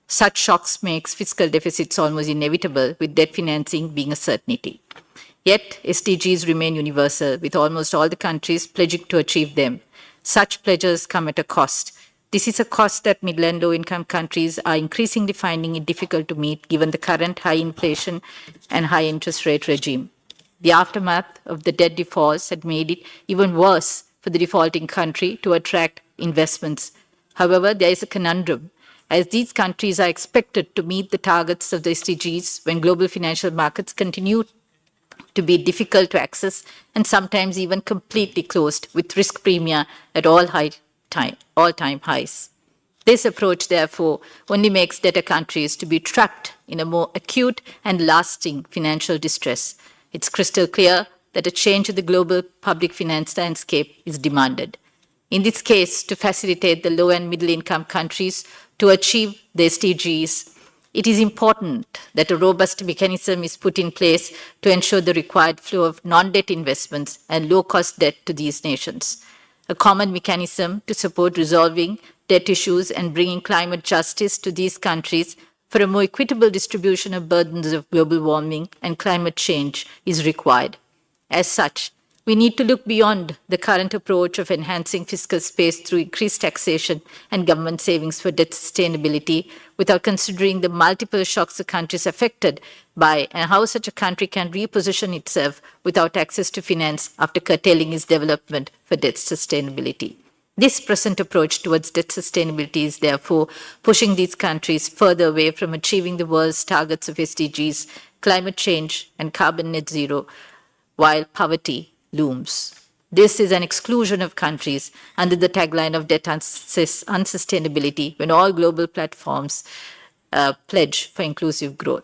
Such shocks makes fiscal deficits almost inevitable, with debt financing being a certainty. Yet, SDGs remain universal, with almost all the countries pledging to achieve them. Such pledges come at a cost. This is a cost that middle and low-income countries are increasingly finding it difficult to meet given the current high inflation and high interest rate regime. The aftermath of the debt defaults had made it even worse for the defaulting country to attract investments. However, there is a conundrum, as these countries are expected to meet the targets of the SDGs when global financial markets continue to be difficult to access and sometimes even completely closed, with risk premia at all-time highs. This approach, therefore, only makes debtor countries to be trapped in a more acute and lasting financial distress. It's crystal clear that a change in the global public finance landscape is demanded. In this case, to facilitate the low and middle income countries to achieve the SDGs, it is important that a robust mechanism is put in place to ensure the required flow of non-debt investments and low-cost debt to these nations. A common mechanism to support resolving debt issues and bringing climate justice to these countries for a more equitable distribution of burdens of global warming and climate change is required. As such, we need to look beyond the current approach of enhancing fiscal space through increased taxation and government savings for debt sustainability without considering the multiple shocks the countries affected by and how such a country can reposition itself without access to finance after curtailing its development for debt sustainability. This present approach towards debt sustainability is therefore pushing these countries further away from achieving the world's targets of SDGs, climate change, and carbon net zero, while poverty looms. This is an exclusion of countries under the tagline of debt unsustainability when all global platforms pledge for inclusive growth.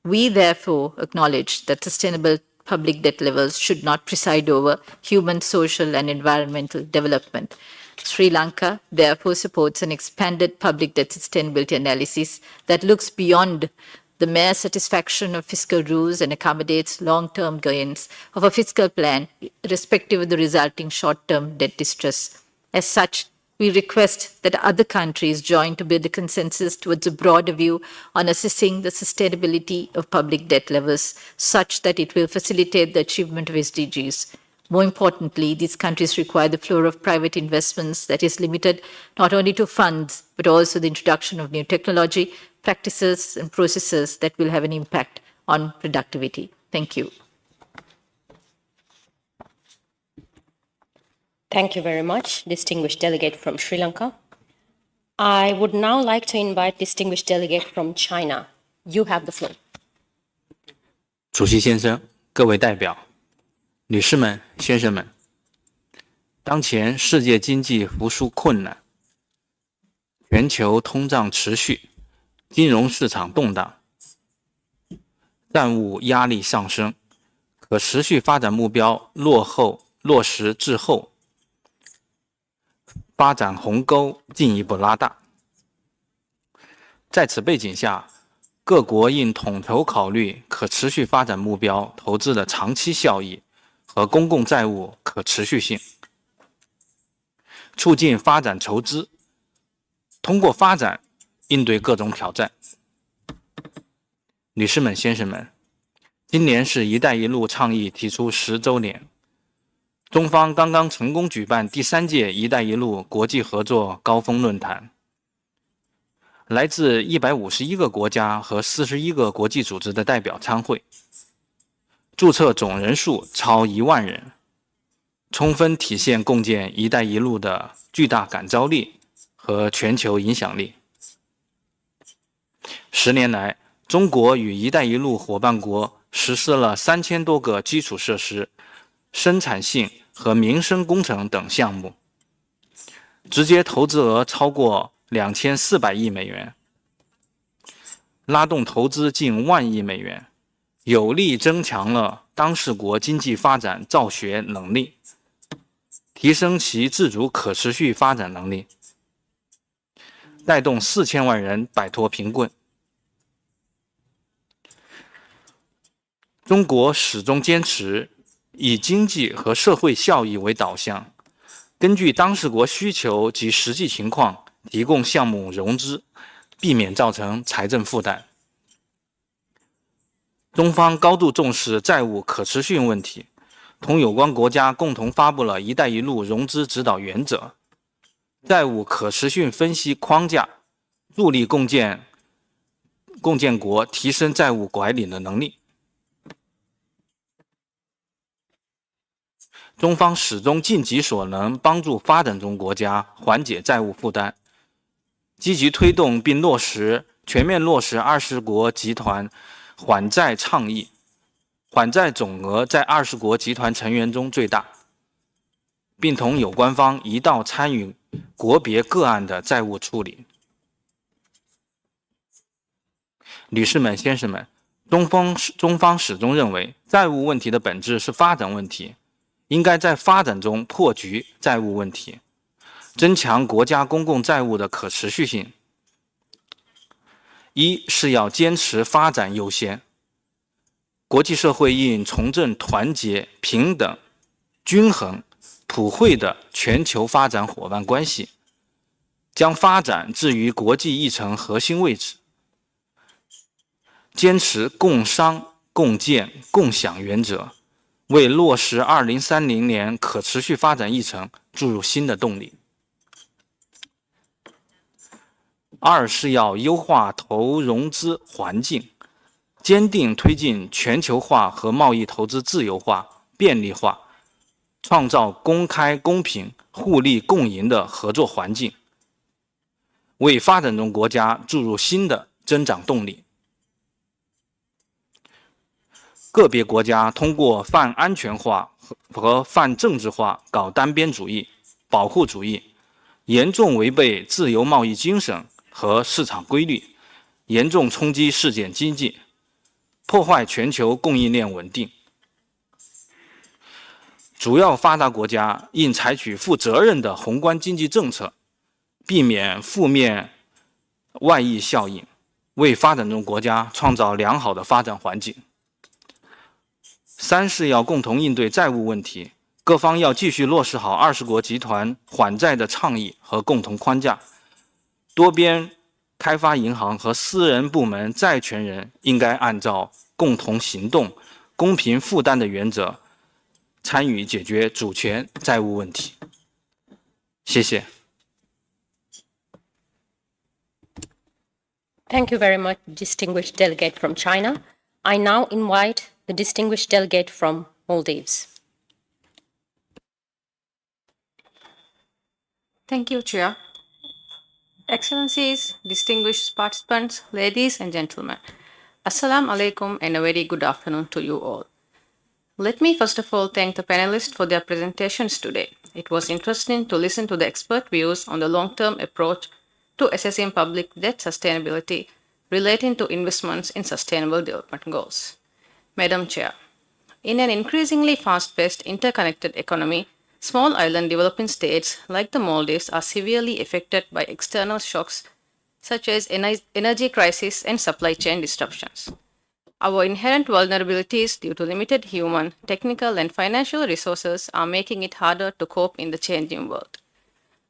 We therefore acknowledge that sustainable public debt levels should not preside over human, social, and environmental development. Sri Lanka therefore supports an expanded public debt sustainability analysis that looks beyond the mere satisfaction of fiscal rules and accommodates long-term gains of a fiscal plan, irrespective of the resulting short-term debt distress. As such, we request that other countries join to build a consensus towards a broader view on assessing the sustainability of public debt levels, such that it will facilitate the achievement of SDGs. More importantly, these countries require the flow of private investments that is limited not only to funds, but also the introduction of new technology, practices, and processes that will have an impact on productivity. Thank you. Thank you very much, distinguished delegate from Sri Lanka. I would now like to invite distinguished delegate from China. You have the floor. 主席先生，各位代表，女士们、先生们，当前世界经济复苏困难，全球通胀持续，金融市场动荡，债务压力上升，可持续发展目标落实滞后，发展鸿沟进一步拉大。在此背景下，各国应统筹考虑可持续发展目标投资的长期效益和公共债务可持续性，促进发展筹资，通过发展应对各种挑战。女士们、先生们，今年是"一带一路"倡议提出10周年，中方刚刚成功举办第3届"一带一路"国际合作高峰论坛，来自151个国家和41个国际组织的代表参会，注册总人数超1万人，充分体现共建"一带一路"的巨大感召力和全球影响力。10年来，中国与"一带一路"伙伴国实施了3000多个基础设施、生产性和民生工程等项目，直接投资额超过2400亿美元，拉动投资近1万亿美元，有力增强了当事国经济发展造血能力，提升其自主可持续发展能力，带动4000万人摆脱贫困。中国始终坚持以经济和社会效益为导向，根据当事国需求及实际情况提供项目融资，避免造成财政负担。中方高度重视债务可持续性问题，同有关国家共同发布了“一带一路”融资指导原则、债务可持续分析框架，助力共建国提升债务管理的能力。中方始终尽己所能帮助发展中国家缓解债务负担，积极推动并全面落实20国集团缓债倡议，缓债总额在20国集团成员中最大，并同有关方一道参与国别个案的债务处理。女士们、先生们，中方始终认为，债务问题的本质是发展问题，应该在发展中破局债务问题，增强国家公共债务的可持续性。一是要坚持发展优先，国际社会应重振团结、平等、均衡、普惠的全球发展伙伴关系，将发展置于国际议程核心位置，坚持共商、共建、共享原则，为落实2030年可持续发展议程注入新的动力。二是要优化投融资环境，坚定推进全球化和贸易投资自由化、便利化，创造公开、公平、互利共赢的合作环境，为发展中国家注入新的增长动力。个别国家通过泛安全化和泛政治化搞单边主义、保护主义，严重违背自由贸易精神和市场规律，严重冲击世界经济，破坏全球供应链稳定。主要发达国家应采取负责任的宏观经济政策，避免负面外溢效应，为发展中国家创造良好的发展环境。三是要共同应对债务问题，各方要继续落实好20国集团缓债的倡议和共同框架。多边开发银行和私人部门债权人应该按照共同行动、公平负担的原则，参与解决主权债务问题。谢谢。Thank you very much, distinguished delegate from China. I now invite the distinguished delegate from Maldives. Thank you, Chair. Excellencies, distinguished participants, ladies and gentlemen, Assalamu alaikum and a very good afternoon to you all. Let me first of all thank the panelists for their presentations today. It was interesting to listen to the expert views on the long-term approach to assessing public debt sustainability relating to investments in sustainable development goals. Madam Chair, in an increasingly fast-paced interconnected economy, small island developing states like the Maldives are severely affected by external shocks such as energy crisis and supply chain disruptions. Our inherent vulnerabilities due to limited human, technical, and financial resources are making it harder to cope in the changing world.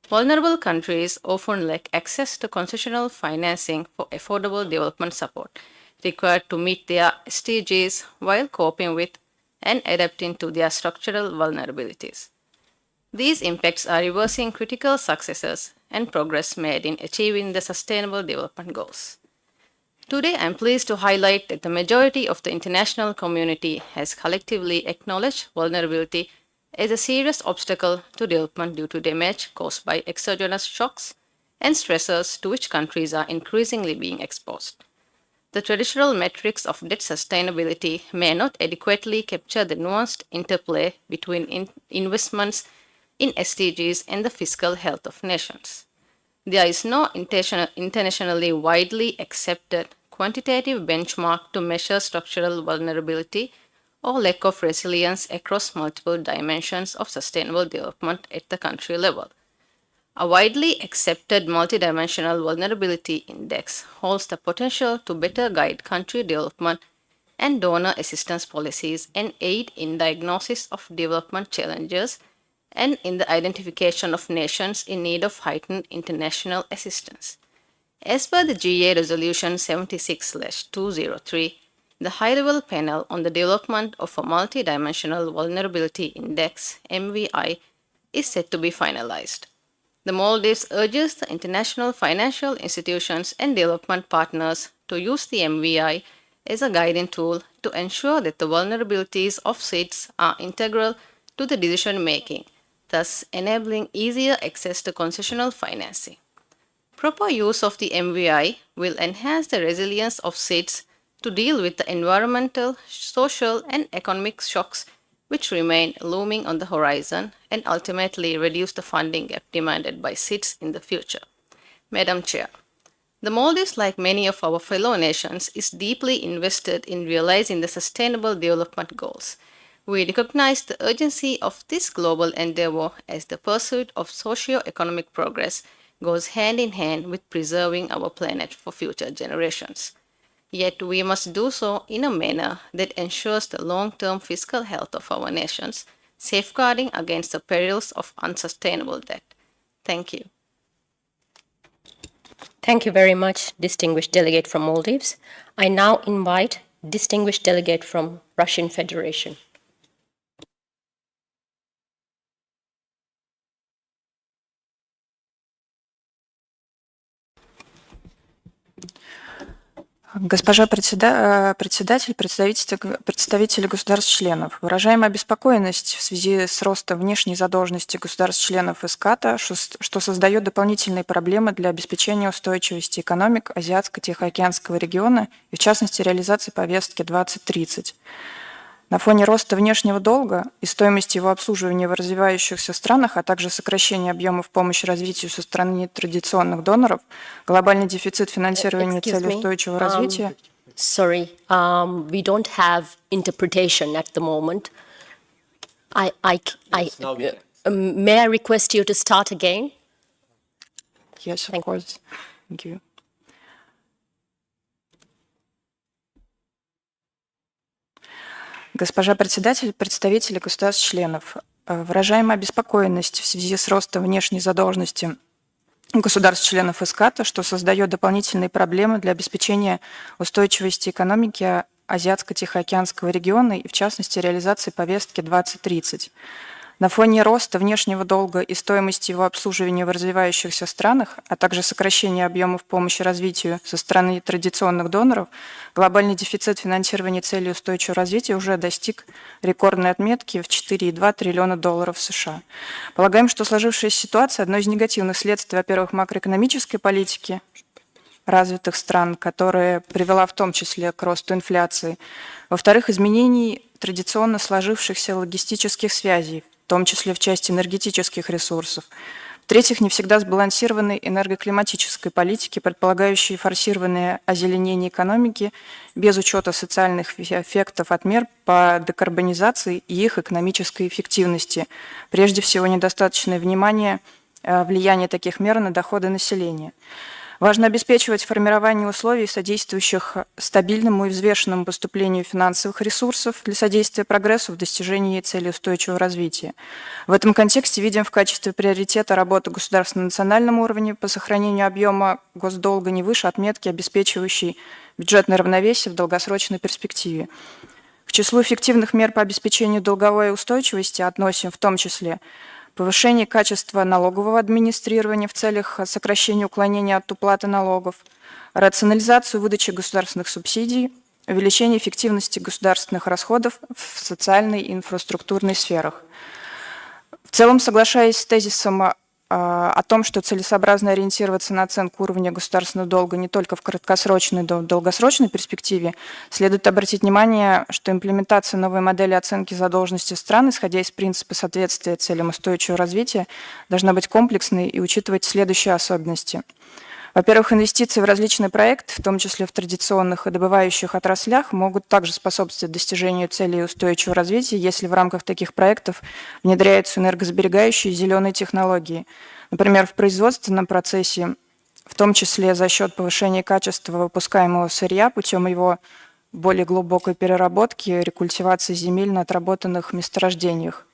Vulnerable countries often lack access to concessional financing for affordable development support required to meet their SDGs while coping with and adapting to their structural vulnerabilities. These impacts are reversing critical successes and progress made in achieving the Sustainable Development Goals. Today, I am pleased to highlight that the majority of the international community has collectively acknowledged vulnerability as a serious obstacle to development due to damage caused by exogenous shocks and stressors to which countries are increasingly being exposed. The traditional metrics of debt sustainability may not adequately capture the nuanced interplay between investments in SDGs and the fiscal health of nations. There is no internationally widely accepted quantitative benchmark to measure structural vulnerability or lack of resilience across multiple dimensions of sustainable development at the country level. A widely accepted multidimensional vulnerability index holds the potential to better guide country development and donor assistance policies and aid in diagnosis of development challenges and in the identification of nations in need of heightened international assistance. As per the GA Resolution 76/203, the high-level panel on the development of a multidimensional vulnerability index (MVI) is set to be finalized. The Maldives urges the international financial institutions and development partners to use the MVI as a guiding tool to ensure that the vulnerabilities of SIDS are integral to the decision making, thus enabling easier access to concessional financing. Proper use of the MVI will enhance the resilience of SIDS to deal with the environmental, social, and economic shocks which remain looming on the horizon and ultimately reduce the funding gap demanded by SIDS in the future. Madam Chair, the Maldives, like many of our fellow nations, is deeply invested in realizing the Sustainable Development Goals. We recognize the urgency of this global endeavor as the pursuit of socio-economic progress goes hand in hand with preserving our planet for future generations. Yet we must do so in a manner that ensures the long-term fiscal health of our nations, safeguarding against the perils of unsustainable debt. Thank you. Thank you very much, distinguished delegate from Maldives. I now invite distinguished delegate from Russian Federation. Госпожа председатель, представители государств-членов, выражаем обеспокоенность в связи с ростом внешней задолженности государств-членов ESCAP, что создает дополнительные проблемы для обеспечения устойчивости экономик Азиатско-Тихоокеанского региона и, в частности, реализации повестки 2030. На фоне роста внешнего долга и стоимости его обслуживания в развивающихся странах, а также сокращения объемов помощи развитию со стороны нетрадиционных доноров, глобальный дефицит финансирования цели устойчивого развития. Sorry, we don't have interpretation at the moment. May I request you to start again? Yes, of course. Thank you. Госпожа председатель, представители государств-членов, выражаем обеспокоенность в связи с ростом внешней задолженности государств-членов ESCAP, что создает дополнительные проблемы для обеспечения устойчивости экономики Азиатско-Тихоокеанского региона и, в частности, реализации повестки 2030. На фоне роста внешнего долга и стоимости его обслуживания в развивающихся странах, а также сокращения объемов помощи развитию со стороны традиционных доноров, глобальный дефицит финансирования целей устойчивого развития уже достиг рекордной отметки в $4,2 триллиона США. Полагаем, что сложившаяся ситуация – одно из негативных следствий, во-первых, макроэкономической политики развитых стран, которая привела в том числе к росту инфляции, во-вторых, изменений традиционно сложившихся логистических связей, в том числе в части энергетических ресурсов. В-третьих, не всегда сбалансированной энергоклиматической политики, предполагающей форсированное озеленение экономики без учета социальных эффектов от мер по декарбонизации и их экономической эффективности. Прежде всего, недостаточное внимание влияния таких мер на доходы населения. Важно обеспечивать формирование условий, содействующих стабильному и взвешенному поступлению финансовых ресурсов для содействия прогрессу в достижении целей устойчивого развития. В этом контексте видим в качестве приоритета работу государств на национальном уровне по сохранению объема госдолга не выше отметки, обеспечивающей бюджетное равновесие в долгосрочной перспективе. К числу эффективных мер по обеспечению долговой устойчивости относим в том числе повышение качества налогового администрирования в целях сокращения уклонения от уплаты налогов, рационализацию выдачи государственных субсидий, увеличение эффективности государственных расходов в социальной и инфраструктурной сферах. В целом, соглашаясь с тезисом о том, что целесообразно ориентироваться на оценку уровня государственного долга не только в краткосрочной, но и в долгосрочной перспективе, следует обратить внимание, что имплементация новой модели оценки задолженности стран, исходя из принципа соответствия целям устойчивого развития, должна быть комплексной и учитывать следующие особенности. Во-первых, инвестиции в различные проекты, в том числе в традиционных и добывающих отраслях, могут также способствовать достижению целей устойчивого развития, если в рамках таких проектов внедряются энергосберегающие и зеленые технологии. Например, в производственном процессе, в том числе за счет повышения качества выпускаемого сырья путем его более глубокой переработки, рекультивации земель на отработанных месторождениях.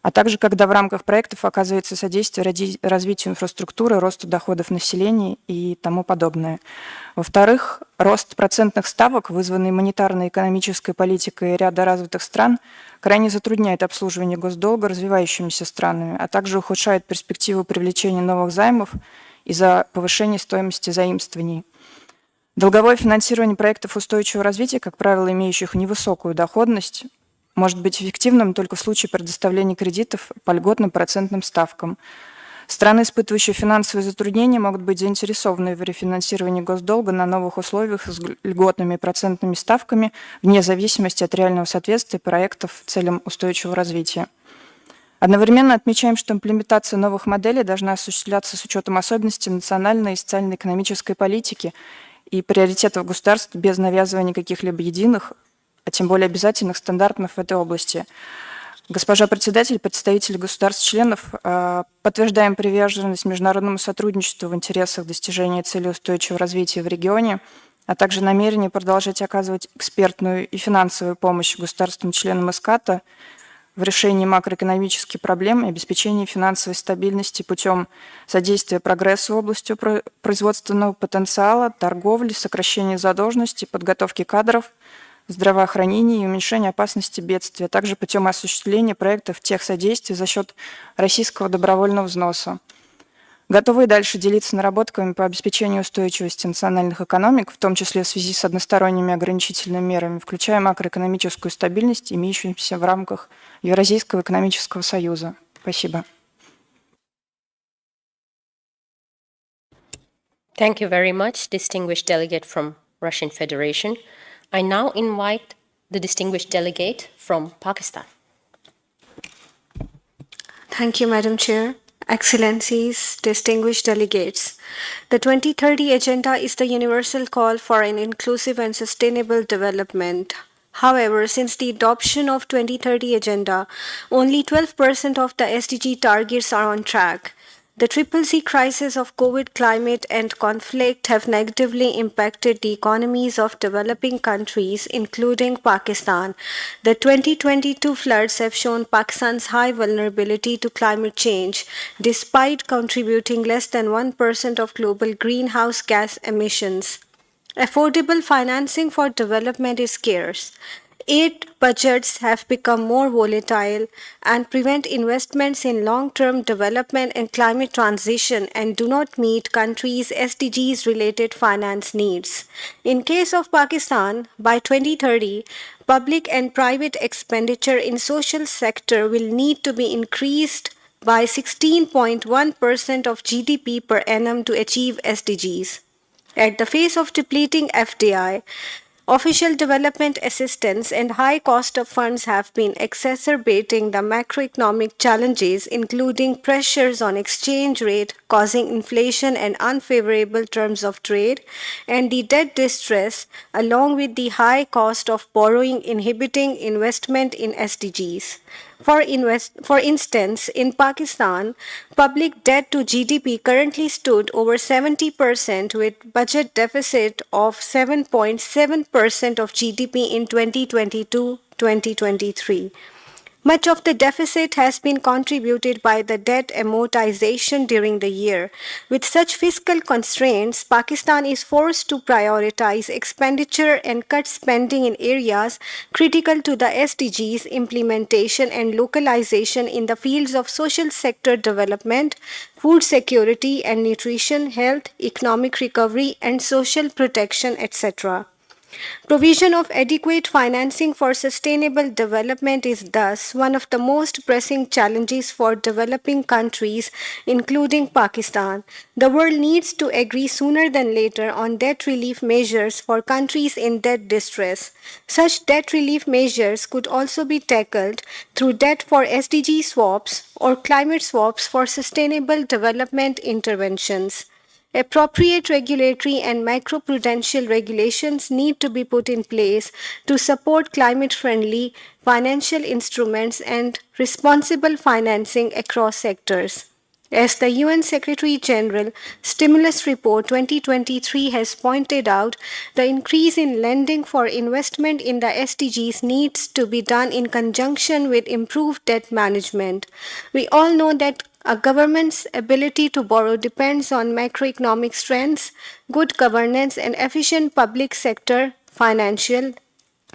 а также когда в рамках проектов оказывается содействие развитию инфраструктуры, росту доходов населения и тому подобное. Во-вторых, рост процентных ставок, вызванный монетарной и экономической политикой ряда развитых стран, крайне затрудняет обслуживание госдолга развивающимися странами, а также ухудшает перспективу привлечения новых займов из-за повышения стоимости заимствований. Долговое финансирование проектов устойчивого развития, как правило, имеющих невысокую доходность, может быть эффективным только в случае предоставления кредитов по льготным процентным ставкам. Страны, испытывающие финансовые затруднения, могут быть заинтересованы в рефинансировании госдолга на новых условиях с льготными процентными ставками вне зависимости от реального соответствия проектов целям устойчивого развития. Одновременно отмечаем, что имплементация новых моделей должна осуществляться с учетом особенностей национальной и социально-экономической политики и приоритетов государств без навязывания каких-либо единых, а тем более обязательных стандартов в этой области. Госпожа председатель, представители государств-членов, подтверждаем приверженность международному сотрудничеству в интересах достижения целей устойчивого развития в регионе, а также намерение продолжать оказывать экспертную и финансовую помощь государствам-членам ESCAP в решении макроэкономических проблем и обеспечении финансовой стабильности путем содействия прогрессу в области производственного потенциала, торговли, сокращения задолженности, подготовки кадров, здравоохранения и уменьшения опасности бедствия, а также путем осуществления проектов техсодействия за счет российского добровольного взноса. Готовы и дальше делиться наработками по обеспечению устойчивости национальных экономик, в том числе в связи с односторонними ограничительными мерами, включая макроэкономическую стабильность, имеющуюся в рамках Евразийского экономического союза. Спасибо. Thank you very much, distinguished delegate from Russian Federation. I now invite the distinguished delegate from Pakistan. Thank you, Madam Chair. Excellencies, distinguished delegates, the 2030 Agenda is the universal call for an inclusive and sustainable development. However, since the adoption of 2030 Agenda, only 12% of the SDG targets are on track. The CCC crisis of COVID, climate, and conflict have negatively impacted the economies of developing countries, including Pakistan. The 2022 floods have shown Pakistan's high vulnerability to climate change, despite contributing less than 1% of global greenhouse gas emissions. Affordable financing for development is scarce. Aid budgets have become more volatile and prevent investments in long-term development and climate transition and do not meet countries' SDGs-related finance needs. In case of Pakistan, by 2030, public and private expenditure in social sector will need to be increased by 16.1% of GDP per annum to achieve SDGs. At the face of depleting FDI, official development assistance and high cost of funds have been exacerbating the macroeconomic challenges, including pressures on exchange rate, causing inflation and unfavorable terms of trade, and the debt distress, along with the high cost of borrowing, inhibiting investment in SDGs. For instance, in Pakistan, public debt to GDP currently stood over 70% with budget deficit of 7.7% of GDP in 2022-2023. Much of the deficit has been contributed by the debt amortization during the year. With such fiscal constraints, Pakistan is forced to prioritize expenditure and cut spending in areas critical to the SDGs implementation and localization in the fields of social sector development, food security and nutrition, health, economic recovery, and social protection, etc. Provision of adequate financing for sustainable development is thus one of the most pressing challenges for developing countries, including Pakistan. The world needs to agree sooner than later on debt relief measures for countries in debt distress. Such debt relief measures could also be tackled through debt for SDG swaps or climate swaps for sustainable development interventions. Appropriate regulatory and macroprudential regulations need to be put in place to support climate-friendly financial instruments and responsible financing across sectors. As the UN Secretary General Stimulus Report 2023 has pointed out, the increase in lending for investment in the SDGs needs to be done in conjunction with improved debt management. We all know that a government's ability to borrow depends on macroeconomic strengths, good governance, and efficient public sector financial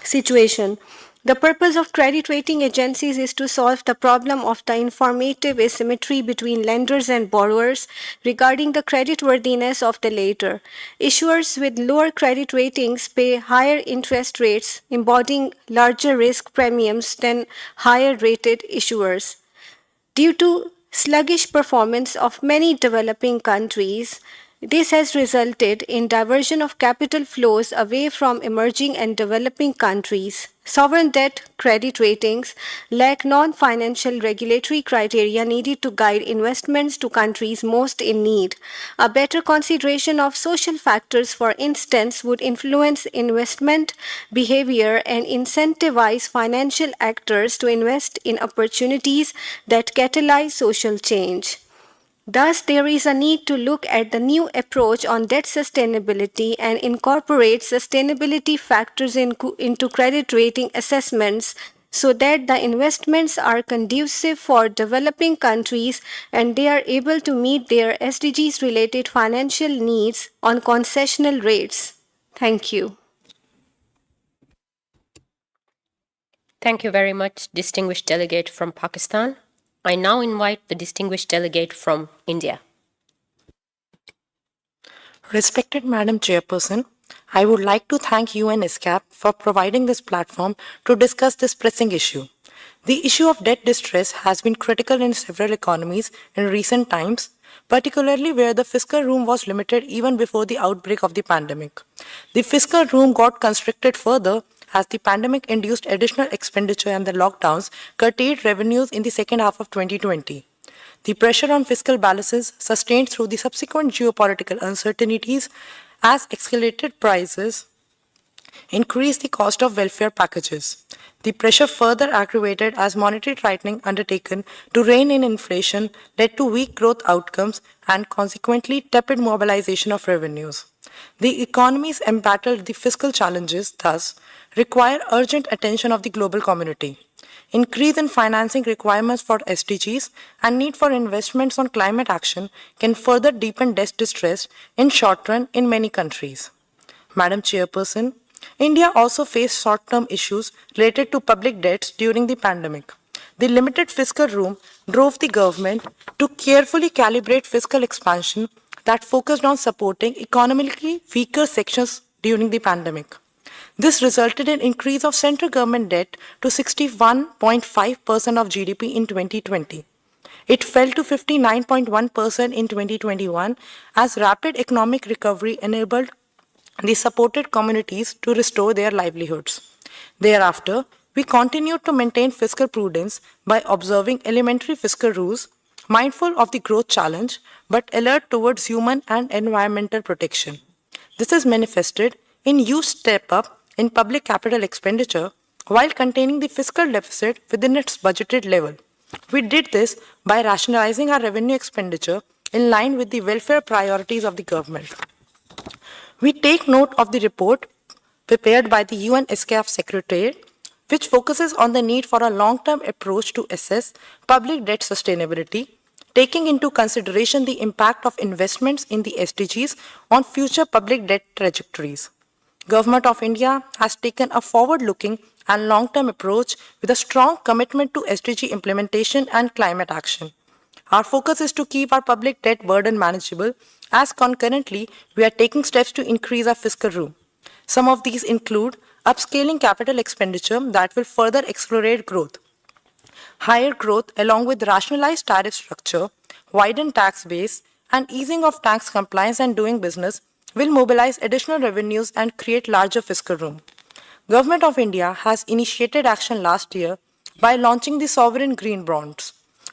situation. The purpose of credit rating agencies is to solve the problem of the informative asymmetry between lenders and borrowers regarding the creditworthiness of the latter. Issuers with lower credit ratings pay higher interest rates, embodying larger risk premiums than higher rated issuers. Due to sluggish performance of many developing countries, this has resulted in diversion of capital flows away from emerging and developing countries. Sovereign debt credit ratings lack non-financial regulatory criteria needed to guide investments to countries most in need. A better consideration of social factors, for instance, would influence investment behavior and incentivize financial actors to invest in opportunities that catalyze social change. Thus, there is a need to look at the new approach on debt sustainability and incorporate sustainability factors into credit rating assessments so that the investments are conducive for developing countries and they are able to meet their SDGs related financial needs on concessional rates. Thank you. Thank you very much, distinguished delegate from Pakistan. I now invite the distinguished delegate from India. Respected Madam Chairperson, I would like to thank UNESCAP for providing this platform to discuss this pressing issue. The issue of debt distress has been critical in several economies in recent times, particularly where the fiscal room was limited even before the outbreak of the pandemic. The fiscal room got constricted further as the pandemic induced additional expenditure and the lockdowns curtailed revenues in the second half of 2020. The pressure on fiscal balances sustained through the subsequent geopolitical uncertainties as escalated prices increased the cost of welfare packages. The pressure further aggravated as monetary tightening undertaken to rein in inflation led to weak growth outcomes and consequently tepid mobilization of revenues. The economies embattled the fiscal challenges, thus, require urgent attention of the global community. Increase in financing requirements for SDGs and need for investments on climate action can further deepen debt distress in short run in many countries. Madam Chairperson, India also faced short-term issues related to public debts during the pandemic. The limited fiscal room drove the government to carefully calibrate fiscal expansion that focused on supporting economically weaker sections during the pandemic. This resulted in increase of central government debt to 61.5% of GDP in 2020. It fell to 59.1% in 2021 as rapid economic recovery enabled the supported communities to restore their livelihoods. Thereafter, we continued to maintain fiscal prudence by observing elementary fiscal rules, mindful of the growth challenge, but alert towards human and environmental protection. This is manifested in huge step-up in public capital expenditure while containing the fiscal deficit within its budgeted level. We did this by rationalizing our revenue expenditure in line with the welfare priorities of the government. We take note of the report prepared by the UNESCAP Secretariat, which focuses on the need for a long-term approach to assess public debt sustainability, taking into consideration the impact of investments in the SDGs on future public debt trajectories. Government of India has taken a forward-looking and long-term approach with a strong commitment to SDG implementation and climate action. Our focus is to keep our public debt burden manageable, as concurrently we are taking steps to increase our fiscal room. Some of these include upscaling capital expenditure that will further accelerate growth. Higher growth along with rationalized tariff structure, widened tax base, and easing of tax compliance and doing business will mobilize additional revenues and create larger fiscal room. Government of India has initiated action last year by launching the sovereign green bonds.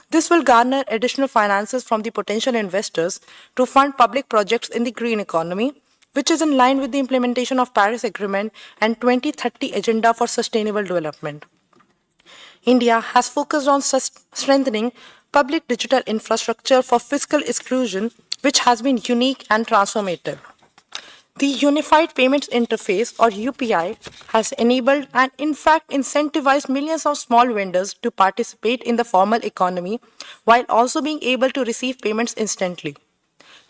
This will garner additional finances from the potential investors to fund public projects in the green economy, which is in line with the implementation of Paris Agreement and 2030 Agenda for Sustainable Development. India has focused on strengthening public digital infrastructure for fiscal exclusion, which has been unique and transformative. The Unified Payments Interface, or UPI, has enabled and in fact incentivized millions of small vendors to participate in the formal economy while also being able to receive payments instantly.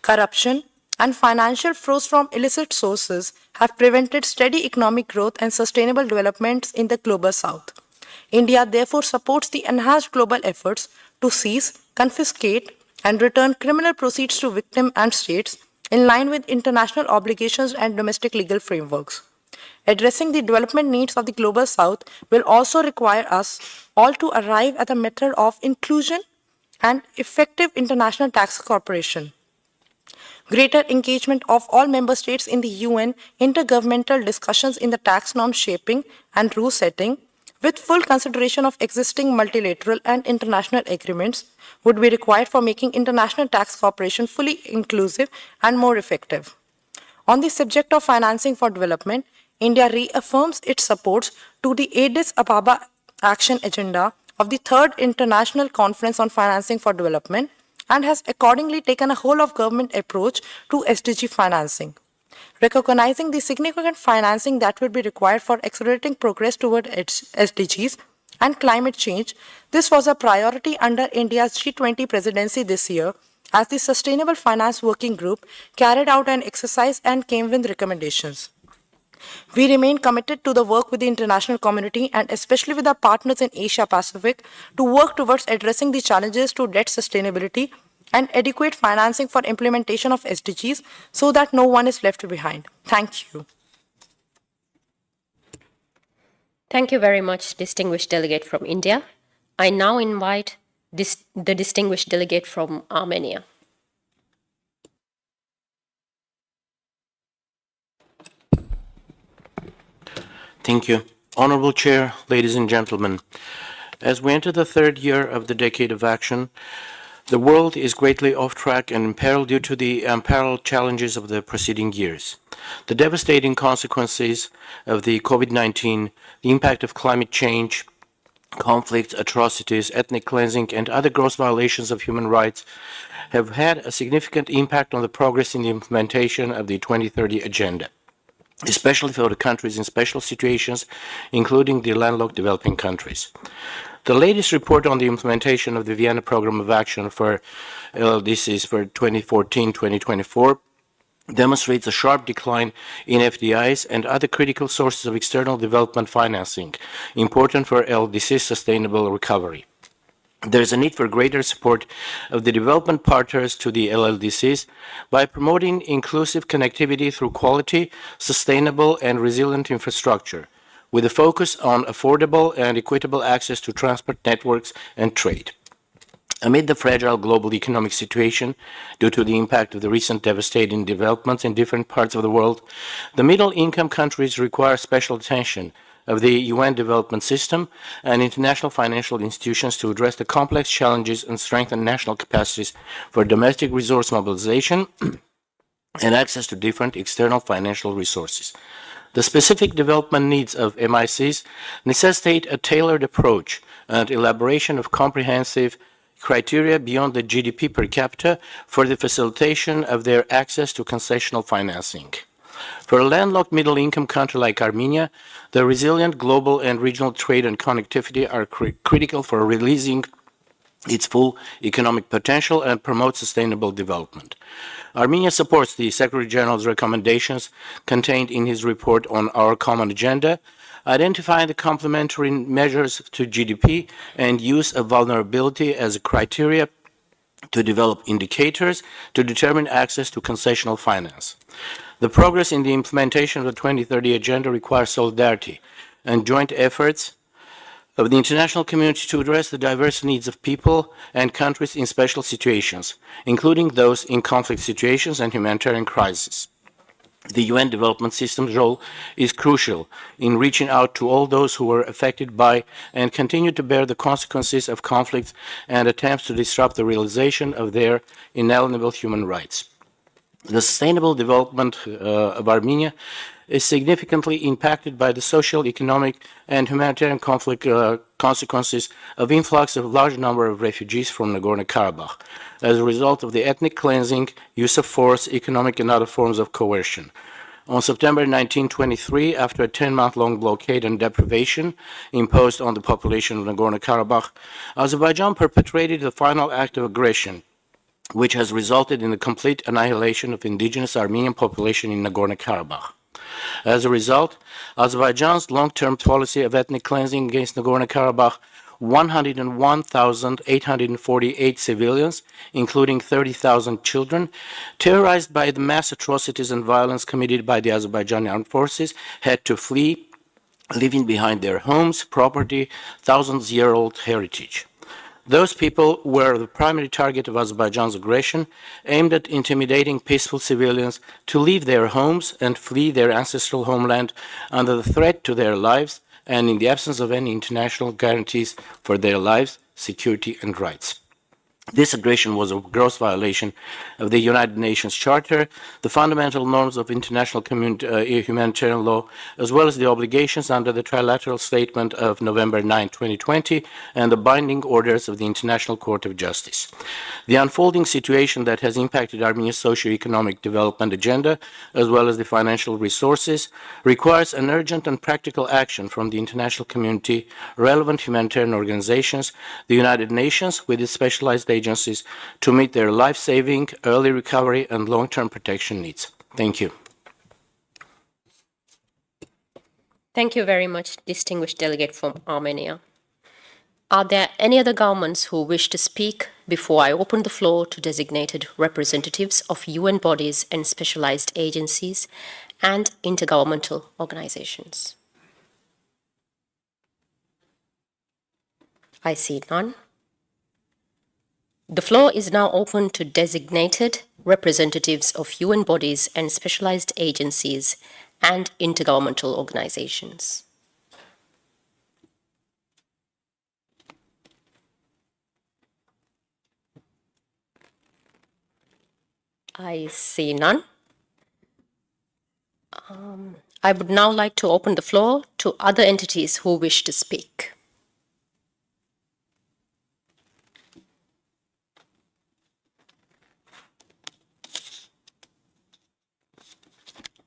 Corruption and financial flows from illicit sources have prevented steady economic growth and sustainable developments in the global south. India therefore supports the enhanced global efforts to seize, confiscate, and return criminal proceeds to victims and states in line with international obligations and domestic legal frameworks. Addressing the development needs of the global south will also require us all to arrive at a method of inclusion and effective international tax cooperation. Greater engagement of all member states in the UN intergovernmental discussions in the tax norm shaping and rule setting, with full consideration of existing multilateral and international agreements, would be required for making international tax cooperation fully inclusive and more effective. On the subject of financing for development, India reaffirms its support to the Addis Ababa Action Agenda of the Third International Conference on Financing for Development and has accordingly taken a whole-of-government approach to SDG financing. Recognizing the significant financing that will be required for accelerating progress toward SDGs and climate change, this was a priority under India's G20 presidency this year, as the Sustainable Finance Working Group carried out an exercise and came with recommendations. We remain committed to the work with the international community and especially with our partners in Asia Pacific to work towards addressing the challenges to debt sustainability and adequate financing for implementation of SDGs so that no one is left behind. Thank you. Thank you very much, distinguished delegate from India. I now invite the distinguished delegate from Armenia. Thank you. Honorable Chair, ladies and gentlemen, as we enter the third year of the Decade of Action, the world is greatly off track and in peril due to the unparalleled challenges of the preceding years. The devastating consequences of the COVID-19, the impact of climate change, conflicts, atrocities, ethnic cleansing, and other gross violations of human rights have had a significant impact on the progress in the implementation of the 2030 Agenda, especially for the countries in special situations, including the landlocked developing countries. The latest report on the implementation of the Vienna Programme of Action for LLDCs for 2014-2024 demonstrates a sharp decline in FDIs and other critical sources of external development financing, important for LDC's sustainable recovery. There is a need for greater support of the development partners to the LLDCs by promoting inclusive connectivity through quality, sustainable, and resilient infrastructure, with a focus on affordable and equitable access to transport networks and trade. Amid the fragile global economic situation due to the impact of the recent devastating developments in different parts of the world, the middle-income countries require special attention of the UN development system and international financial institutions to address the complex challenges and strengthen national capacities for domestic resource mobilization and access to different external financial resources. The specific development needs of MICs necessitate a tailored approach and elaboration of comprehensive criteria beyond the GDP per capita for the facilitation of their access to concessional financing. For a landlocked middle-income country like Armenia, the resilient global and regional trade and connectivity are critical for releasing its full economic potential and promote sustainable development. Armenia supports the Secretary General's recommendations contained in his report on our common agenda, identifying the complementary measures to GDP and use of vulnerability as a criteria to develop indicators to determine access to concessional finance. The progress in the implementation of the 2030 Agenda requires solidarity and joint efforts of the international community to address the diverse needs of people and countries in special situations, including those in conflict situations and humanitarian crises. The UN development system's role is crucial in reaching out to all those who were affected by and continue to bear the consequences of conflicts and attempts to disrupt the realization of their inalienable human rights. The sustainable development of Armenia is significantly impacted by the social, economic, and humanitarian conflict consequences of influx of a large number of refugees from Nagorno-Karabakh as a result of the ethnic cleansing, use of force, economic and other forms of coercion. On September 1923, after a 10-month-long blockade and deprivation imposed on the population of Nagorno-Karabakh, Azerbaijan perpetrated the final act of aggression, which has resulted in the complete annihilation of indigenous Armenian population in Nagorno-Karabakh. As a result, Azerbaijan's long-term policy of ethnic cleansing against Nagorno-Karabakh 101,848 civilians, including 30,000 children, terrorized by the mass atrocities and violence committed by the Azerbaijani armed forces, had to flee, leaving behind their homes, property, thousands-year-old heritage. Those people were the primary target of Azerbaijan's aggression, aimed at intimidating peaceful civilians to leave their homes and flee their ancestral homeland under the threat to their lives and in the absence of any international guarantees for their lives, security, and rights. This aggression was a gross violation of the United Nations Charter, the fundamental norms of international humanitarian law, as well as the obligations under the Trilateral Statement of November 9, 2020, and the binding orders of the International Court of Justice. The unfolding situation that has impacted Armenia's socio-economic development agenda, as well as the financial resources, requires an urgent and practical action from the international community, relevant humanitarian organizations, the United Nations with its specialized agencies to meet their life-saving, early recovery, and long-term protection needs. Thank you. Thank you very much, distinguished delegate from Armenia. Are there any other governments who wish to speak before I open the floor to designated representatives of UN bodies and specialized agencies and intergovernmental organizations? I see none. The floor is now open to designated representatives of UN bodies and specialized agencies and intergovernmental organizations. I see none. I would now like to open the floor to other entities who wish to speak.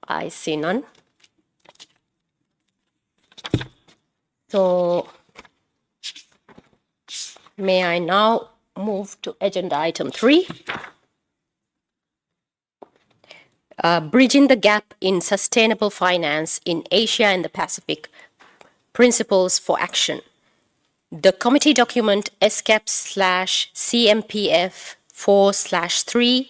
I see none. So, may I now move to agenda item 3. Bridging the gap in sustainable finance in Asia and the Pacific, principles for action. The committee document ESCAP/CMPF 4/3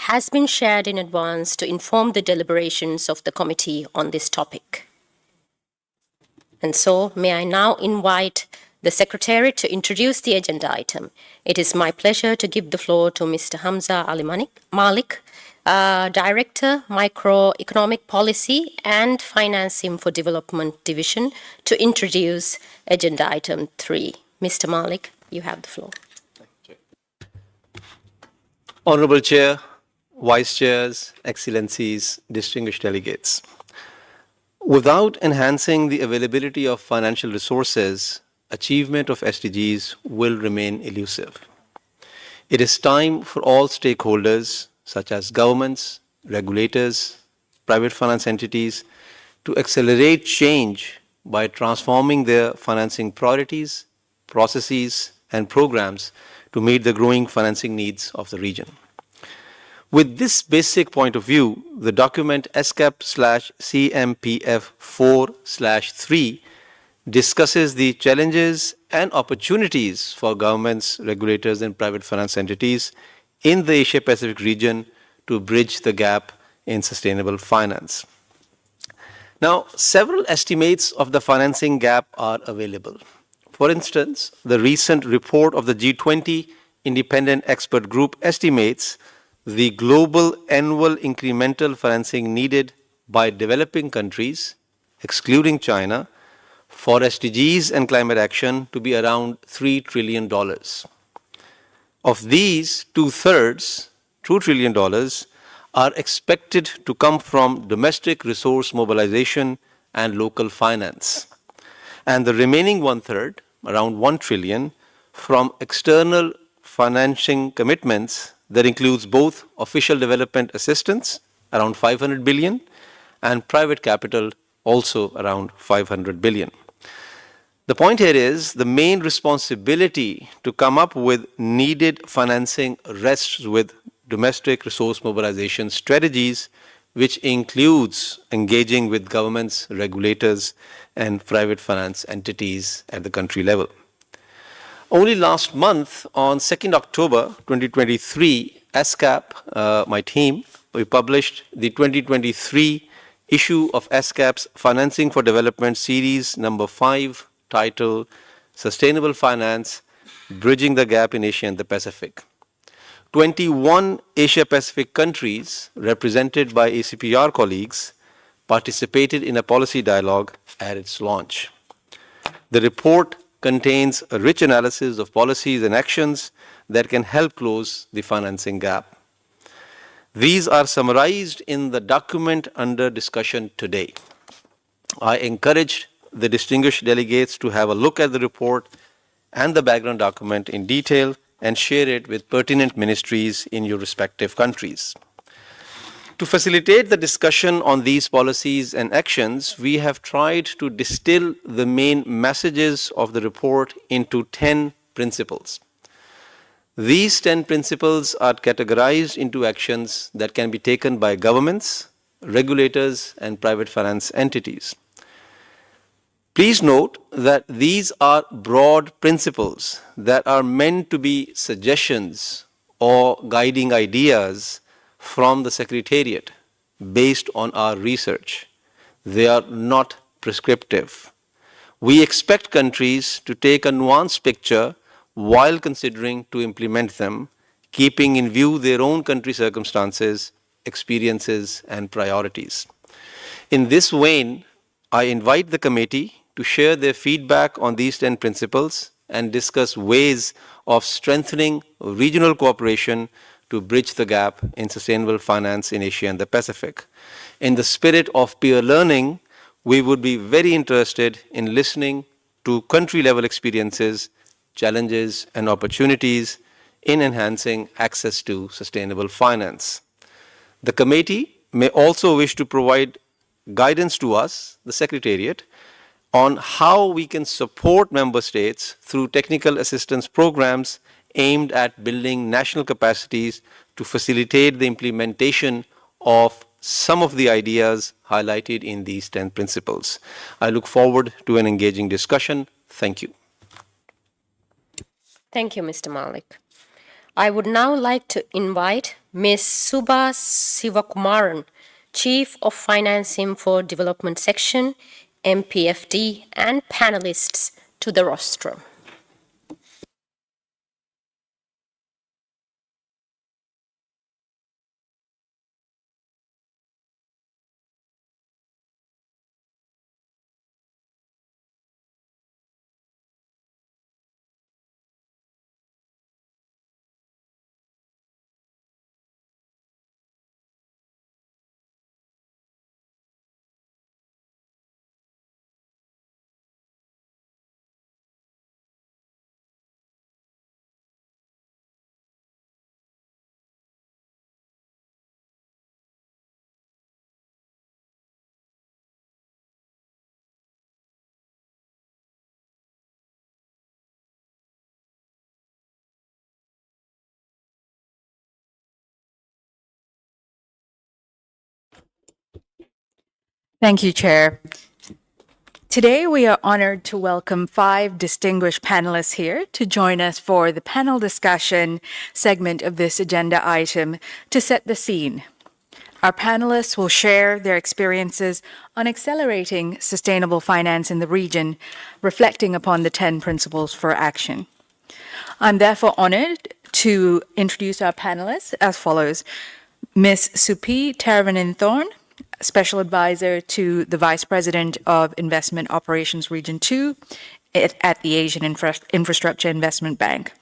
has been shared in advance to inform the deliberations of the committee on this topic. And so, may I now invite the Secretary to introduce the agenda item. It is my pleasure to give the floor to Mr. Hamza Ali Malik, Director, Macroeconomic Policy and Financing for Development Division, to introduce agenda item 3. Mr. Malik, you have the floor. Honorable Chair, Vice Chairs, Excellencies, distinguished delegates. Without enhancing the availability of financial resources, achievement of SDGs will remain elusive. It is time for all stakeholders, such as governments, regulators, private finance entities, to accelerate change by transforming their financing priorities, processes, and programs to meet the growing financing needs of the region. With this basic point of view, the document ESCAP/CMPF 4/3 discusses the challenges and opportunities for governments, regulators, and private finance entities in the Asia-Pacific region to bridge the gap in sustainable finance. Now, several estimates of the financing gap are available. For instance, the recent report of the G20 Independent Expert Group estimates the global annual incremental financing needed by developing countries, excluding China, for SDGs and climate action to be around $3 trillion. Of these, 2/3, $2 trillion, are expected to come from domestic resource mobilization and local finance, and the remaining one-third, around 1 trillion, from external financing commitments that includes both official development assistance, around 500 billion, and private capital, also around 500 billion. The point here is the main responsibility to come up with needed financing rests with domestic resource mobilization strategies, which includes engaging with governments, regulators, and private finance entities at the country level. Only last month, on 2nd October 2023, ESCAP, my team, we published the 2023 issue of ESCAP's Financing for Development Series number 5, titled Sustainable Finance, Bridging the Gap in Asia and the Pacific. 21 Asia-Pacific countries, represented by ACPR colleagues, participated in a policy dialogue at its launch. The report contains a rich analysis of policies and actions that can help close the financing gap. These are summarized in the document under discussion today. I encourage the distinguished delegates to have a look at the report and the background document in detail and share it with pertinent ministries in your respective countries. To facilitate the discussion on these policies and actions, we have tried to distill the main messages of the report into 10 principles. These 10 principles are categorized into actions that can be taken by governments, regulators, and private finance entities. Please note that these are broad principles that are meant to be suggestions or guiding ideas from the Secretariat based on our research. They are not prescriptive. We expect countries to take a nuanced picture while considering to implement them, keeping in view their own country circumstances, experiences, and priorities. In this vein, I invite the committee to share their feedback on these 10 principles and discuss ways of strengthening regional cooperation to bridge the gap in sustainable finance in Asia and the Pacific. In the spirit of peer learning, we would be very interested in listening to country-level experiences, challenges, and opportunities in enhancing access to sustainable finance. The committee may also wish to provide guidance to us, the Secretariat, on how we can support member states through technical assistance programs aimed at building national capacities to facilitate the implementation of some of the ideas highlighted in these 10 principles. I look forward to an engaging discussion. Thank you. Thank you, Mr. Malik. I would now like to invite Ms. Subha Sivakumaran, Chief of Financing for Development Section, MPFD, and panelists to the rostrum. Thank you, Chair. Today, we are honored to welcome 5 distinguished panelists here to join us for the panel discussion segment of this agenda item to set the scene. Our panelists will share their experiences on accelerating sustainable finance in the region, reflecting upon the 10 principles for action. I'm therefore honored to introduce our panelists as follows. Ms. Supi Teravanin-Thorn, Special Advisor to the Vice President of Investment Operations Region 2 at the Asian Infrastructure Investment Bank.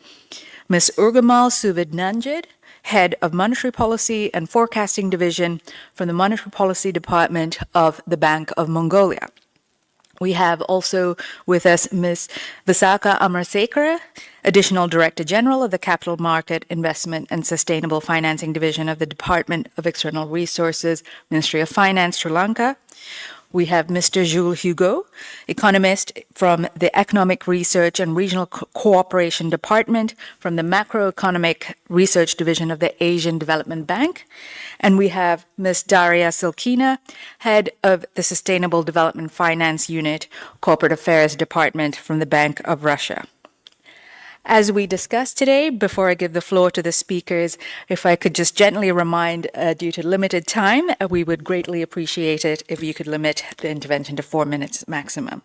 Ms. Urgamal Suvidnanjit, Head of Monetary Policy and Forecasting Division from the Monetary Policy Department of the Bank of Mongolia. We have also with us Ms. Visakha Amarsekara, Additional Director General of the Capital Market, Investment and Sustainable Financing Division of the Department of External Resources, Ministry of Finance, Sri Lanka. We have Mr. Jules Hugo, economist from the Economic Research and Regional Cooperation Department from the Macroeconomic Research Division of the Asian Development Bank. And we have Ms. Daria Silkina, head of the Sustainable Development Finance Unit, Corporate Affairs Department from the Bank of Russia. As we discussed today, before I give the floor to the speakers, if I could just gently remind, due to limited time, we would greatly appreciate it if you could limit the intervention to 4 minutes maximum.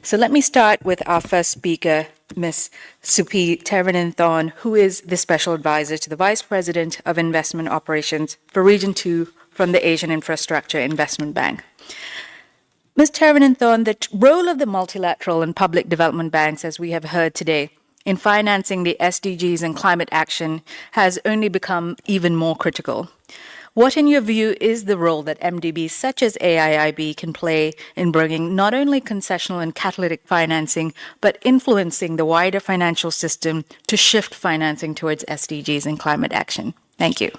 So let me start with our first speaker, Ms. Supi Tervananthan, who is the Special Advisor to the Vice President of Investment Operations for Region 2 from the Asian Infrastructure Investment Bank. Ms. Tervananthan, the role of the multilateral and public development banks, as we have heard today, in financing the SDGs and climate action has only become even more critical. What, in your view, is the role that MDBs such as AIIB can play in bringing not only concessional and catalytic financing, but influencing the wider financial system to shift financing towards SDGs and climate action? Thank you.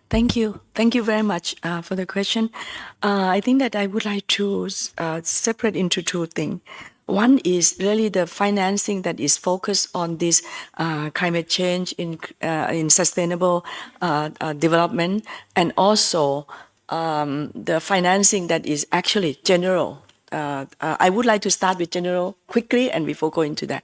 Thank you. Thank you very much for the question. I think that I would like to separate into two things. One is really the financing that is focused on this climate change in sustainable development, and also the financing that is actually general. I would like to start with general quickly, and before going to that,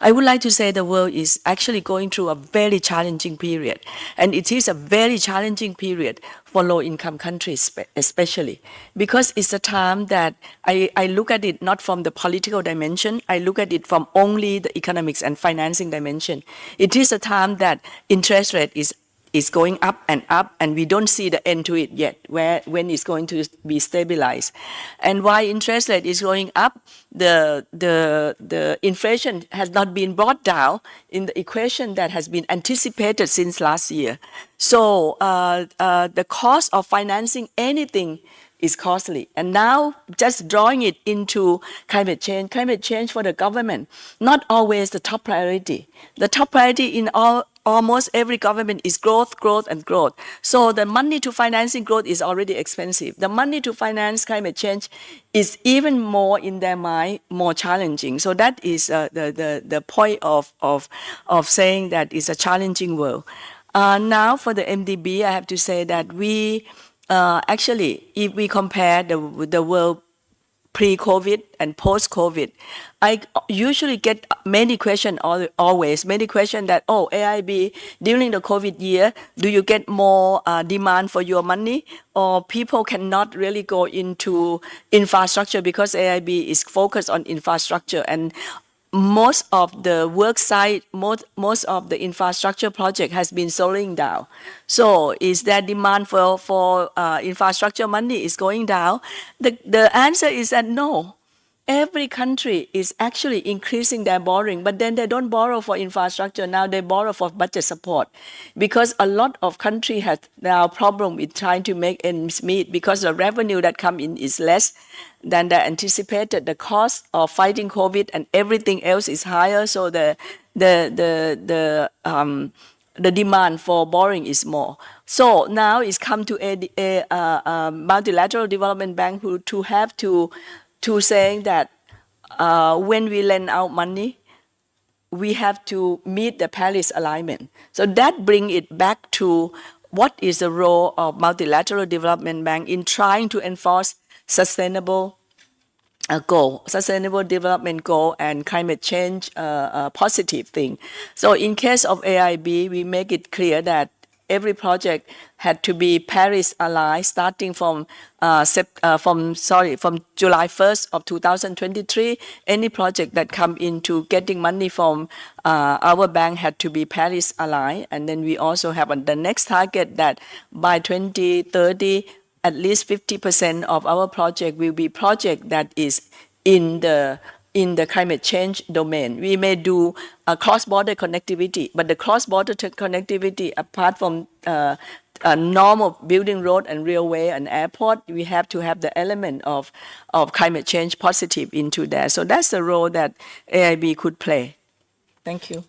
I would like to say the world is actually going through a very challenging period, and it is a very challenging period for low-income countries especially, because it's a time that I look at it not from the political dimension, I look at it from only the economics and financing dimension. It is a time that interest rate is going up, and we don't see the end to it yet, when it's going to be stabilized. And why interest rate is going up, the inflation has not been brought down in the equation that has been anticipated since last year. So the cost of financing anything is costly. And now just drawing it into climate change for the government, not always the top priority. The top priority in almost every government is growth, growth, and growth. So the money to financing growth is already expensive. The money to finance climate change is even more, in their mind, more challenging. So that is the point of saying that it's a challenging world. Now for the MDB, I have to say that we actually, if we compare the world pre-COVID and post-COVID, I usually get many questions, always many questions that, oh, AIB, during the COVID year, do you get more demand for your money? Or people cannot really go into infrastructure because AIB is focused on infrastructure, and most of the work site, most of the infrastructure project has been slowing down. So is there demand for infrastructure money is going down? The answer is that no. Every country is actually increasing their borrowing, but then they don't borrow for infrastructure. Now they borrow for budget support, because a lot of countries have now problem with trying to make ends meet, because the revenue that come in is less than they anticipated. The cost of fighting COVID and everything else is higher, so the demand for borrowing is more. So now it's come to a multilateral development bank to have to saying that when we lend out money, we have to meet the Paris alignment. So that brings it back to what is the role of multilateral development bank in trying to enforce sustainable development goal and climate change positive thing. So in case of AIB, we make it clear that every project had to be Paris aligned, starting from July 1st of 2023. Any project that come into getting money from our bank had to be Paris aligned. And then we also have the next target that by 2030, at least 50% of our project will be project that is in the in the climate change domain. We may do cross-border connectivity, but the cross-border connectivity, apart from normal building road and railway and airport, we have to have the element of climate change positive into that. So that's the role that AIB could play. Thank you.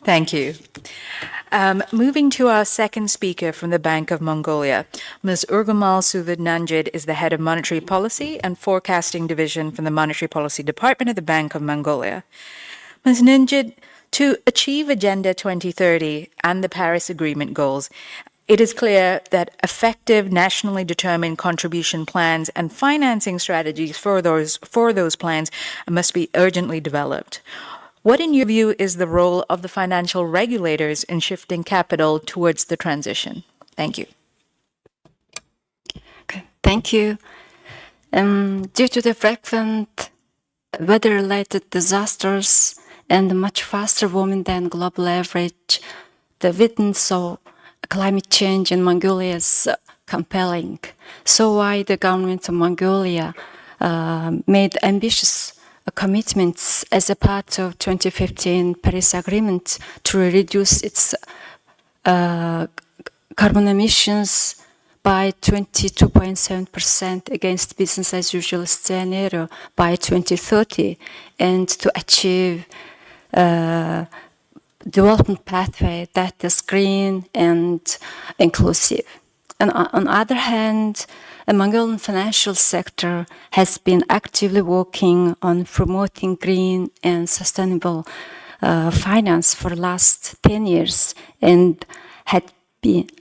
Thank you. Moving to our second speaker from the Bank of Mongolia, Ms. Urgumal Suvid-Nanjid is the Head of Monetary Policy and Forecasting Division from the Monetary Policy Department of the Bank of Mongolia. Ms. Nanjid, to achieve Agenda 2030 and the Paris Agreement goals, it is clear that effective nationally determined contribution plans and financing strategies for those plans must be urgently developed. What, in your view, is the role of the financial regulators in shifting capital towards the transition? Thank you. Okay, thank you. Due to the frequent weather-related disasters and the much faster warming than global average, the evidence of climate change in Mongolia is compelling. So why the government of Mongolia made ambitious commitments as a part of 2015 Paris Agreement to reduce its carbon emissions by 22.7% against business as usual scenario by 2030, and to achieve development pathway that is green and inclusive. And on the other hand, the Mongolian financial sector has been actively working on promoting green and sustainable finance for the last 10 years and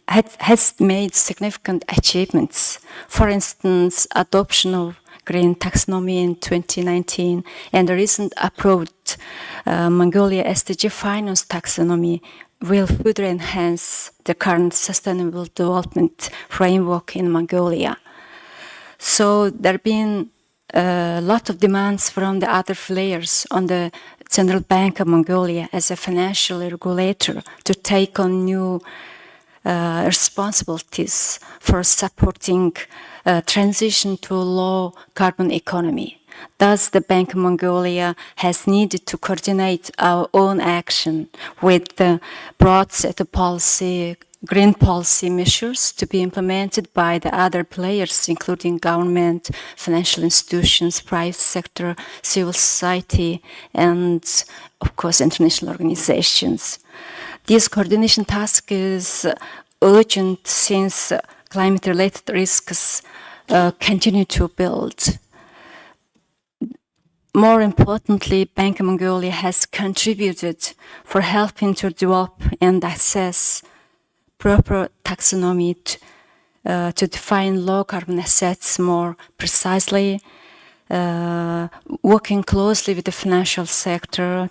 has made significant achievements. For instance, adoption of green taxonomy in 2019 and the recent approved Mongolia SDG finance taxonomy will further enhance the current sustainable development framework in Mongolia. So there have been a lot of demands from the other players on the Central Bank of Mongolia as a financial regulator to take on new responsibilities for supporting transition to a low carbon economy. Thus, the Bank of Mongolia has needed to coordinate our own action with the broad set of green policy measures to be implemented by the other players, including government, financial institutions, private sector, civil society, and, of course, international organizations. This coordination task is urgent since climate-related risks continue to build. More importantly, Bank of Mongolia has contributed for helping to develop and assess proper taxonomy to define low-carbon assets more precisely, working closely with the financial sector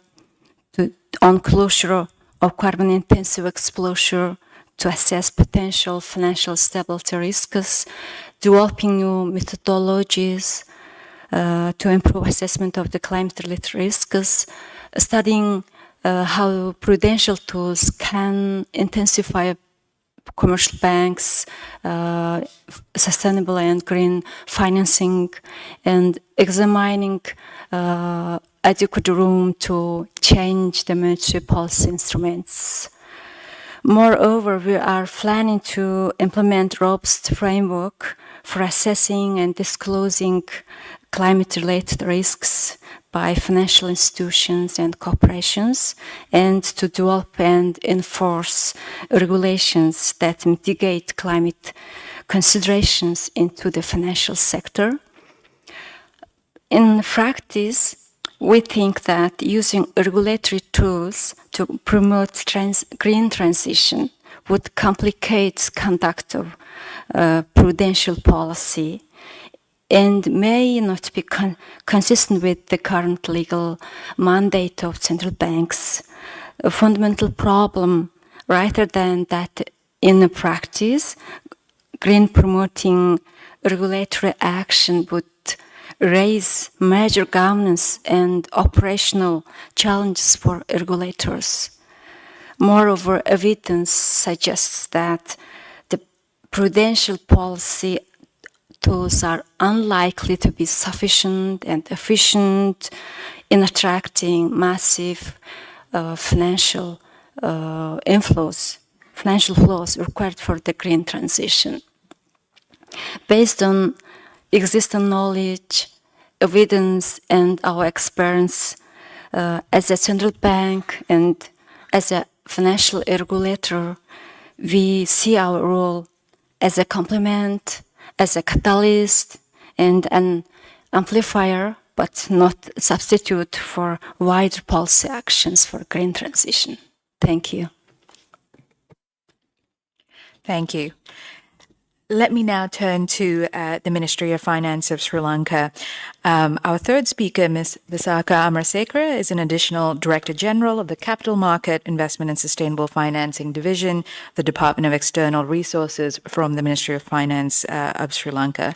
on closure of carbon-intensive exposure to assess potential financial stability risks, developing new methodologies to improve assessment of the climate-related risks, studying how prudential tools can intensify commercial banks, sustainable and green financing, and examining adequate room to change the monetary policy instruments. Moreover, we are planning to implement robust framework for assessing and disclosing climate-related risks by financial institutions and corporations, and to develop and enforce regulations that mitigate climate considerations into the financial sector. In practice, we think that using regulatory tools to promote green transition would complicate conduct of prudential policy and may not be consistent with the current legal mandate of central banks. A fundamental problem, rather than that in practice, green promoting regulatory action would raise major governance and operational challenges for regulators. Moreover, evidence suggests that the prudential policy tools are unlikely to be sufficient and efficient in attracting massive financial flows required for the green transition. Based on existing knowledge, evidence, and our experience as a central bank and as a financial regulator, we see our role as a complement, as a catalyst, and an amplifier, but not substitute for wider policy actions for green transition. Thank you. Thank you. Let me now turn to the Ministry of Finance of Sri Lanka. Our third speaker, Ms. Visakha Amarsekara, is an additional Director General of the Capital Market, Investment and Sustainable Financing Division, the Department of External Resources from the Ministry of Finance of Sri Lanka.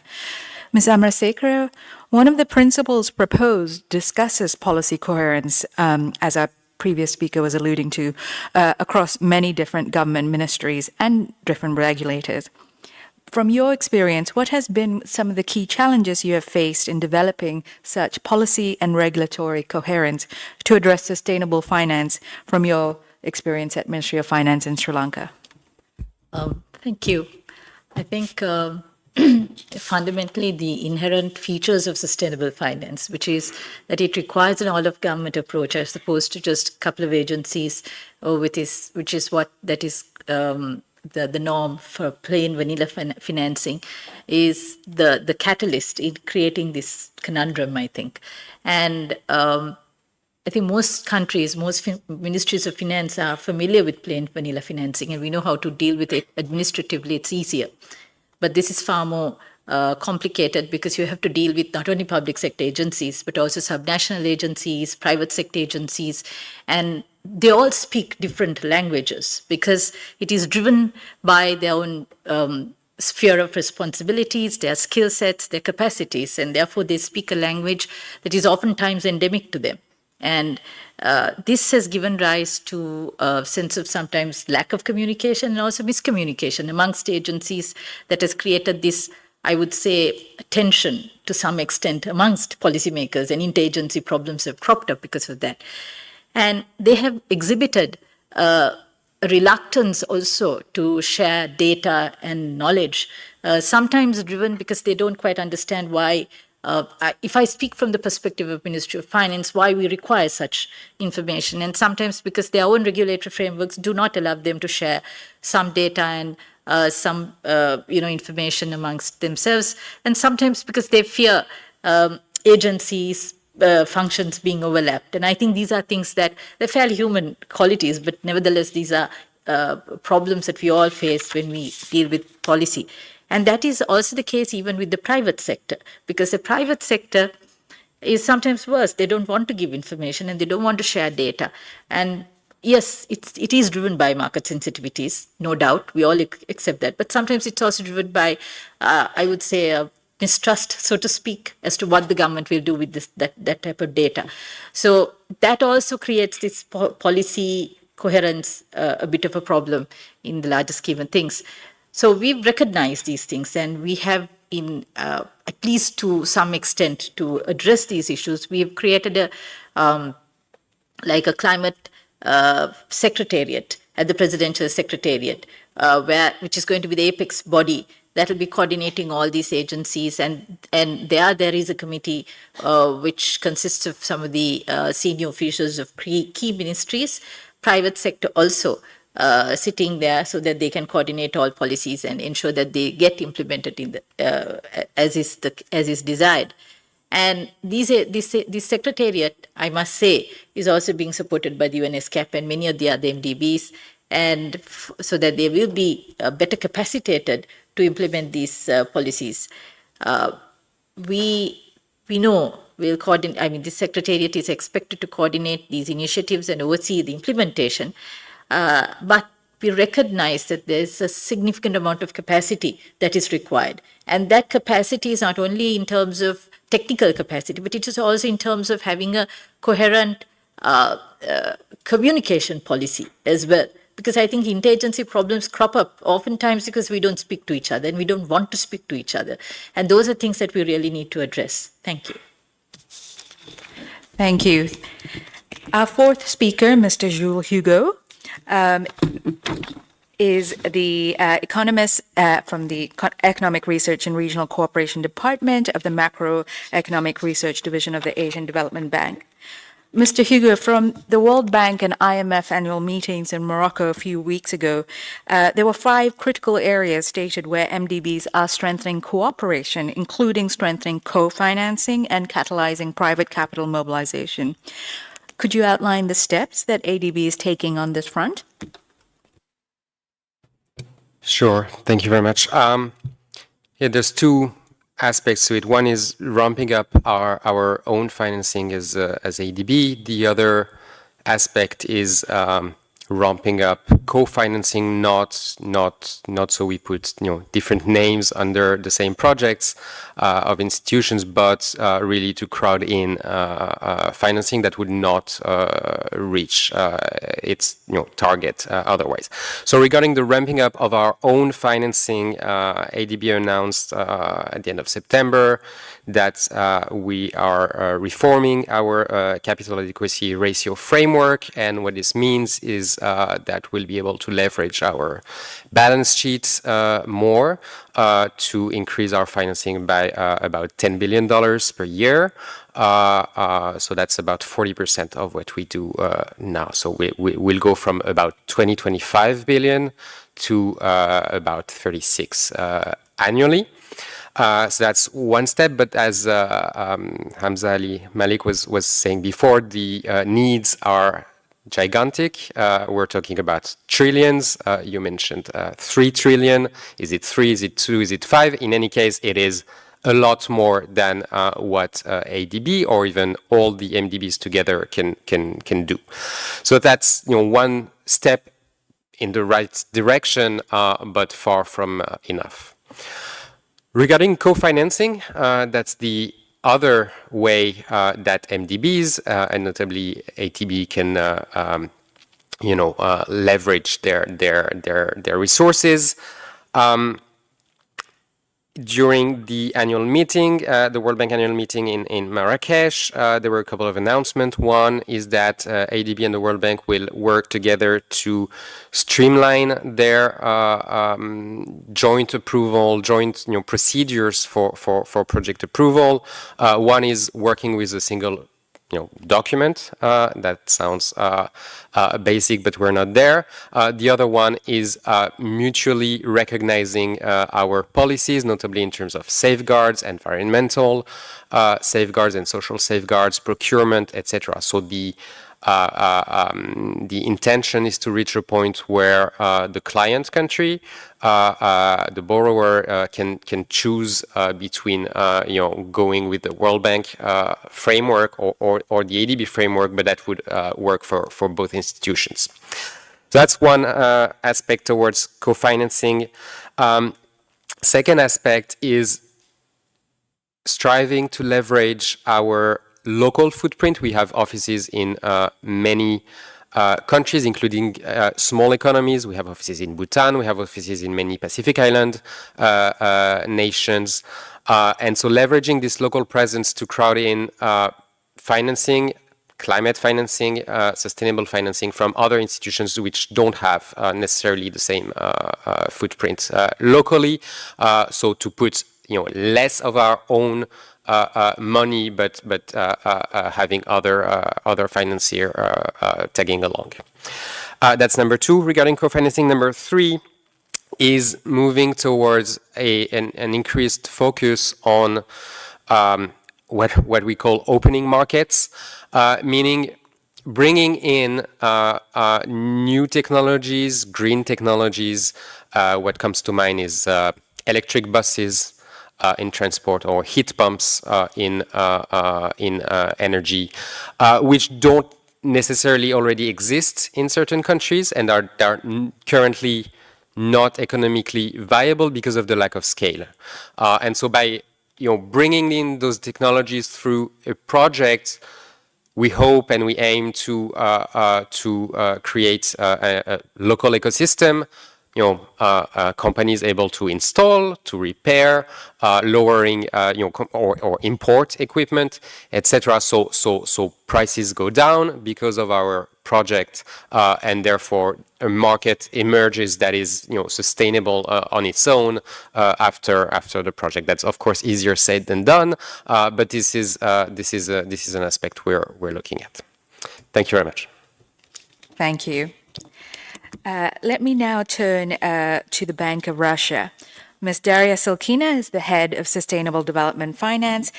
Ms. Amarsekara, one of the principles proposed discusses policy coherence, as our previous speaker was alluding to, across many different government ministries and different regulators. From your experience, what has been some of the key challenges you have faced in developing such policy and regulatory coherence to address sustainable finance from your experience at Ministry of Finance in Sri Lanka? Thank you. I think fundamentally the inherent features of sustainable finance, which is that it requires an all-of-government approach as opposed to just a couple of agencies, which is what that is the norm for plain vanilla financing, is the catalyst in creating this conundrum, I think. And I think most countries, most ministries of finance are familiar with plain vanilla financing, and we know how to deal with it administratively. It's easier. But this is far more complicated because you have to deal with not only public sector agencies, but also subnational agencies, private sector agencies, and they all speak different languages because it is driven by their own sphere of responsibilities, their skill sets, their capacities, and therefore they speak a language that is oftentimes endemic to them. And this has given rise to a sense of sometimes lack of communication and also miscommunication amongst agencies that has created this, I would say, tension to some extent amongst policymakers, and interagency problems have cropped up because of that. And they have exhibited a reluctance also to share data and knowledge, sometimes driven because they don't quite understand why. If I speak from the perspective of Ministry of Finance, why we require such information, and sometimes because their own regulatory frameworks do not allow them to share some data and some information amongst themselves, and sometimes because they fear agencies' functions being overlapped. And I think these are things that they're fairly human qualities, but nevertheless these are problems that we all face when we deal with policy. And that is also the case even with the private sector, because the private sector is sometimes worse. They don't want to give information and they don't want to share data. And yes, it is driven by market sensitivities, no doubt. We all accept that. But sometimes it's also driven by, I would say, mistrust, so to speak, as to what the government will do with that type of data. So that also creates this policy coherence, a bit of a problem in the larger scheme of things. So we've recognized these things, and we have, at least to some extent, to address these issues, we have created a climate secretariat at the Presidential Secretariat, which is going to be the apex body that will be coordinating all these agencies, and there is a committee which consists of some of the senior officials of key ministries, private sector also sitting there, so that they can coordinate all policies and ensure that they get implemented in as is desired. And this secretariat, I must say, is also being supported by the UNCTAD and many of the other MDBs, and so that they will be better capacitated to implement these policies. We know we'll coordinate. I mean, this secretariat is expected to coordinate these initiatives and oversee the implementation. But we recognize that there's a significant amount of capacity that is required. And that capacity is not only in terms of technical capacity, but it is also in terms of having a coherent communication policy as well, because I think interagency problems crop up oftentimes because we don't speak to each other and we don't want to speak to each other. And those are things that we really need to address. Thank you. Thank you. Our fourth speaker, Mr. Jules Hugo, is the economist from the Economic Research and Regional Cooperation Department of the Macroeconomic Research Division of the Asian Development Bank. Mr. Hugo, from the World Bank and IMF annual meetings in Morocco a few weeks ago, there were 5 critical areas stated where MDBs are strengthening cooperation, including strengthening co-financing and catalyzing private capital mobilization. Could you outline the steps that ADB is taking on this front? Sure. Thank you very much. There's 2 aspects to it. One is ramping up our own financing as ADB. The other aspect is ramping up co-financing, not so we put different names under the same projects of institutions, but really to crowd in financing that would not reach its target otherwise. So regarding the ramping up of our own financing, ADB announced at the end of September that we are reforming our capital adequacy ratio framework, and what this means is that we'll be able to leverage our balance sheet more to increase our financing by about $10 billion per year. So that's about 40% of what we do now. So we'll go from about 25 billion to about 36 annually. So that's one step, but as Hamza Ali Malik was saying before, the needs are gigantic. We're talking about trillions. You mentioned 3 trillion. Is it 3? Is it 2? Is it 5? In any case, it is a lot more than what ADB or even all the MDBs together can do. So that's one step in the right direction, but far from enough. Regarding co-financing, that's the other way that MDBs and notably ATB can leverage their resources. During the annual meeting, the World Bank annual meeting in Marrakesh, there were a couple of announcements. One is that ADB and the World Bank will work together to streamline their joint approval, joint procedures for project approval. One is working with a single document. That sounds basic, but we're not there. The other one is mutually recognizing our policies, notably in terms of safeguards, environmental safeguards and social safeguards, procurement, etc. So the intention is to reach a point where the client country, the borrower, can choose between going with the World Bank framework or the ADB framework, but that would work for both institutions. So that's one aspect towards co-financing. Second aspect is striving to leverage our local footprint. We have offices in many countries, including small economies. We have offices in Bhutan. We have offices in many Pacific Island nations. And so leveraging this local presence to crowd in financing, climate financing, sustainable financing from other institutions which don't have necessarily the same footprint locally. So to put less of our own money, but having other financier tagging along. That's number 2. Regarding co-financing, number 3 is moving towards an increased focus on what we call opening markets, meaning bringing in new technologies, green technologies. What comes to mind is electric buses in transport, or heat pumps in energy, which don't necessarily already exist in certain countries and are currently not economically viable because of the lack of scale. And so by bringing in those technologies through a project, we hope and we aim to create a local ecosystem. Companies able to install, to repair, lowering, or import equipment, etc. So prices go down because of our project, and therefore a market emerges that is, sustainable on its own after the project. That's of course easier said than done, but this is an aspect we're looking at. Thank you very much. Thank you. Let me now turn to the Bank of Russia. Ms. Daria Silkina is the head of Sustainable Development Finance,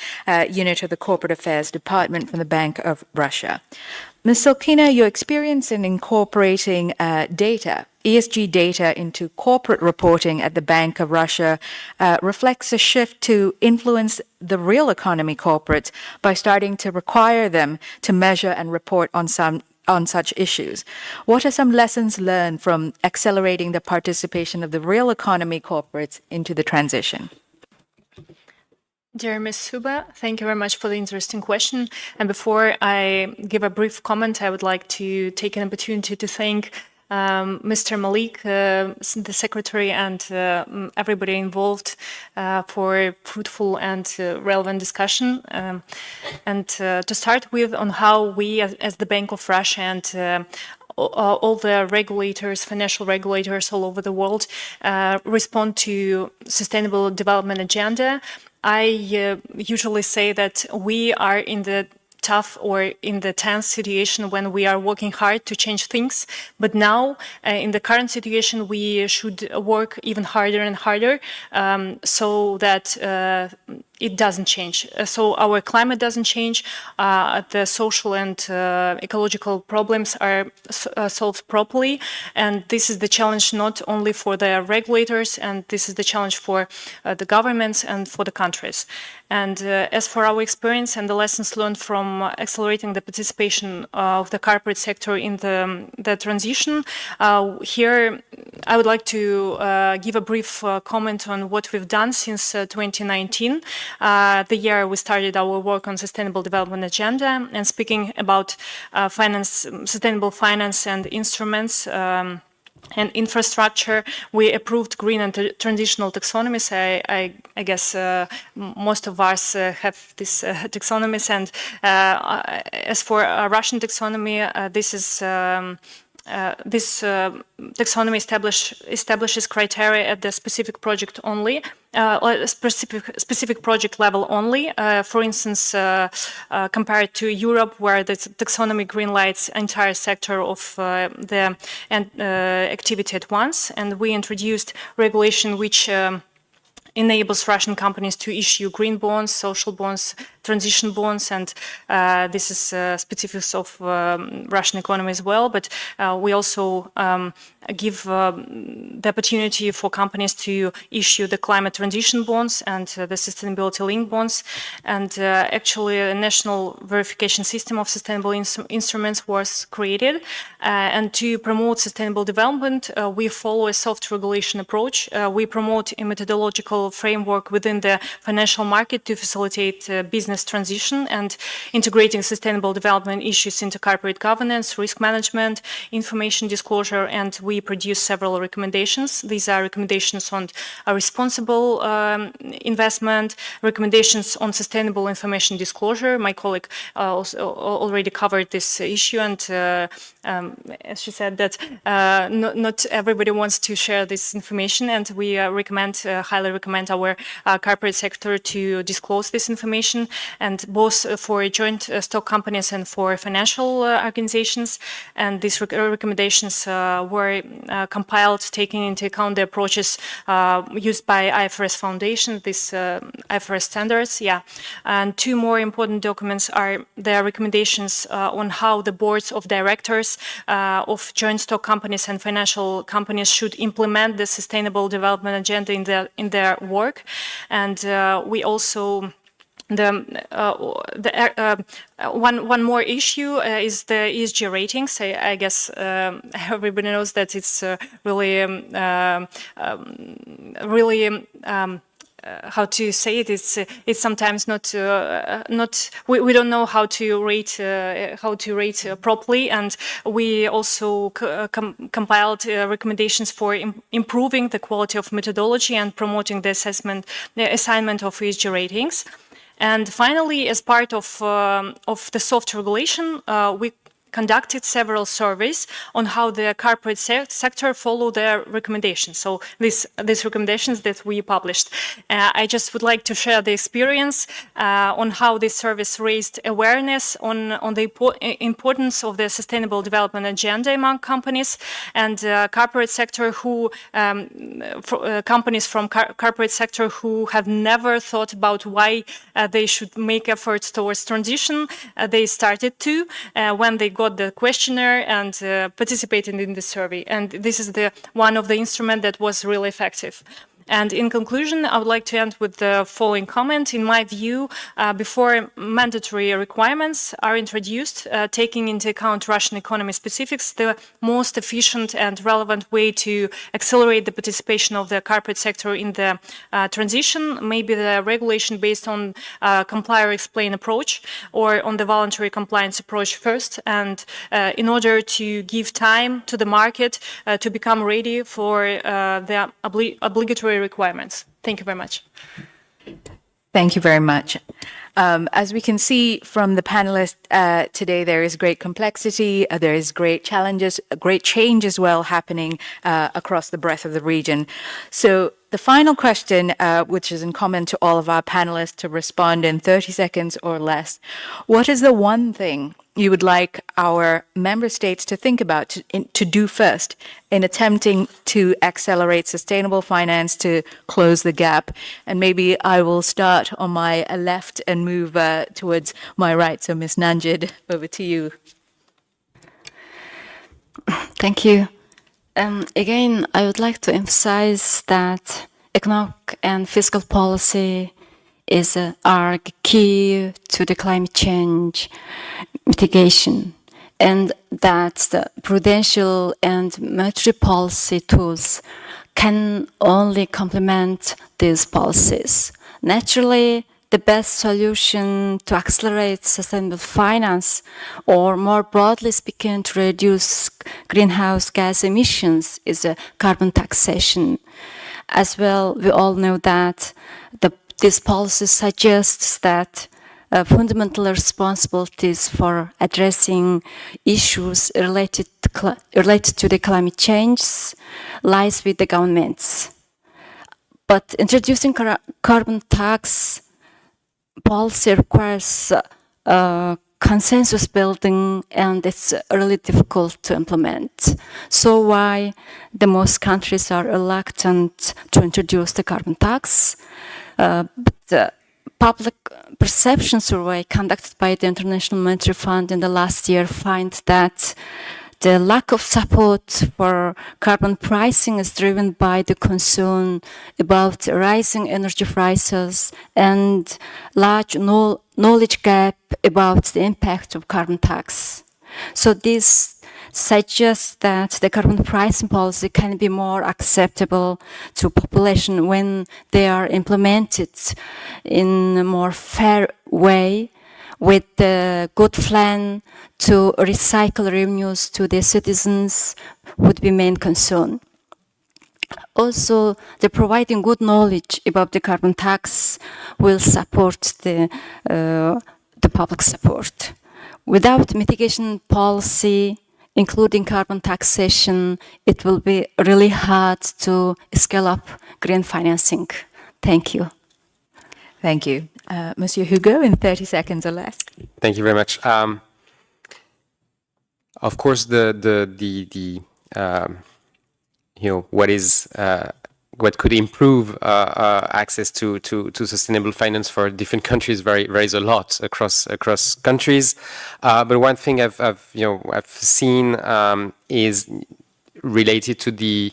unit of the Corporate Affairs Department from the Bank of Russia. Ms. Silkina, your experience in incorporating data, ESG data, into corporate reporting at the Bank of Russia reflects a shift to influence the real economy corporates by starting to require them to measure and report on such issues. What are some lessons learned from accelerating the participation of the real economy corporates into the transition? Dear Ms. Suba, thank you very much for the interesting question. And before I give a brief comment, I would like to take an opportunity to thank Mr. Malik, the Secretary, and everybody involved for fruitful and relevant discussion. And to start with, on how we, as the Bank of Russia and all the regulators, financial regulators all over the world, respond to sustainable development agenda. I usually say that we are in the tough or in the tense situation when we are working hard to change things. But now, in the current situation, we should work even harder and harder so that it doesn't change. So our climate doesn't change, the social and ecological problems are solved properly. And this is the challenge not only for the regulators, and this is the challenge for the governments and for the countries. And as for our experience and the lessons learned from accelerating the participation of the corporate sector in the transition, here I would like to give a brief comment on what we've done since 2019. The year we started our work on sustainable development agenda, and speaking about sustainable finance and instruments and infrastructure, we approved green and transitional taxonomies. I guess most of us have this taxonomies, and as for Russian taxonomy, this taxonomy establishes criteria at the specific project only, or specific project level only. For instance, compared to Europe, where the taxonomy greenlights entire sector of the activity at once, and we introduced regulation which enables Russian companies to issue green bonds, social bonds, transition bonds, and this is specifics of Russian economy as well. But we also give the opportunity for companies to issue the climate transition bonds and the sustainability linked bonds. And actually, a national verification system of sustainable instruments was created. And to promote sustainable development, we follow a soft regulation approach. We promote a methodological framework within the financial market to facilitate business transition and integrating sustainable development issues into corporate governance, risk management, information disclosure, and we produce several recommendations. These are recommendations on responsible investment, recommendations on sustainable information disclosure. My colleague also already covered this issue, and as she said, that not everybody wants to share this information, and we highly recommend our corporate sector to disclose this information, and both for joint stock companies and for financial organizations. And these recommendations were compiled taking into account the approaches used by IFRS Foundation, these IFRS standards. And two more important documents are the recommendations on how the boards of directors of joint stock companies and financial companies should implement the sustainable development agenda in their work. And we also one more issue is the ESG ratings. I guess everybody knows that it's really how to say it. It's sometimes not we don't know how to rate properly, and we also compiled recommendations for improving the quality of methodology and promoting the assignment of ESG ratings. And finally, as part of the soft regulation, we conducted several surveys on how the corporate sector follow their recommendations. So these recommendations that we published. I just would like to share the experience on how this service raised awareness on the importance of the sustainable development agenda among companies and corporate sector companies from corporate sector who have never thought about why they should make efforts towards transition. They started to when they got the questionnaire and participated in the survey. And this is one of the instruments that was really effective. And in conclusion, I would like to end with the following comment. In my view, before mandatory requirements are introduced, taking into account Russian economy specifics, the most efficient and relevant way to accelerate the participation of the corporate sector in the transition may be the regulation based on comply or explain approach, or on the voluntary compliance approach first, and in order to give time to the market to become ready for the obligatory requirements. Thank you very much. Thank you very much. As we can see from the panelists today, there is great complexity, there is great challenges, great change as well happening across the breadth of the region. So the final question, which is in common to all of our panelists to respond in 30 seconds or less, what is the one thing you would like our member states to think about, to do first in attempting to accelerate sustainable finance to close the gap? And maybe I will start on my left and move towards my right. So Ms. Nanjid, over to you. Thank you. Again, I would like to emphasize that economic and fiscal policy are key to the climate change mitigation, and that the prudential and monetary policy tools can only complement these policies. Naturally, the best solution to accelerate sustainable finance, or more broadly speaking, to reduce greenhouse gas emissions, is a carbon taxation. As well, we all know that this policy suggests that fundamental responsibilities for addressing issues related to the climate change lies with the governments. But introducing carbon tax policy requires consensus building, and it's really difficult to implement. So why the most countries are reluctant to introduce the carbon tax. But the public perception survey conducted by the International Monetary Fund in the last year find that the lack of support for carbon pricing is driven by the concern about rising energy prices and large knowledge gap about the impact of carbon tax. So this suggests that the carbon pricing policy can be more acceptable to population when they are implemented in a more fair way, with a good plan to recycle revenues to the citizens would be main concern. Also, the providing good knowledge about the carbon tax will support the public support. Without mitigation policy, including carbon taxation, it will be really hard to scale up green financing. Thank you. Thank you. Monsieur Hugo, in 30 seconds or less. Thank you very much. Of course, what could improve access to sustainable finance for different countries varies a lot across countries. But one thing I've seen is related to the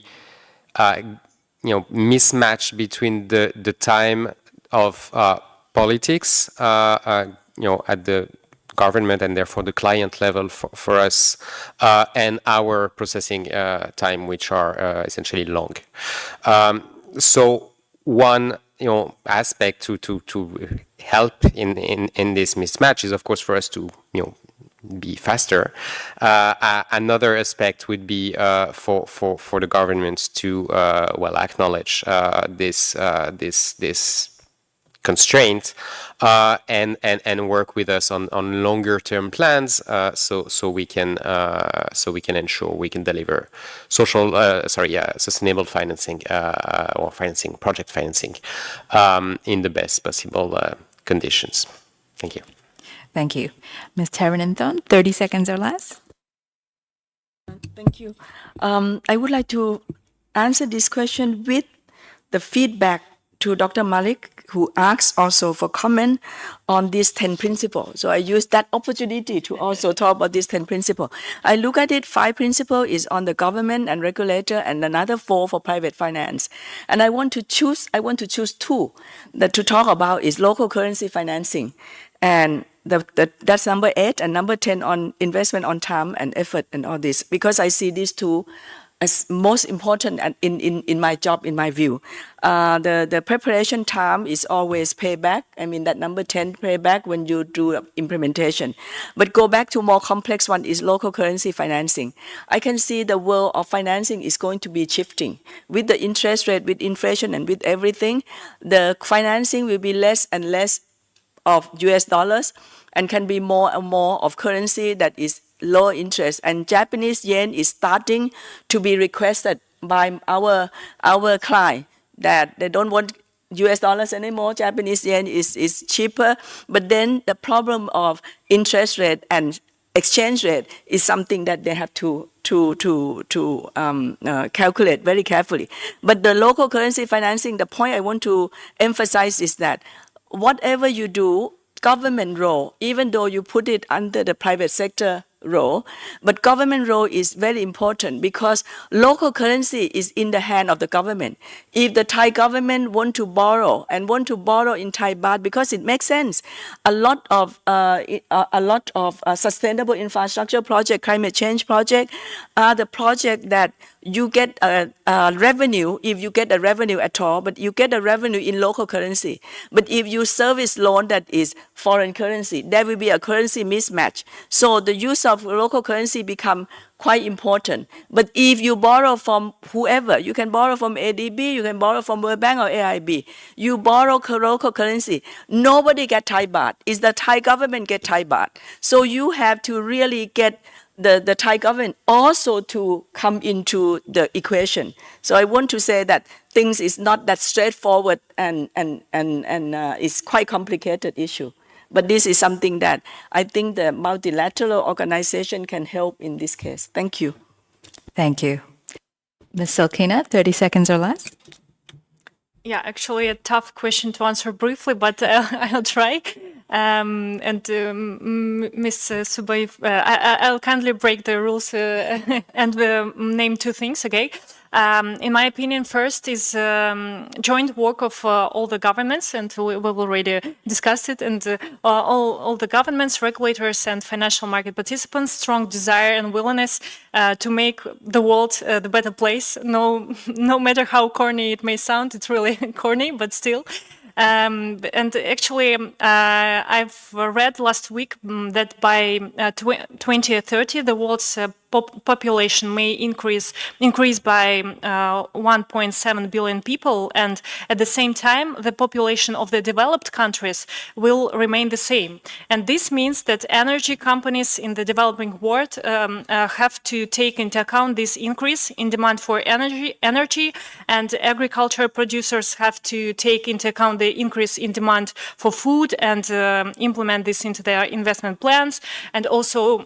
mismatch between the time of politics at the government and therefore the client level for us, and our processing time, which are essentially long. So one aspect to help in this mismatch is, of course, for us to be faster. Another aspect would be for the governments to acknowledge this constraint and work with us on longer term plans so we can ensure we can deliver sustainable financing or project financing in the best possible conditions. Thank you. Thank you. Ms. Tarananthon, 30 seconds or less. Thank you. I would like to answer this question with the feedback to Dr. Malik, who asked also for comment on these 10 principles. So I use that opportunity to also talk about these 10 principles. I look at it, 5 principles is on the government and regulator, and another 4 for private finance. And I want to choose 2 that to talk about is local currency financing. And that's number 8, and number 10 on investment on time and effort and all this, because I see these 2 as most important in my job, in my view. The preparation time is always payback. I mean, that number 10 payback when you do implementation. But go back to more complex one is local currency financing. I can see the world of financing is going to be shifting. With the interest rate, with inflation, and with everything, the financing will be less and less of US dollars and can be more and more of currency that is low interest. And Japanese yen is starting to be requested by our client that they don't want US dollars anymore. Japanese yen is cheaper. But then the problem of interest rate and exchange rate is something that they have to calculate very carefully. But the local currency financing, the point I want to emphasize is that whatever you do, government role, even though you put it under the private sector role, but government role is very important because local currency is in the hand of the government. If the Thai government want to borrow in Thai baht, because it makes sense, a lot of sustainable infrastructure project, climate change project, are the project that you get a revenue, if you get a revenue at all, but you get a revenue in local currency. But if you service loan that is foreign currency, there will be a currency mismatch. So the use of local currency become quite important. But if you borrow from whoever, you can borrow from ADB, you can borrow from World Bank or AIB, you borrow local currency, nobody get Thai baht. It's the Thai government get Thai baht. So you have to really get the Thai government also to come into the equation. So I want to say that things is not that straightforward and it's quite complicated issue. But this is something that I think the multilateral organization can help in this case. Thank you. Thank you. Ms. Silkina, 30 seconds or less. Yeah, actually a tough question to answer briefly, but I'll try. Ms. Subay, I'll kindly break the rules and name 2 things, okay? In my opinion, first is joint work of all the governments, and we've already discussed it, and all the governments, regulators, and financial market participants, strong desire and willingness to make the world the better place. No matter how corny it may sound, it's really corny, but still. And actually, I've read last week that by 2030, the world's population may increase by 1.7 billion people, and at the same time, the population of the developed countries will remain the same. And this means that energy companies in the developing world have to take into account this increase in demand for energy, and agriculture producers have to take into account the increase in demand for food and implement this into their investment plans. And also,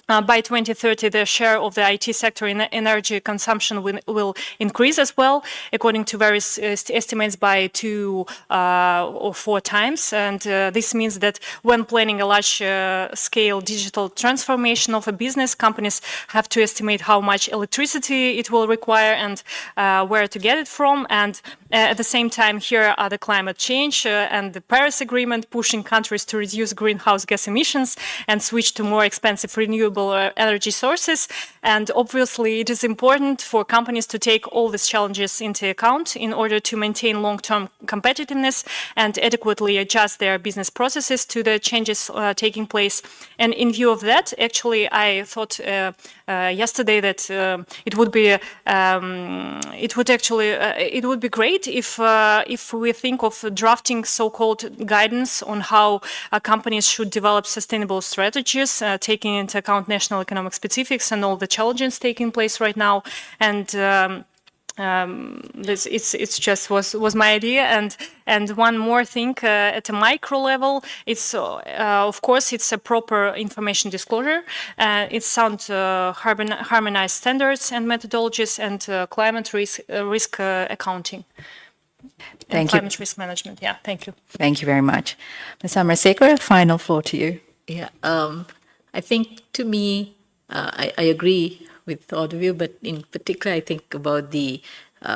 by 2030, the share of the IT sector in energy consumption will increase as well, according to various estimates, by 2 or 4 times. And this means that when planning a large-scale digital transformation of a business, companies have to estimate how much electricity it will require and where to get it from. And at the same time, here are the climate change and the Paris Agreement pushing countries to reduce greenhouse gas emissions and switch to more expensive renewable renewable energy sources. And obviously, it is important for companies to take all these challenges into account in order to maintain long-term competitiveness and adequately adjust their business processes to the changes taking place. And in view of that, actually, I thought yesterday that it would be great if we think of drafting so-called guidance on how companies should develop sustainable strategies, taking into account national economic specifics and all the challenges taking place right now. And it's just was my idea. And one more thing at a micro level, it's of course it's a proper information disclosure. It's sound harmonized standards and methodologies and climate risk accounting. Thank you. Climate risk management. Yeah, thank you. Thank you very much. Ms. Amarsekara, final floor to you. Yeah, I think to me, I agree with all of you, but in particular, I think about the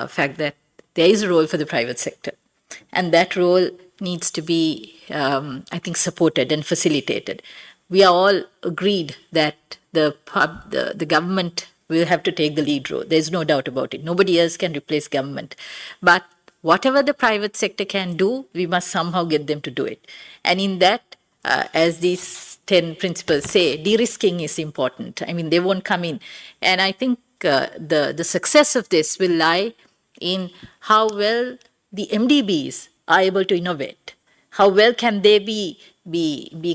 fact that there is a role for the private sector, and that role needs to be, I think, supported and facilitated. We are all agreed that the government will have to take the lead role. There's no doubt about it. Nobody else can replace government, but whatever the private sector can do, we must somehow get them to do it. And in that, as these 10 principles say, de-risking is important. I mean, they won't come in. And I think the success of this will lie in how well the MDBs are able to innovate. How well can they be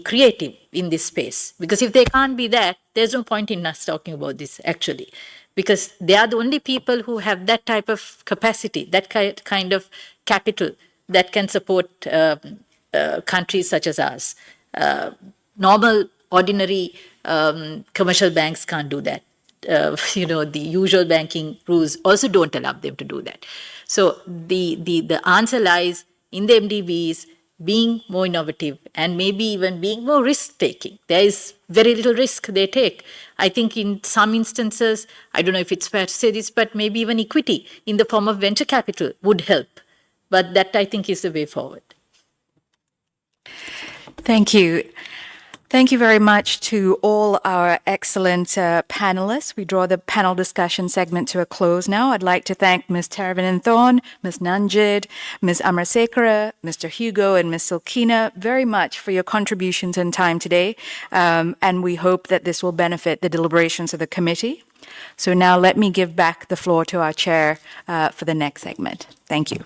creative in this space? Because if they can't be that, there's no point in us talking about this, actually. Because they are the only people who have that type of capacity, that kind of capital that can support countries such as ours. Normal, ordinary commercial banks can't do that. The usual banking rules also don't allow them to do that. So the answer lies in the MDBs being more innovative and maybe even being more risk-taking. There is very little risk they take. I think in some instances, I don't know if it's fair to say this, but maybe even equity in the form of venture capital would help. But that, I think, is the way forward. Thank you. Thank you very much to all our excellent panelists. We draw the panel discussion segment to a close now. I'd like to thank Ms. Taravananthan, Ms. Nanjid, Ms. Amarsekara, Mr. Hugo, and Ms. Silkina very much for your contributions and time today. And we hope that this will benefit the deliberations of the committee. So now let me give back the floor to our chair for the next segment. Thank you.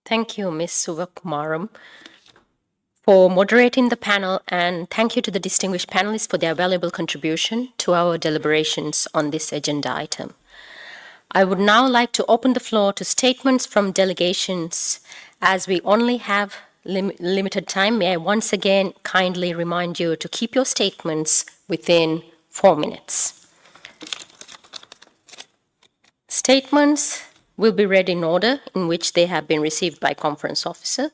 Thank you, Ms. Suvakumaram, for moderating the panel, and thank you to the distinguished panelists for their valuable contribution to our deliberations on this agenda item. I would now like to open the floor to statements from delegations. As we only have limited time, may I once again kindly remind you to keep your statements within 4 minutes. Statements will be read in order in which they have been received by conference officer.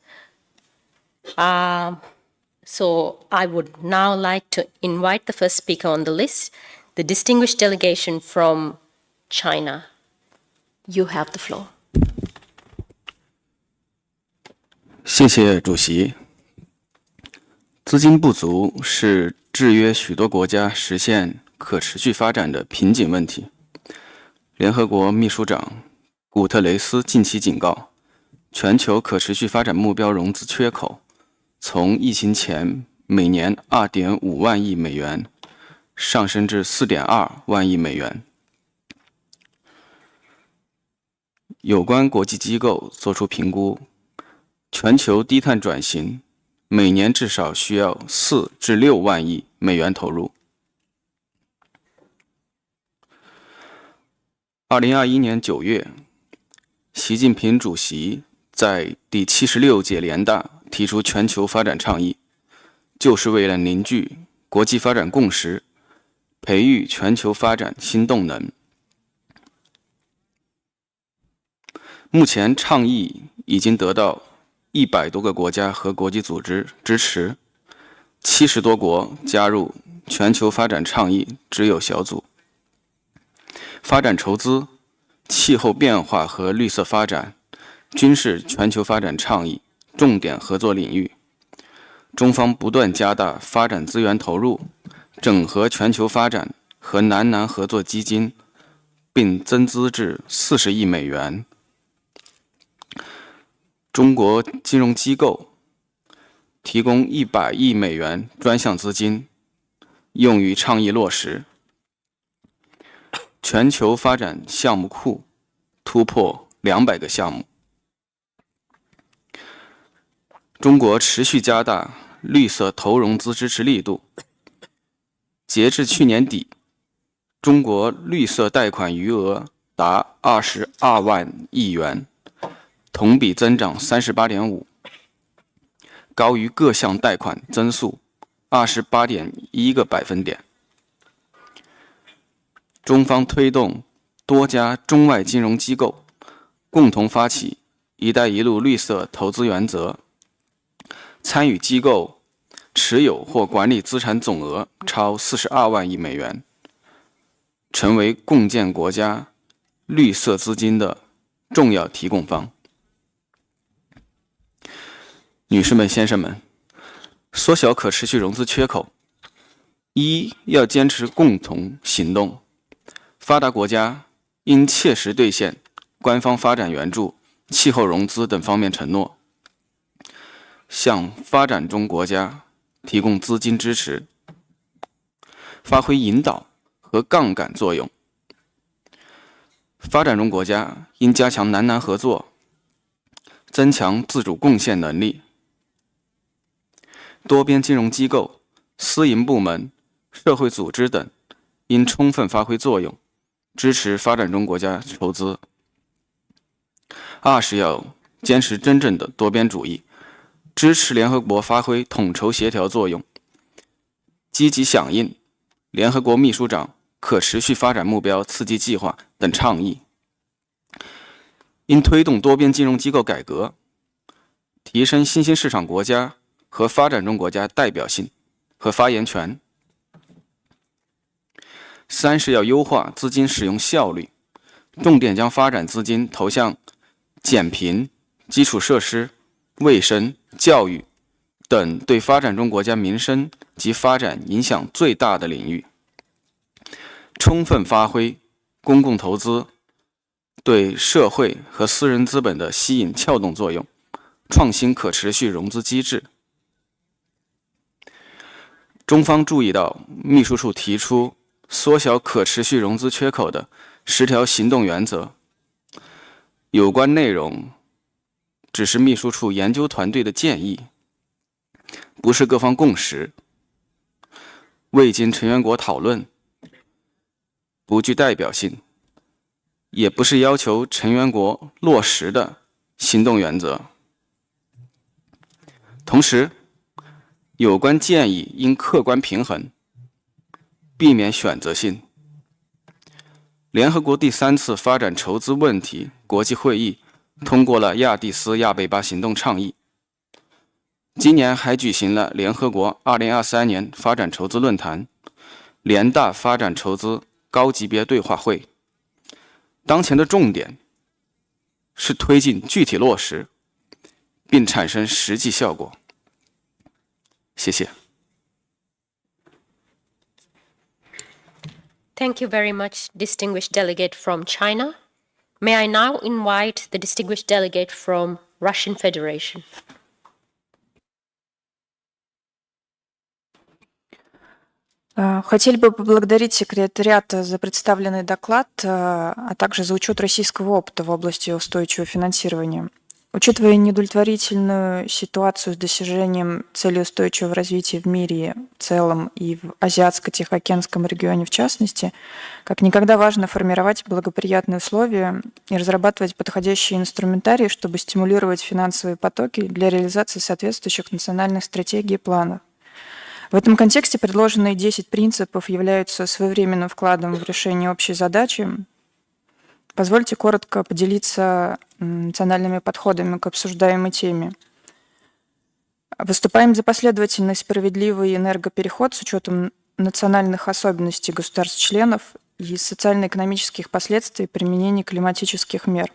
So I would now like to invite the first speaker on the list, the distinguished delegation from China. You have the floor. 谢谢主席。资金不足是制约许多国家实现可持续发展的瓶颈问题。联合国秘书长古特雷斯近期警告，全球可持续发展目标融资缺口从疫情前每年2.5万亿美元上升至4.2万亿美元。有关国际机构作出评估，全球低碳转型每年至少需要4至6万亿美元投入。2021年9月，习近平主席在第76届联大提出全球发展倡议，就是为了凝聚国际发展共识，培育全球发展新动能。目前倡议已经得到100多个国家和国际组织支持，70多国加入全球发展倡议知友小组。发展筹资、气候变化和绿色发展均是全球发展倡议重点合作领域。中方不断加大发展资源投入，整合全球发展和南合作基金，并增资至40亿美元。中国金融机构提供100亿美元专项资金，用于倡议落实。全球发展项目库突破200个项目。中国持续加大绿色投融资支持力度。截至去年底，中国绿色贷款余额达22万亿元，同比增长38.5%，高于各项贷款增速28.1个百分点。中方推动多家中外金融机构共同发起“一带一路”绿色投资原则，参与机构持有或管理资产总额超42万亿美元，成为共建国家绿色资金的重要提供方。女士们、先生们，缩小可持续融资缺口，要坚持共同行动。发达国家应切实兑现官方发展援助、气候融资等方面承诺，向发展中国家提供资金支持，发挥引导和杠杆作用。发展中国家应加强南合作，增强自主贡献能力。多边金融机构、私营部门、社会组织等应充分发挥作用，支持发展中国家筹资。是要坚持真正的多边主义，支持联合国发挥统筹协调作用，积极响应联合国秘书长可持续发展目标刺激计划等倡议。应推动多边金融机构改革，提升新兴市场国家和发展中国家代表性和发言权。是要优化资金使用效率，重点将发展资金投向减贫、基础设施、卫生、教育等对发展中国家民生及发展影响最大的领域，充分发挥公共投资对社会和私人资本的吸引撬动作用，创新可持续融资机制。中方注意到秘书处提出缩小可持续融资缺口的10条行动原则，有关内容只是秘书处研究团队的建议，不是各方共识，未经成员国讨论，不具代表性，也不是要求成员国落实的行动原则。同时，有关建议应客观平衡，避免选择性。联合国第3次发展筹资问题国际会议通过了亚的斯亚贝巴行动倡议，今年还举行了联合国2023年发展筹资论坛、联大发展筹资高级别对话会。当前的重点是推进具体落实，并产生实际效果。谢谢。Thank you very much, distinguished delegate from China. May I now invite the distinguished delegate from Russian Federation. Хотели бы поблагодарить секретариат за представленный доклад, а также за учет российского опыта в области устойчивого финансирования. Учитывая неудовлетворительную ситуацию с достижением целей устойчивого развития в мире в целом и в Азиатско-Тихоокеанском регионе в частности, как никогда важно формировать благоприятные условия и разрабатывать подходящие инструментарии, чтобы стимулировать финансовые потоки для реализации соответствующих национальных стратегий и планов. В этом контексте предложенные 10 принципов являются своевременным вкладом в решение общей задачи. Позвольте коротко поделиться национальными подходами к обсуждаемой теме. Выступаем за последовательный, справедливый энергопереход с учетом национальных особенностей государств-членов и социально-экономических последствий применения климатических мер.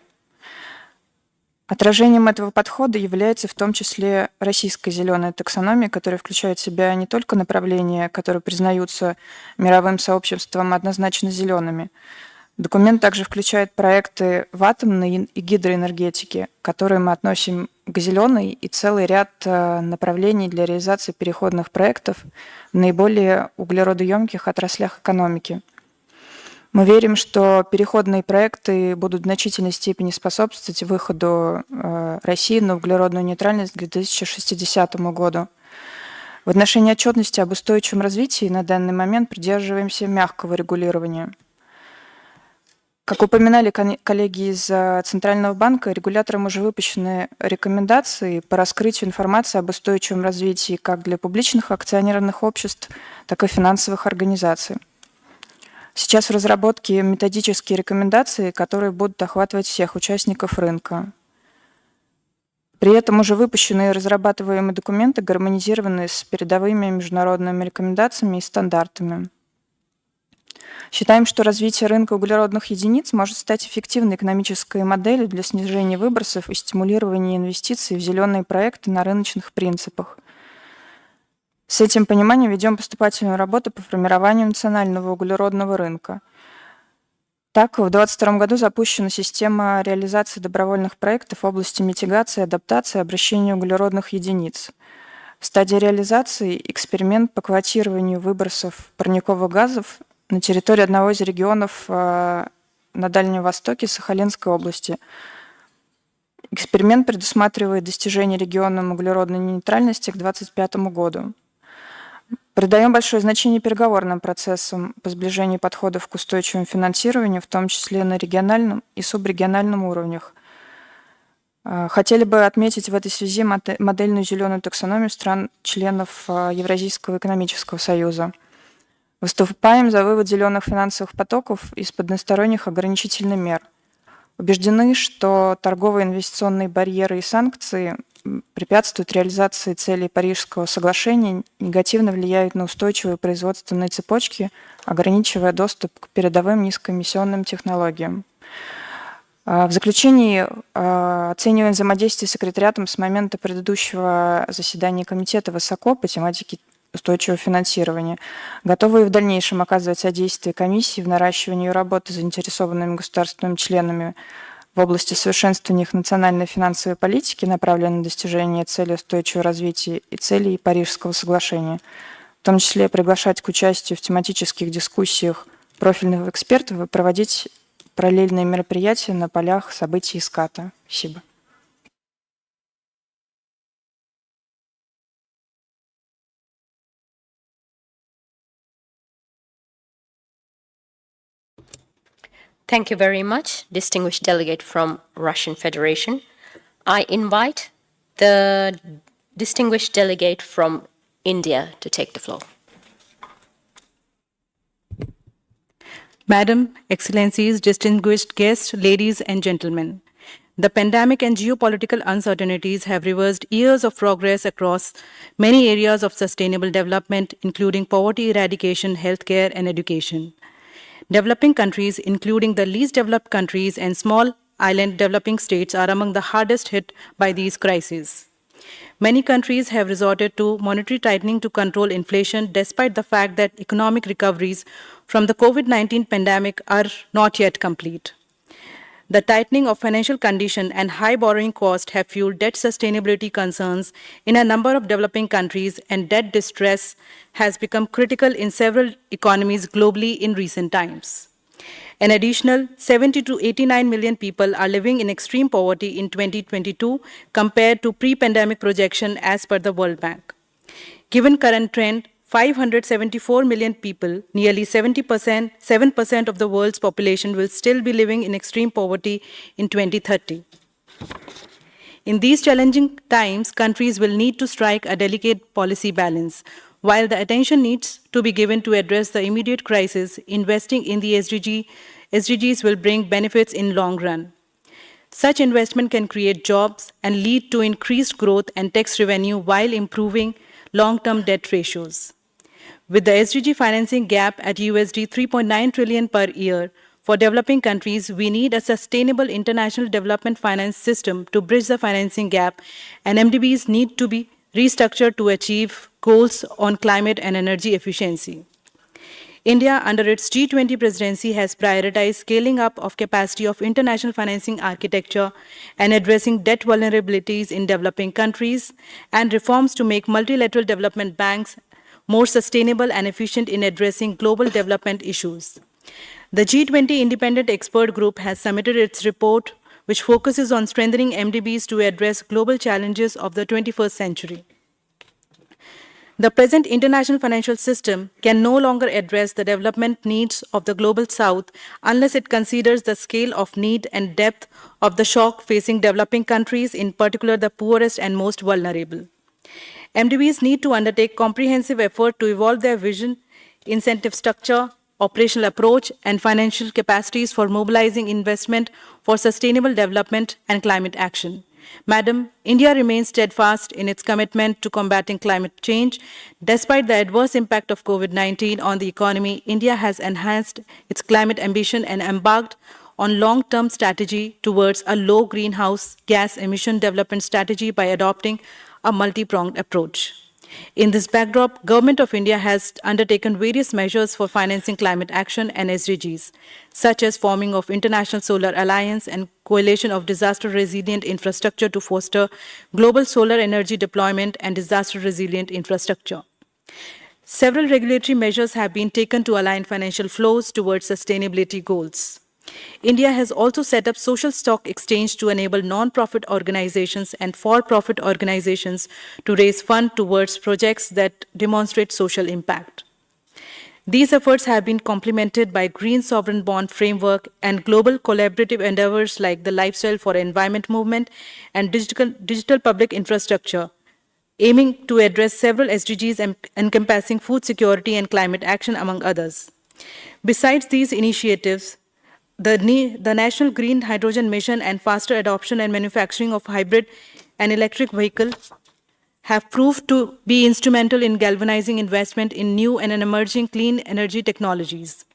Отражением этого подхода является в том числе российская зеленая таксономия, которая включает в себя не только направления, которые признаются мировым сообществом однозначно зелеными. Документ также включает проекты в атомной и гидроэнергетике, которые мы относим к зеленой, и целый ряд направлений для реализации переходных проектов в наиболее углеродоемких отраслях экономики. Мы верим, что переходные проекты будут в значительной степени способствовать выходу России на углеродную нейтральность к 2060 году. В отношении отчетности об устойчивом развитии на данный момент придерживаемся мягкого регулирования. Как упоминали коллеги из Центрального банка, регуляторам уже выпущены рекомендации по раскрытию информации об устойчивом развитии как для публичных акционерных обществ, так и финансовых организаций. Сейчас в разработке методические рекомендации, которые будут охватывать всех участников рынка. При этом уже выпущенные и разрабатываемые документы гармонизированы с передовыми международными рекомендациями и стандартами. Считаем, что развитие рынка углеродных единиц может стать эффективной экономической моделью для снижения выбросов и стимулирования инвестиций в зеленые проекты на рыночных принципах. С этим пониманием ведем поступательную работу по формированию национального углеродного рынка. Так, в 2022 году запущена система реализации добровольных проектов в области митигации, адаптации и обращения углеродных единиц. В стадии реализации эксперимент по квотированию выбросов парниковых газов на территории одного из регионов на Дальнем Востоке Сахалинской области. Эксперимент предусматривает достижение регионом углеродной нейтральности к 2025 году. Придаем большое значение переговорным процессам по сближению подходов к устойчивому финансированию, в том числе на региональном и субрегиональном уровнях. Хотели бы отметить в этой связи модельную зеленую таксономию стран-членов Евразийского экономического союза. Выступаем за вывод зеленых финансовых потоков из-под односторонних ограничительных мер. Убеждены, что торговые инвестиционные барьеры и санкции препятствуют реализации целей Парижского соглашения, негативно влияют на устойчивые производственные цепочки, ограничивая доступ к передовым низкоэмиссионным технологиям. В заключении оцениваем взаимодействие с секретариатом с момента предыдущего заседания комитета высоко по тематике устойчивого финансирования. Готовы и в дальнейшем оказывать содействие комиссии в наращивании работы с заинтересованными государственными членами в области совершенствования их национальной финансовой политики, направленной на достижение целей устойчивого развития и целей Парижского соглашения, в том числе приглашать к участию в тематических дискуссиях профильных экспертов и проводить параллельные мероприятия на полях событий ESCAP. Спасибо. Thank you very much, distinguished delegate from Russian Federation. I invite the distinguished delegate from India to take the floor. Madam, Excellencies, distinguished guests, ladies and gentlemen, the pandemic and geopolitical uncertainties have reversed years of progress across many areas of sustainable development, including poverty eradication, healthcare, and education. Developing countries, including the least developed countries and small island developing states, are among the hardest hit by these crises. Many countries have resorted to monetary tightening to control inflation, despite the fact that economic recoveries from the COVID-19 pandemic are not yet complete. The tightening of financial condition and high borrowing costs have fueled debt sustainability concerns in a number of developing countries, and debt distress has become critical in several economies globally in recent times. An additional 70 to 89 million people are living in extreme poverty in 2022 compared to pre-pandemic projection as per the World Bank. Given current trend, 574 million people, nearly 7% of the world's population, will still be living in extreme poverty in 2030. In these challenging times, countries will need to strike a delicate policy balance. While the attention needs to be given to address the immediate crisis, investing in the SDGs will bring benefits in long run. Such investment can create jobs and lead to increased growth and tax revenue while improving long-term debt ratios. With the SDG financing gap at USD 3.9 trillion per year, for developing countries, we need a sustainable international development finance system to bridge the financing gap, and MDBs need to be restructured to achieve goals on climate and energy efficiency. India, under its G20 presidency, has prioritized scaling up of capacity of international financing architecture and addressing debt vulnerabilities in developing countries, and reforms to make multilateral development banks more sustainable and efficient in addressing global development issues. The G20 Independent Expert Group has submitted its report, which focuses on strengthening MDBs to address global challenges of the 21st century. The present international financial system can no longer address the development needs of the global south unless it considers the scale of need and depth of the shock facing developing countries, in particular the poorest and most vulnerable. MDBs need to undertake comprehensive effort to evolve their vision, incentive structure, operational approach, and financial capacities for mobilizing investment for sustainable development and climate action. Madam, India remains steadfast in its commitment to combating climate change. Despite the adverse impact of COVID-19 on the economy, India has enhanced its climate ambition and embarked on long-term strategy towards a low greenhouse gas emission development strategy by adopting a multi-pronged approach. In this backdrop, Government of India has undertaken various measures for financing climate action and SDGs, such as forming of International Solar Alliance and Coalition of Disaster-Resilient Infrastructure to foster global solar energy deployment and disaster-resilient infrastructure. Several regulatory measures have been taken to align financial flows towards sustainability goals. India has also set up social stock exchange to enable non-profit organizations and for-profit organizations to raise funds towards projects that demonstrate social impact. These efforts have been complemented by Green Sovereign Bond Framework and global collaborative endeavors like the Lifestyle for Environment movement and digital public infrastructure, aiming to address several SDGs encompassing food security and climate action, among others. Besides these initiatives, the National Green Hydrogen Mission and faster adoption and manufacturing of hybrid and electric vehicles have proved to be instrumental in galvanizing investment in new and emerging clean energy technologies.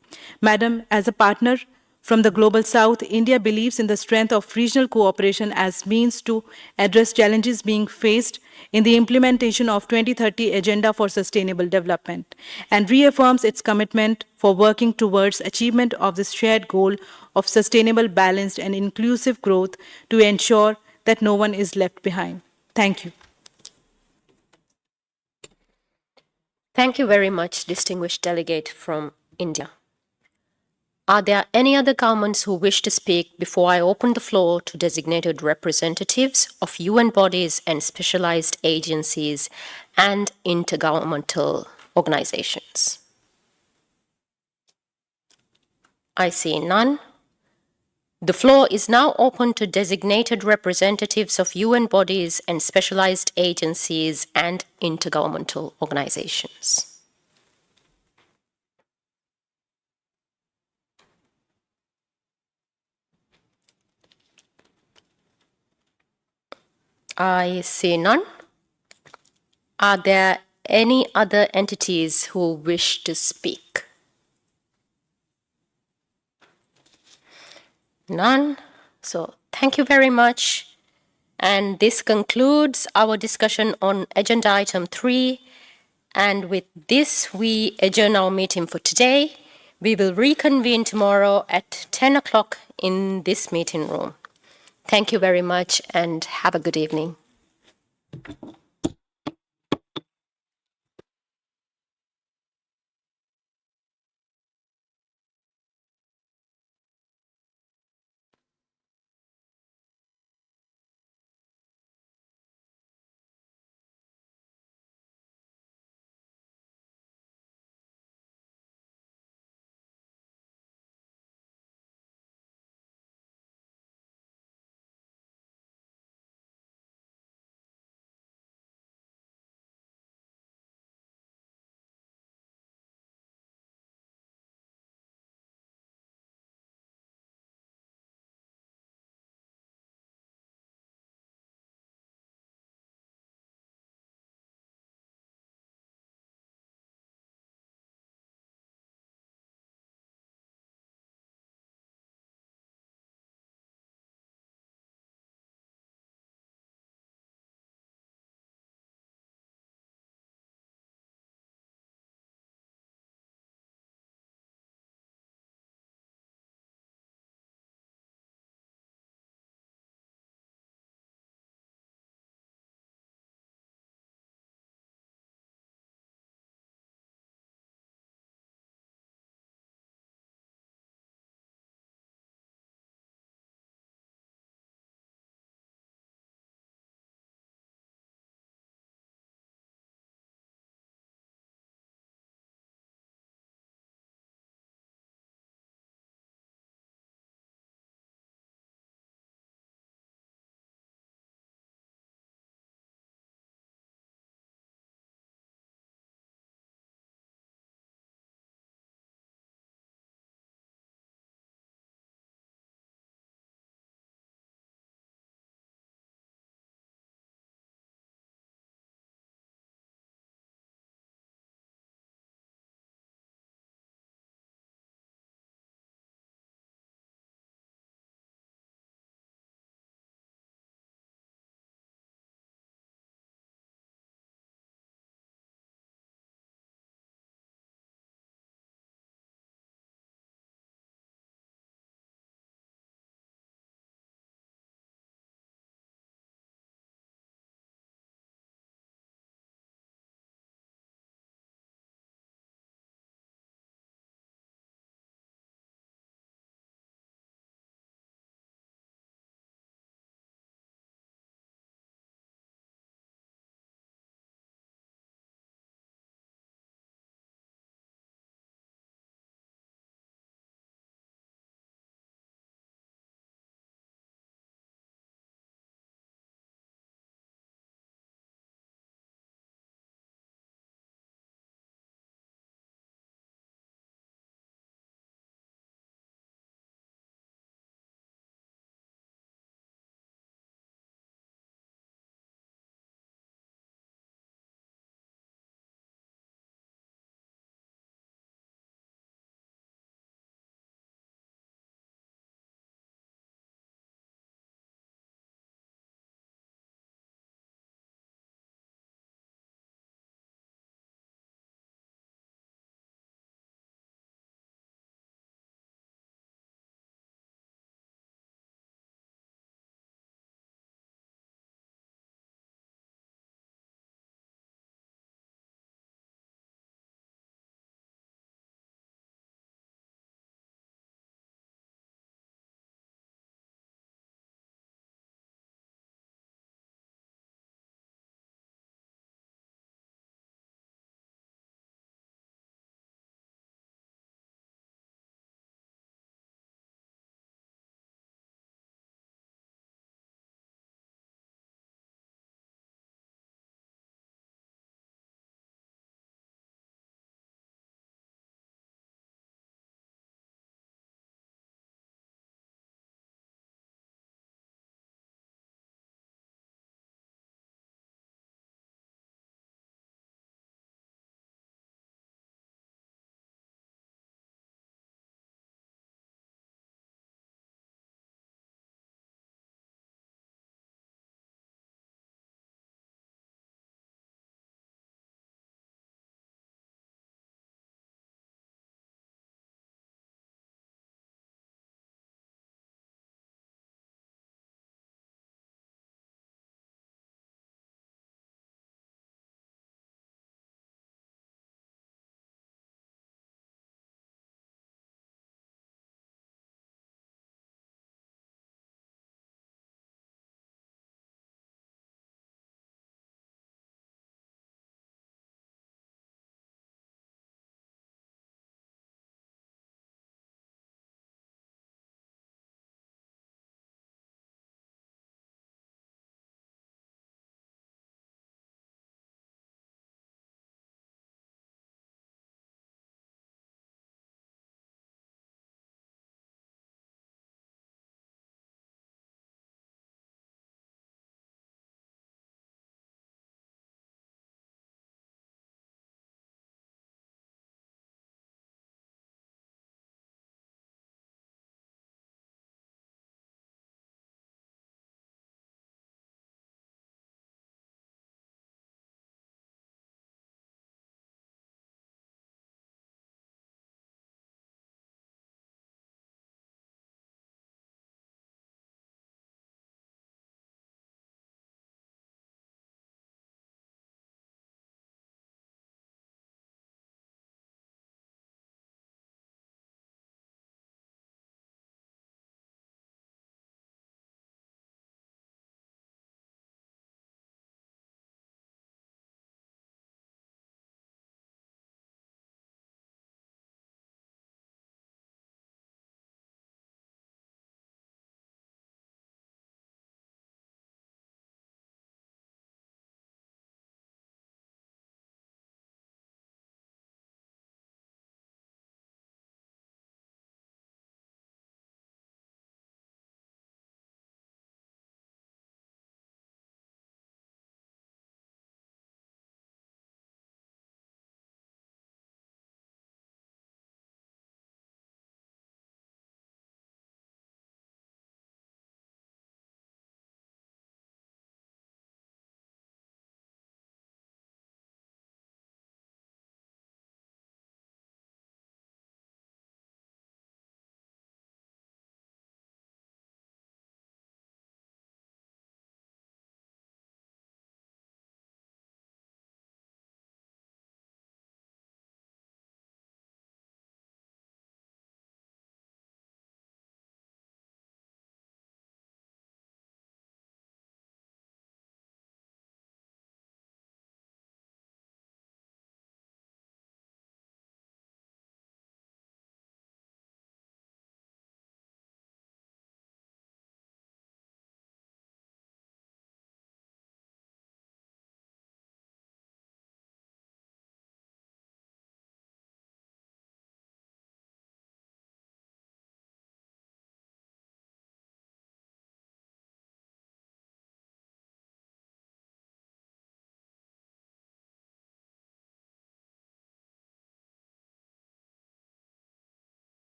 Madam, as a partner from the Global South, India believes in the strength of regional cooperation as means to address challenges being faced in the implementation of 2030 Agenda for Sustainable Development, and reaffirms its commitment for working towards achievement of this shared goal of sustainable, balanced, and inclusive growth to ensure that no one is left behind. Thank you. Thank you very much, distinguished delegate from India. Are there any other governments who wish to speak before I open the floor to designated representatives of UN bodies and specialized agencies and intergovernmental organizations? I see none. The floor is now open to designated representatives of UN bodies and specialized agencies and intergovernmental organizations. I see none. Are there any other entities who wish to speak? None. So thank you very much. And this concludes our discussion on agenda item 3. And with this, we adjourn our meeting for today. We will reconvene tomorrow at 10 o'clock in this meeting room. Thank you very much and have a good evening.